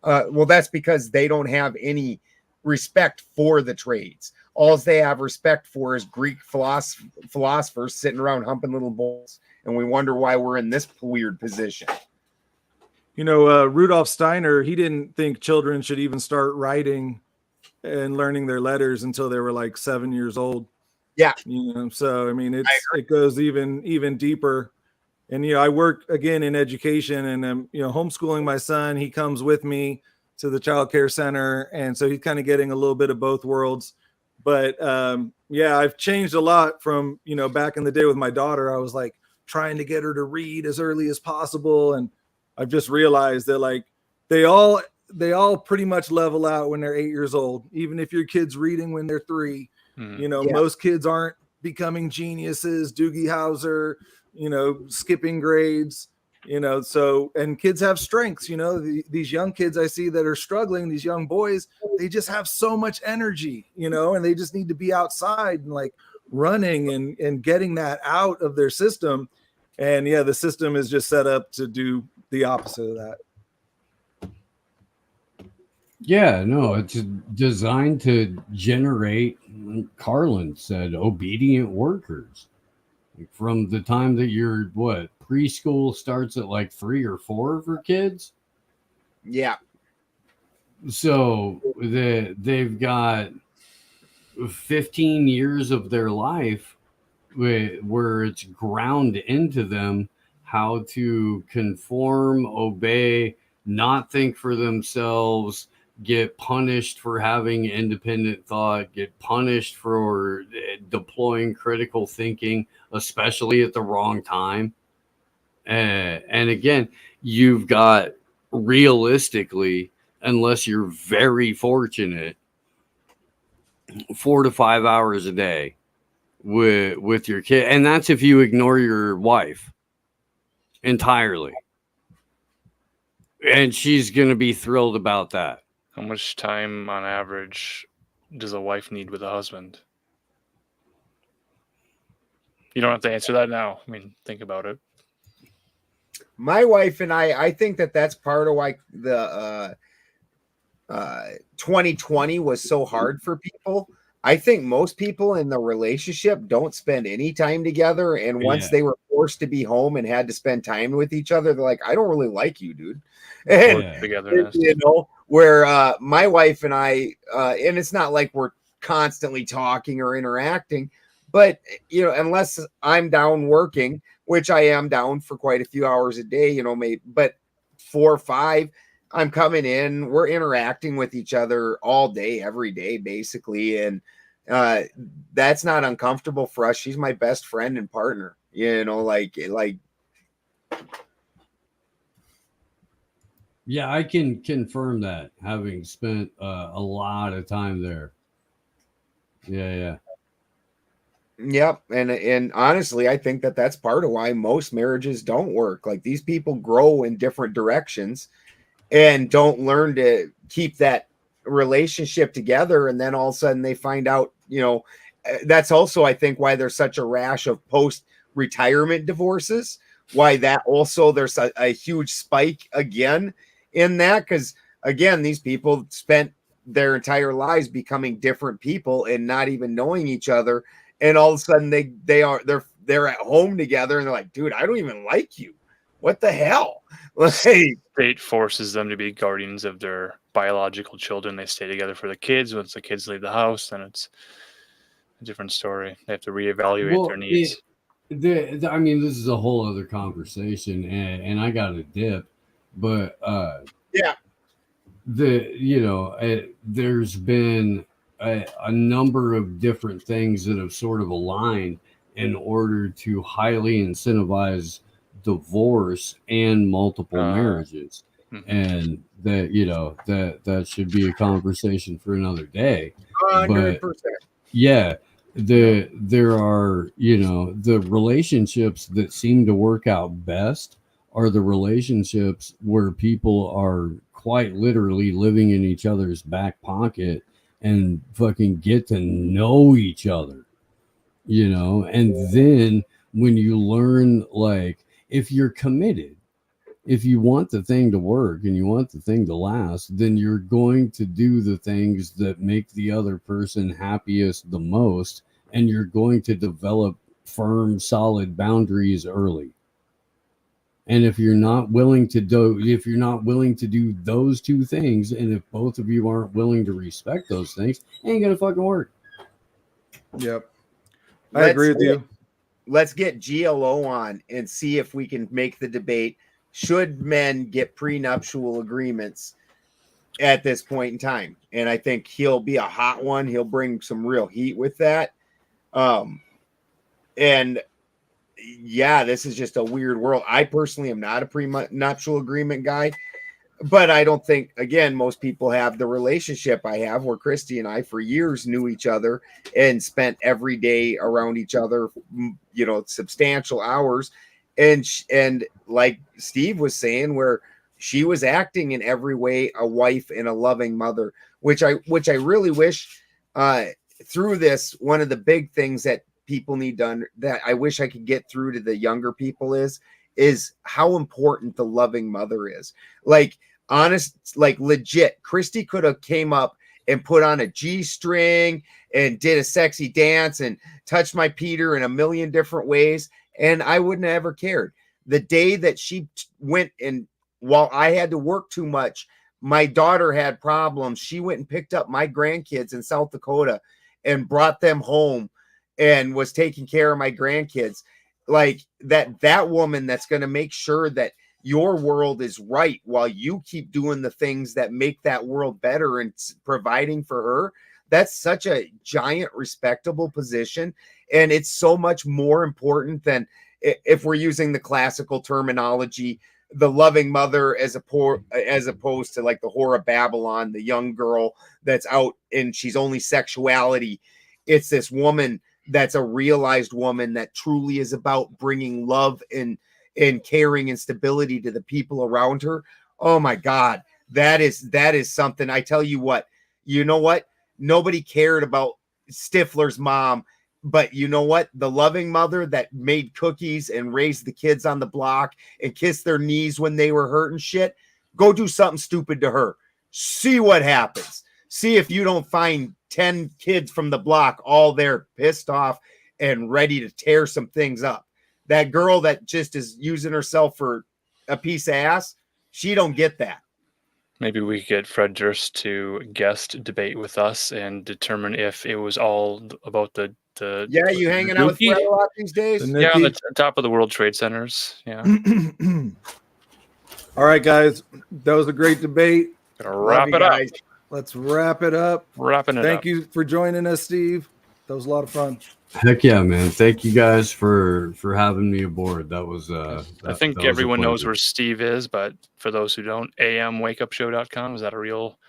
Well, that's because they don't have any respect for the trades. All they have respect for is Greek philosophers sitting around humping little bowls, and we wonder why we're in this weird position. You know, Rudolf Steiner, he didn't think children should even start writing and learning their letters until they were like 7 years old. Yeah. You know, so I mean, it goes even deeper. And I work again in education, and I'm homeschooling my son. He comes with me to the child care center, and so he's kind of getting a little bit of both worlds. But yeah, I've changed a lot from back in the day with my daughter. I was like trying to get her to read as early as possible, and I've just realized that like they all pretty much level out when they're 8 years old. Even if your kid's reading when they're 3, most kids aren't becoming geniuses. Doogie Howser, skipping grades, so, and kids have strengths, these young kids I see that are struggling, these young boys, they just have so much energy, and they just need to be outside and like running and getting that out of their system. And yeah, the system is just set up to do the opposite of that. Yeah, no, it's designed to generate, Carlin said, obedient workers. From the time that you're preschool starts at like 3 or 4 for kids. Yeah. So they've got 15 years of their life where it's ground into them how to conform, obey, not think for themselves, get punished for having independent thought, get punished for deploying critical thinking, especially at the wrong time. And again, you've got realistically, unless you're very fortunate, 4 to 5 hours a day with your kid, and that's if you ignore your wife entirely, and she's gonna be thrilled about that. How much time on average does a wife need with a husband? You don't have to answer that now. I mean, think about it. My wife and I think that's part of why the 2020 was so hard for people. I think most people in the relationship don't spend any time together. And once they were forced to be home and had to spend time with each other, they're like, I don't really like you, dude. And, you know, where my wife and I, and it's not like we're constantly talking or interacting, but, you know, unless I'm down working, which I am down for quite a few hours a day, you know, maybe, but 4 or 5, I'm coming in, we're interacting with each other all day, every day, basically. And that's not uncomfortable for us. She's my best friend and partner, you know, like, yeah, I can confirm that, having spent a lot of time there. Yeah. Yep. And honestly, I think that's part of why most marriages don't work. Like, these people grow in different directions and don't learn to keep that relationship together. And then all of a sudden they find out, you know, that's also, I think, why there's such a rash of post-retirement divorces, why that also there's a huge spike again in that. Because again, these people spent their entire lives becoming different people and not even knowing each other. And all of a sudden they're at home together and they're like, dude, I don't even like you. What the hell? Like, state forces them to be guardians of their biological children. They stay together for the kids. Once the kids leave the house, then it's a different story. They have to reevaluate their needs. I mean, this is a whole other conversation, and I got a dip, but yeah, there's been a number of different things that have sort of aligned in order to highly incentivize divorce and multiple marriages. And that should be a conversation for another day. 100%. But yeah, there are, the relationships that seem to work out best are the relationships where people are quite literally living in each other's back pocket and fucking get to know each other, and then when you learn, like, if you're committed, if you want the thing to work and you want the thing to last, then you're going to do the things that make the other person happiest the most, and you're going to develop firm, solid boundaries early. And if you're not willing to do those two things, and if both of you aren't willing to respect those things, it ain't gonna fucking work. Yep. I agree with you. Let's get GLO on and see if we can make the debate. Should men get prenuptial agreements at this point in time? And I think he'll be a hot one. He'll bring some real heat with that. And yeah, this is just a weird world. I personally am not a prenuptial agreement guy, but I don't think, again, most people have the relationship I have, where Christy and I for years knew each other and spent every day around each other, substantial hours. And like Steve was saying, where she was acting in every way a wife and a loving mother, which I really wish through this, one of the big things that people need done that I wish I could get through to the younger people is how important the loving mother is. Like, honest, like legit, Christy could have came up and put on a G-string and did a sexy dance and touched my Peter in a million different ways, and I wouldn't have ever cared. The day that she went, and while I had to work too much, my daughter had problems, she went and picked up my grandkids in South Dakota and brought them home and was taking care of my grandkids. Like that woman that's going to make sure that your world is right while you keep doing the things that make that world better and providing for her. That's such a giant, respectable position. And it's so much more important than, if we're using the classical terminology, the loving mother as opposed to like the whore of Babylon, the young girl that's out and she's only sexuality. It's this woman that's a realized woman that truly is about bringing love and caring and stability to the people around her. Oh my God. That is something. I tell you what, nobody cared about Stifler's mom, but you know what? The loving mother that made cookies and raised the kids on the block and kissed their knees when they were hurt and shit. Go do something stupid to her. See what happens. See if you don't find 10 kids from the block all there pissed off and ready to tear some things up. That girl that just is using herself for a piece of ass, she don't get that. Maybe we could get Fred Durst to guest debate with us and determine if it was all about the you hanging out with Fred a lot these days? Yeah, on the top of the World Trade Centers. Yeah. All right, guys. That was a great debate. Gonna wrap it up. Let's wrap it up. Wrapping it up. Thank you for joining us, Steve. That was a lot of fun. Heck yeah, man. Thank you guys for having me aboard. That was I think everyone knows where Steve is, but for those who don't, amwakeupshow.com, is that a real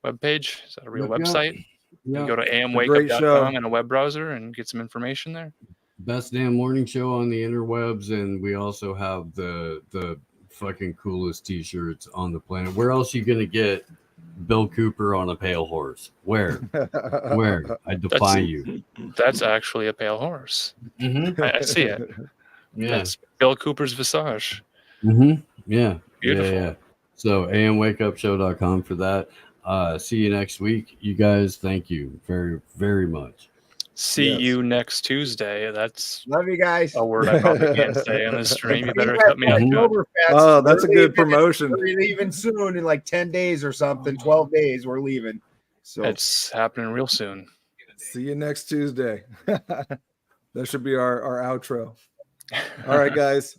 webpage? Is that a real website? Yeah. You go to amwakeup.com in a web browser and get some information there. Best damn morning show on the interwebs, and we also have the fucking coolest t-shirts on the planet. Where else are you gonna get Bill Cooper on a pale horse? Where? I defy you. That's actually a pale horse. Mm-hmm. I see it. Yeah. That's Bill Cooper's visage. Mm-hmm. Yeah. Beautiful. Yeah. So amwakeupshow.com for that. See you next week. You guys, thank you very, very much. See you next Tuesday. That's love you guys. A word I probably can't say on the stream. You better cut me out. Oh, that's a good promotion. We're leaving soon in like 10 days or something. 12 days we're leaving. So it's happening real soon. See you next Tuesday. That should be our outro. All right, guys.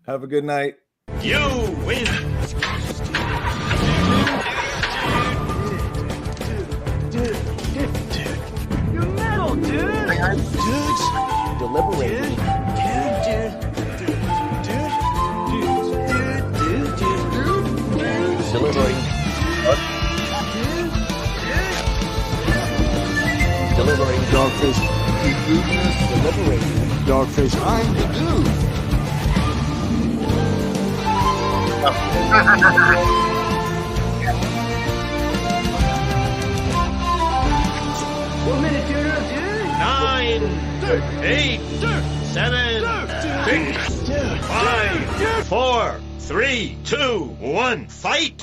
Have a good night. You win. Deliberating. Delivering. Dogface. Deliberating. Dogface. I'm the dude. 1 minute, dude. 9, 8, 7, 6, 5, 4, 3, 2, 1, fight!